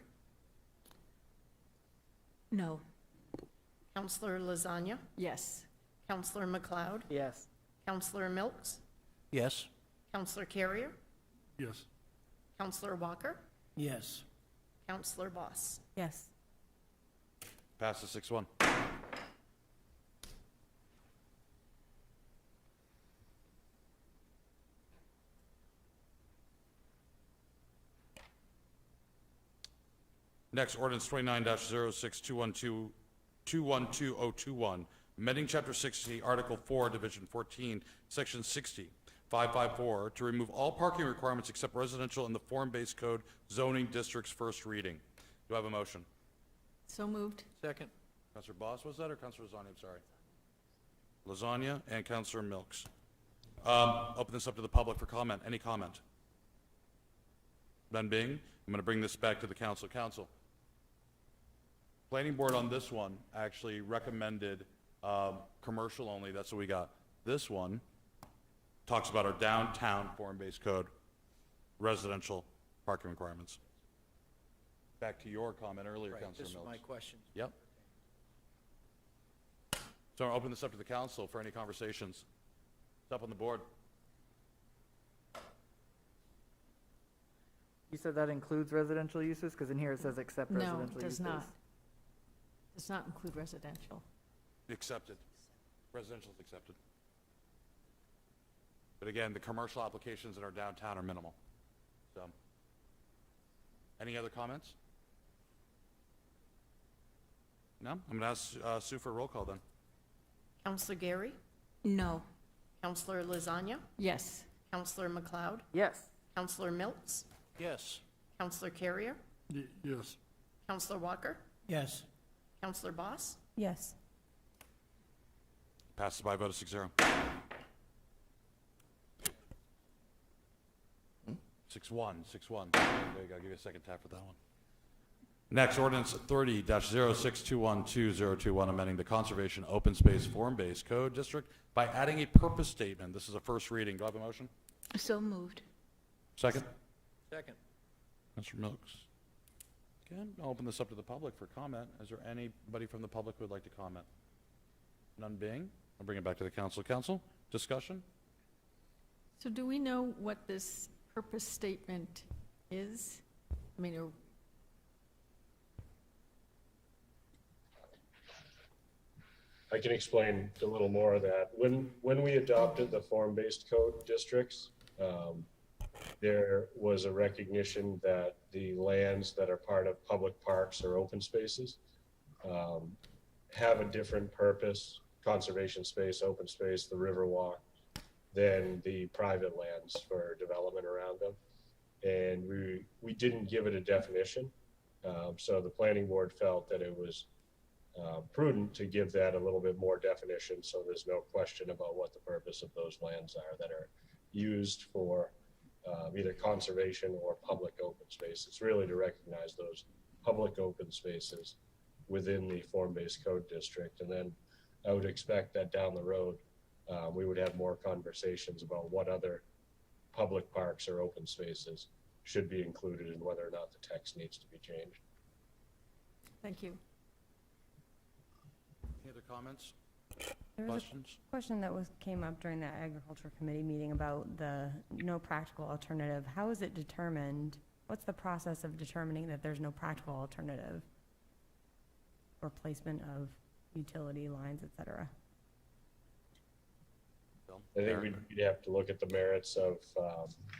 No. Counselor Lasagna, Yes. Counselor McLeod, Yes. Counselor Milks, Yes? Counselor Carrier, Yes. Counselor Walker, Yes. Counselor Boss. Yes. Passes 6-1. Next, ordinance 29-06-212-212-021, amending Chapter 60, Article 4, Division 14, Section 60, 554, to remove all parking requirements except residential in the form-based code zoning districts, first reading. Do I have a motion? So moved. Second? Counselor Boss, was that, or Counselor Lasagna? I'm sorry. Lasagna and Counselor Milks. Open this up to the public for comment. Any comment? None being, I'm going to bring this back to the council. Council. Planning board on this one actually recommended commercial only. That's what we got. This one talks about our downtown form-based code, residential parking requirements. Back to your comment earlier, Right, Counselor this is Milks. my question. Yep. So I'll open this up to the council for any conversations. It's up on the board. You said that includes residential uses? Because in here it says except No, residential it uses. does not. Does not include residential. Accepted. Residential is accepted. But again, the commercial applications in our downtown are minimal. So, any other comments? No? I'm going to ask Sue for a roll call then. Counselor Gary, No. Counselor Lasagna, Yes. Counselor McLeod, Yes. Counselor Miltz, Yes. Counselor Carrier, Yes. Counselor Walker, Yes. Counselor Boss, Yes. Passes by a vote of 6-0. 6-1, 6-1. There you go, give you a second tap for that one. Next, ordinance 30-06212021, amending the Conservation Open Space Form-Based Code District by adding a purpose statement. This is a first reading. Do I have a motion? So moved. Second? Second. Mr. Milks. Again, I'll open this up to the public for comment. Is there anybody from the public who would like to comment? None being, I'll bring it back to the council. Council, discussion? So do we know what this purpose statement is? I mean, I can explain a little more of that. When we adopted the form-based code districts, there was a recognition that the lands that are part of public parks or open spaces have a different purpose, conservation space, open space, the river walk, than the private lands for development around them. And we didn't give it a definition. So the planning board felt that it was prudent to give that a little bit more definition, so there's no question about what the purpose of those lands are that are used for either conservation or public open space. It's really to recognize those public open spaces within the form-based code district. And then I would expect that down the road, we would have more conversations about what other public parks or open spaces should be included and whether or not the text needs to be changed. thank you. Any other comments? There was Questions? a question that came up during the agriculture committee meeting about the no practical alternative. How is it determined? What's the process of determining that there's no practical alternative or placement of utility lines, et cetera? Bill? I think Eric? we'd have to look at the merits of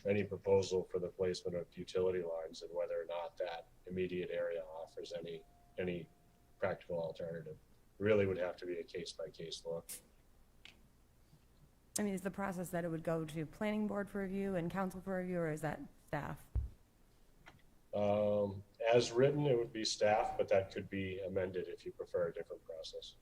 any proposal for the placement of utility lines and whether or not that immediate area offers any practical alternative. Really would have to be a case-by-case look. I mean, is the process that it would go to planning board for review and council for review, or is that staff? As written, it would be staff, but that could be amended if you prefer a different process.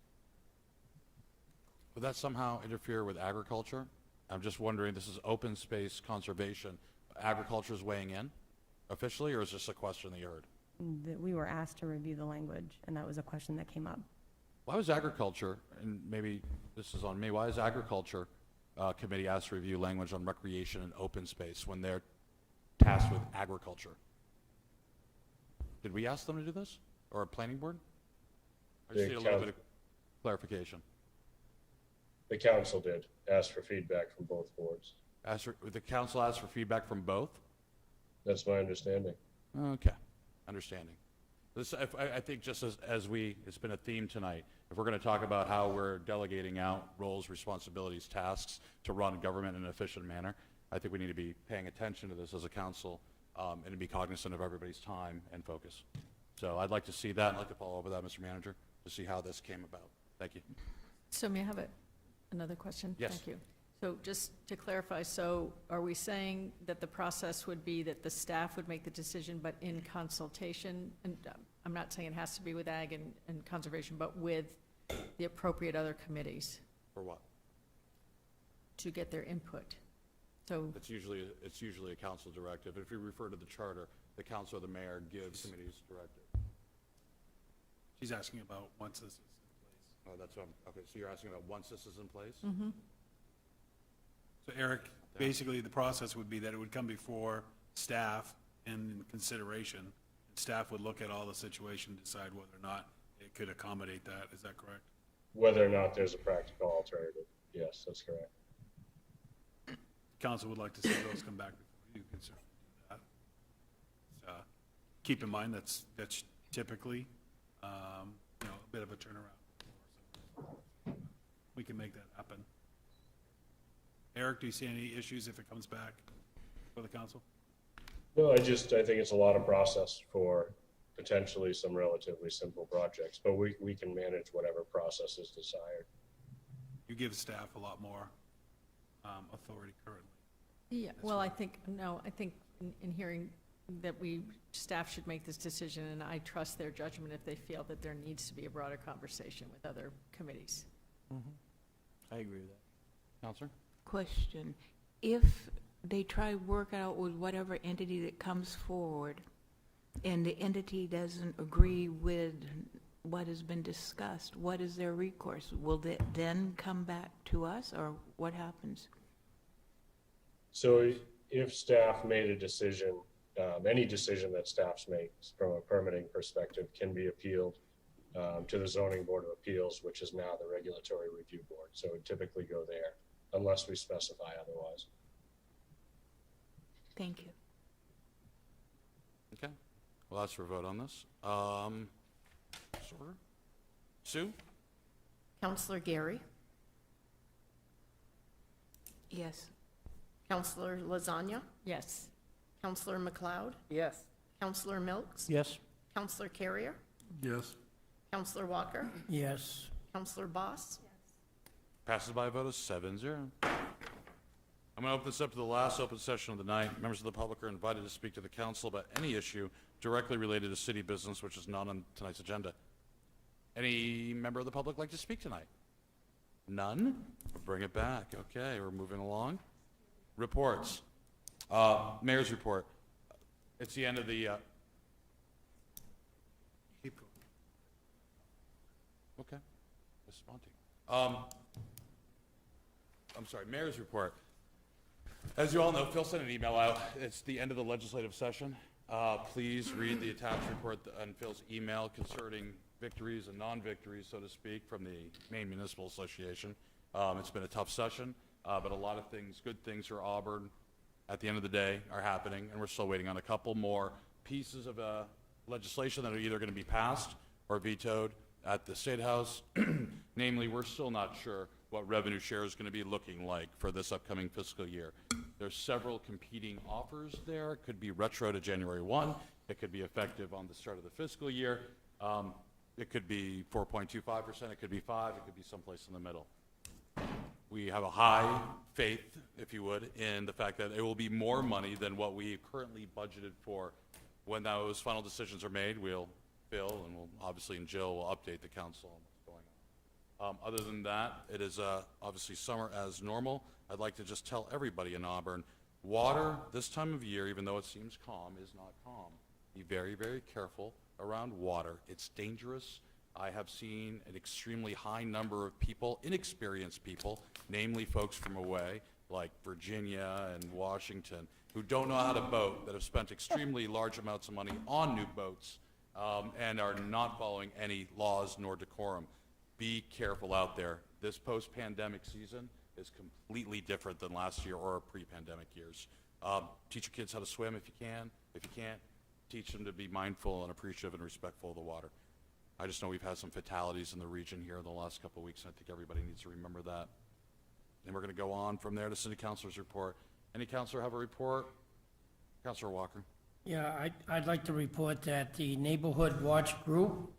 Would that somehow interfere with agriculture? I'm just wondering, this is open space conservation. Agriculture is weighing in officially, or is this a question that you heard? That we were asked to review the language, and that was a question that came up. Why was agriculture, and maybe this is on me, why is agriculture committee asked to review language on recreation and open space when they're tasked with agriculture? Did we ask them to do this, or a planning board? I just need a little bit of clarification. The council did ask for feedback from both boards. The council asked for feedback from both? That's my understanding. Okay, understanding. This, I think just as it's been a theme tonight, if we're going to talk about how we're delegating out roles, responsibilities, tasks to run government in an efficient manner, I think we need to be paying attention to this as a council and to be cognizant of everybody's time and focus. So I'd like to see that. I'd like to follow up with that, Mr. Manager, to see how this came about. Thank you. So may I have another question? Yes. Thank you. So just to clarify, so are we saying that the process would be that the staff would make the decision, but in consultation? And I'm not saying it has to be with ag and conservation, but with the appropriate other committees For what? to get their input. So, It's usually a council directive. If you refer to the charter, the council or the mayor gives committees directive. She's asking about once this is in place. Oh, that's what okay, so you're asking about once this is in place? So Eric, basically, the process would be that it would come before staff in consideration. Staff would look at all the situation, decide whether or not it could accommodate that. Is that correct? Whether or not there's a practical alternative. Yes, that's correct. Council would like to see those come back before you can certainly do that. Keep in mind, that's typically, a bit of a turnaround. We can make that happen. Eric, do you see any issues if it comes back for the council? No, I think it's a lot of process for potentially some relatively simple projects, but we can manage whatever process is desired. You give staff a lot more authority currently. Yeah, well, I think in hearing that staff should make this decision, and I trust their judgment if they feel that there needs to be a broader conversation with other committees. I agree with that. Counselor? Question, if they try work out with whatever entity that comes forward, and the entity doesn't agree with what has been discussed, what is their recourse? Will they then come back to us, or what happens? So if staff made a decision, any decision that staff makes from a permitting perspective can be appealed to the Zoning Board of Appeals, which is now the Regulatory Review Board. So it would typically go there unless we specify otherwise. Thank you. Okay. Well, that's for a vote on this. Sue? Counselor Gary, Yes. Counselor Lasagna, Yes. Counselor McLeod, Yes. Counselor Milks, Yes? Counselor Carrier, Yes. Counselor Walker, Yes. Counselor Boss. Passes by a vote of 7-0. I'm going to open this up to the last open session of the night. Members of the public are invited to speak to the council about any issue directly related to city business, which is not on tonight's agenda. Any member of the public like to speak tonight? None? We'll bring it back. Okay, we're moving along. Reports. Mayor's report. It's the end of the... Keep going. Okay. Responding. I'm sorry, Mayor's report. As you all know, Phil sent an email out. It's the end of the legislative session. Please read the attached report on Phil's email concerning victories and non-victories, so to speak, from the Maine Municipal Association. It's been a tough session, but a lot of things, good things for Auburn at the end of the day are happening, and we're still waiting on a couple more pieces of legislation that are either going to be passed or vetoed at the State House. Namely, we're still not sure what revenue share is going to be looking like for this upcoming fiscal year. There's several competing offers there. It could be retro to January 1. It could be effective on the start of the fiscal year. It could be 4.25%. It could be 5%. It could be someplace in the middle. We have a high faith, if you would, in the fact that it will be more money than what we currently budgeted for. When those final decisions are made, Phil and obviously and Jill will update the council on what's going on. Other than that, it is obviously summer as normal. I'd like to just tell everybody in Auburn, water this time of year, even though it seems calm, is not calm. Be very, very careful around water. It's dangerous. I have seen an extremely high number of people, inexperienced people, namely folks from away, like Virginia and Washington, who don't know how to boat, that have spent extremely large amounts of money on new boats, and are not following any laws nor decorum. Be careful out there. This post-pandemic season is completely different than last year or pre-pandemic years. Teach your kids how to swim if you can. If you can't, teach them to be mindful and appreciative and respectful of the water. I just know we've had some fatalities in the region here in the last couple of weeks, and I think everybody needs to remember that. And we're going to go on from there to City Councilor's report. Any councilor have a report? Councilor Walker. Yeah, I'd like to report that the Neighborhood Watch Group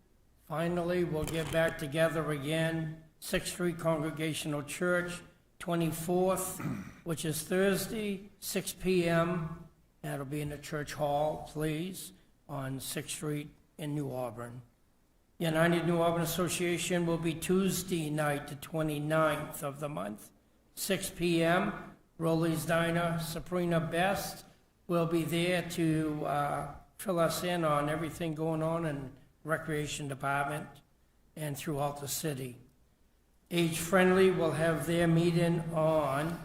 finally will get back together again, 6th Street Congregational Church, 24th, which is Thursday, 6 p.m. That'll be in the church hall, please, on 6th Street in New Auburn. United New Auburn Association will be Tuesday night, the 29th of the month, 6 p.m. Rolly's Diner, Sabrina Best will be there to fill us in on everything going on in Recreation Department and throughout the city. Age Friendly will have their meeting on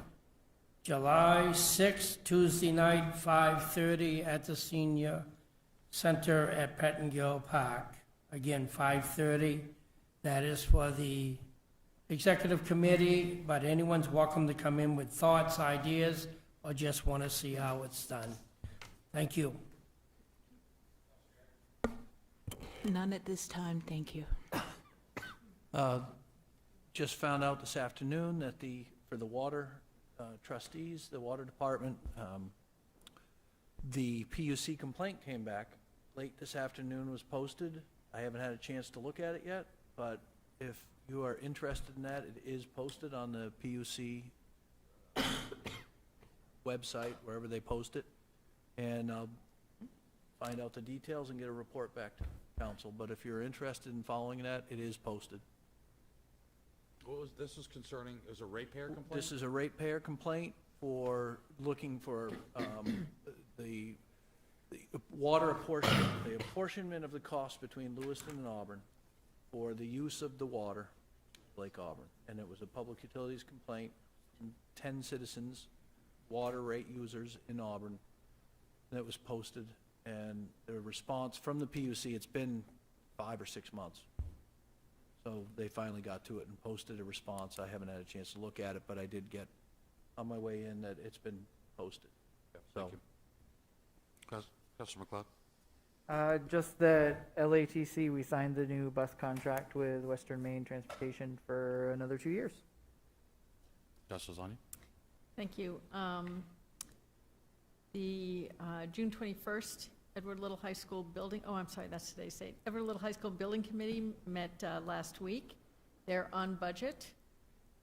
July 6th, Tuesday night, 5:30 at the Senior Center at Pettingill Park. Again, 5:30. That is for the executive committee, but anyone's welcome to come in with thoughts, ideas, or just want to see how it's done. Thank you. None at this time, thank you. Just found out this afternoon that for the water trustees, the water department, the PUC complaint came back late this afternoon, was posted. I haven't had a chance to look at it yet, but if you are interested in that, it is posted on the PUC website, wherever they post it, and I'll find out the details and get a report back to council. But if you're interested in following that, it is posted. This is concerning, is a ratepayer complaint? This is a ratepayer complaint for looking for the water apportionment, the apportionment of the cost between Lewiston and Auburn for the use of the water, Lake Auburn. And it was a public utilities complaint from 10 citizens, water rate users in Auburn, that was posted. And the response from the PUC, it's been 5 or 6 months. So they finally got to it and posted a response. I haven't had a chance to look at it, but I did get on my way in that it's been posted. So, Councilor McLeod? Just that LATC, we signed the new bus contract with Western Maine Transportation for another 2 years. Councilor Zani? Thank you. The June 21st, Edward Little High School Building, oh, I'm sorry, that's today's date. Edward Little High School Building Committee met last week. They're on budget,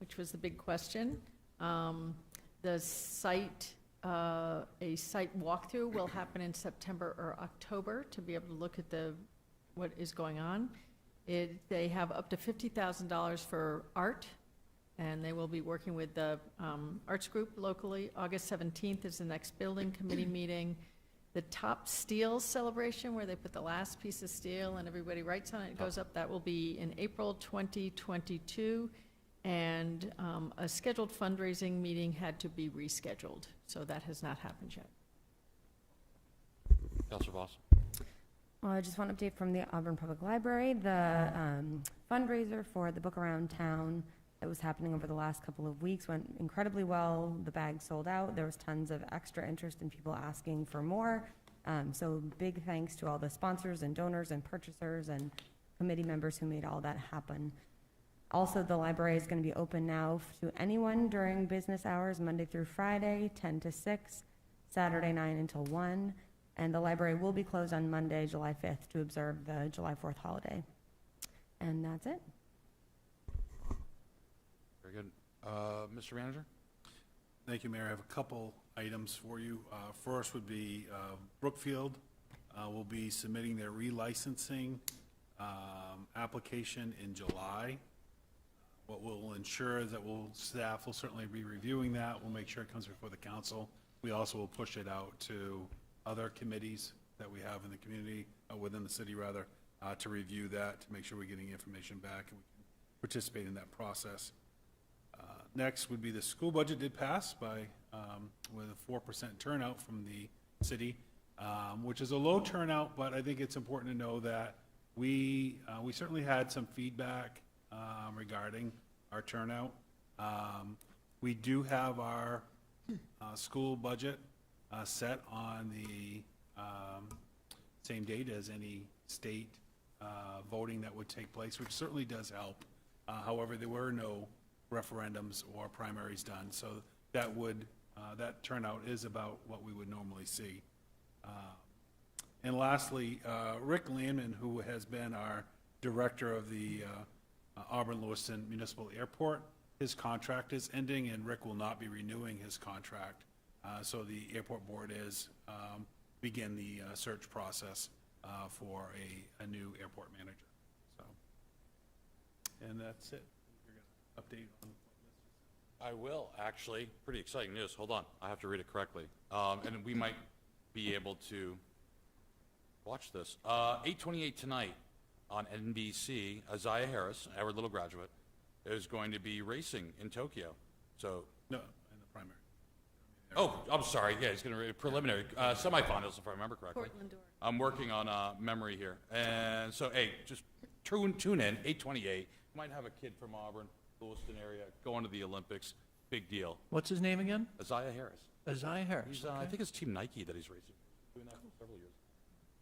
which was the big question. The site, a site walkthrough will happen in September or October to be able to look at what is going on. They have up to $50,000 for art, and they will be working with the arts group locally. August 17th is the next building committee meeting. The Top Steel celebration, where they put the last piece of steel and everybody writes on it, it goes up, that will be in April 2022. And a scheduled fundraising meeting had to be rescheduled, so that has not happened yet. Councilor Voss? Well, I just want to update from the Auburn Public Library. The fundraiser for the Book Around Town that was happening over the last couple of weeks went incredibly well. The bag sold out. There was tons of extra interest in people asking for more. So big thanks to all the sponsors and donors and purchasers and committee members who made all that happen. Also, the library is going to be open now to anyone during business hours, Monday through Friday, 10 to 6, Saturday 9 until 1. And the library will be closed on Monday, July 5th, to observe the July 4th holiday. And that's it. Very good. Mr. Manager? Thank you, Mayor. I have a couple items for you. First would be Brookfield will be submitting their relicensing application in July. What we'll ensure is that staff will certainly be reviewing that. We'll make sure it comes before the council. We also will push it out to other committees that we have in the community, within the city rather, to review that, to make sure we're getting information back and we can participate in that process. Next would be the school budget did pass by, with a 4% turnout from the city, which is a low turnout, but I think it's important to know that we certainly had some feedback regarding our turnout. We do have our school budget set on the same date as any state voting that would take place, which certainly does help. However, there were no referendums or primaries done, so that turnout is about what we would normally see. And lastly, Rick Landman, who has been our director of the Auburn-Lewiston Municipal Airport, his contract is ending, and Rick will not be renewing his contract. So the airport board is begin the search process for a new airport manager. So, and that's it. You're gonna update on I will, actually. Pretty exciting news. Hold on. I have to read it correctly. And we might be able to watch this. 8:28 tonight on NBC, Isaiah Harris, our little graduate, is going to be racing in Tokyo. So, no, in the primary. oh, I'm sorry. Yeah, he's going to be preliminary semifinals, if I remember correctly. Portland, Oregon. I'm working on memory here. And so, hey, just tune in, 8:28. Might have a kid from Auburn, Lewiston area, going to the Olympics. Big deal. what's his name again? Isaiah Harris. Isaiah Harris. He's, I think it's Team Nike that he's racing. Doing that for several years.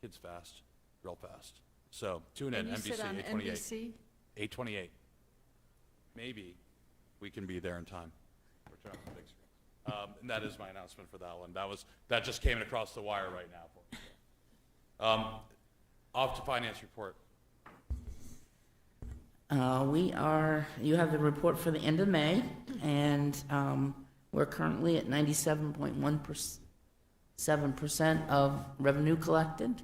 Kid's fast, real fast. So tune in, And you NBC, sit on 8:28. NBC? 8:28. Maybe we can be there in time. We're turning on the big screen. And that is my announcement for that one. That just came across the wire right now for me. Off to finance report. You have the report for the end of May, and We're currently at 97.17% of revenue collected,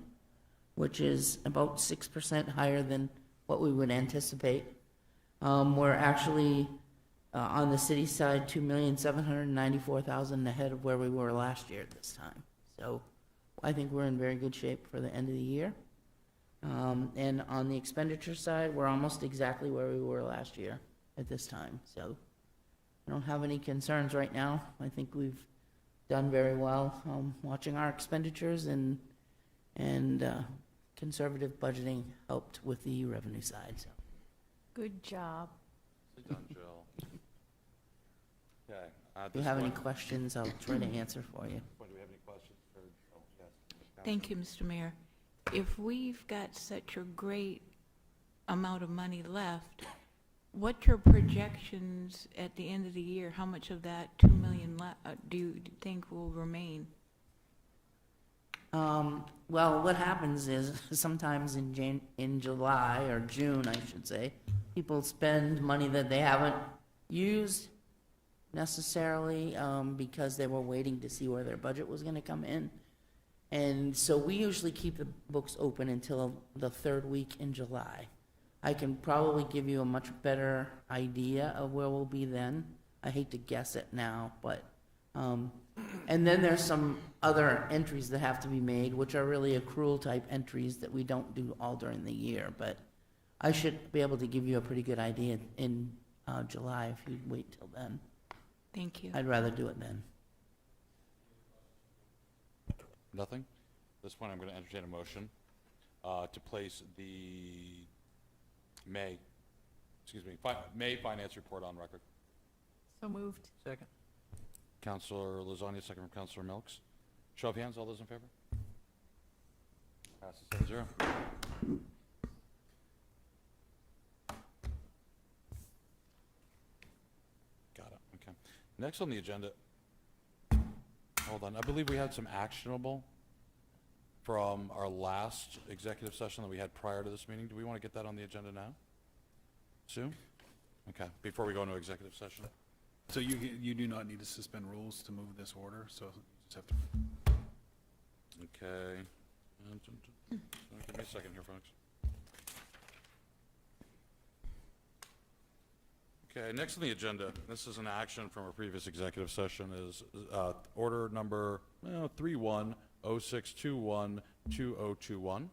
which is about 6% higher than what we would anticipate. We're actually, on the city side, 2,794,000 ahead of where we were last year at this time. So I think we're in very good shape for the end of the year. And on the expenditure side, we're almost exactly where we were last year at this time. So I don't have any concerns right now. I think we've done very well watching our expenditures, and conservative budgeting helped with the revenue side. So Good job. Well done, Jill. Okay. if you have any questions, I'll try to answer for you. Do we have any questions for, oh, yes. Thank you, Mr. Mayor. If we've got such a great amount of money left, what's your projections at the end of the year? How much of that 2 million do you think will remain? Well, what happens is sometimes in July or June, I should say, people spend money that they haven't used necessarily because they were waiting to see where their budget was going to come in. And so we usually keep the books open until the third week in July. I can probably give you a much better idea of where we'll be then. I hate to guess it now, but, and then there's some other entries that have to be made, which are really accrual type entries that we don't do all during the year, but I should be able to give you a pretty good idea in July if you wait till then. Thank you. I'd rather do it then. Nothing? At this point, I'm going to entertain a motion to place the May finance report on record. So moved. Second. Counselor Lasagna, second from Counselor Milks. Show of hands, all those in favor? Passes 7-0. Got it, okay. Next on the agenda, hold on, I believe we had some actionable from our last executive session that we had prior to this meeting. Do we want to get that on the agenda now? Soon? Okay, before we go into executive session. So you do not need to suspend rules to move this order, so you just have to. Okay. Give me a second here, folks. Okay, next on the agenda, this is an action from a previous executive session, is order number 3106212021.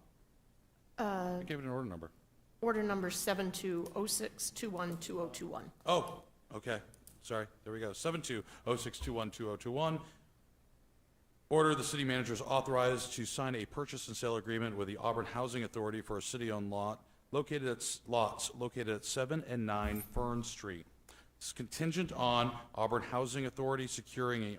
I gave it an order number. Order number 7206212021. Oh, okay. Sorry, there we go. 7206212021. Order the city manager is authorized to sign a purchase and sale agreement with the Auburn Housing Authority for a city-owned lots located at 7 and 9 Fern Street. It's contingent on Auburn Housing Authority securing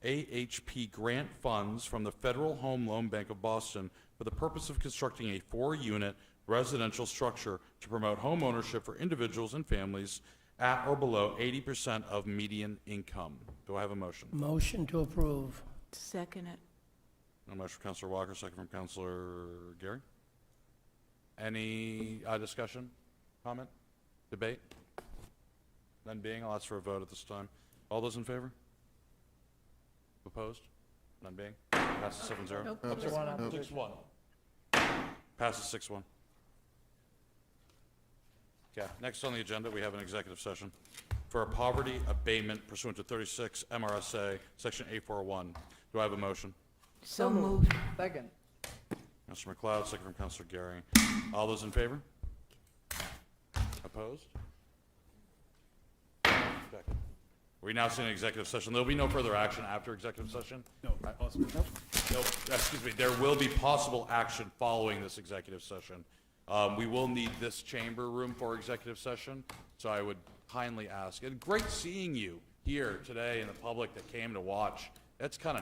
AHP grant funds from the Federal Home Loan Bank of Boston for the purpose of constructing a 4-unit residential structure to promote home ownership for individuals and families at or below 80% of median income. Do I have a motion? Motion to approve. Second it. A motion from Councilor Walker, second from Councilor Gary. Any discussion, comment, debate? None being, I'll ask for a vote at this time. All those in favor? Opposed? None being? Passes 7-0. Nope. Oh, Just sorry. one. 6-1. Passes 6-1. Okay, next on the agenda, we have an executive session for a poverty abatement pursuant to 36 MRSA, Section 841. Do I have a motion? So moved. Second. Councilor McLeod, second from Councilor Gary. All those in favor? Opposed? Okay. We now see an executive session. There'll be no further action after executive session. No, possible. No, excuse me, there will be possible action following this executive session. We will need this chamber room for executive session, so I would kindly ask, and great seeing you here today and the public that came to watch. That's kind of nice.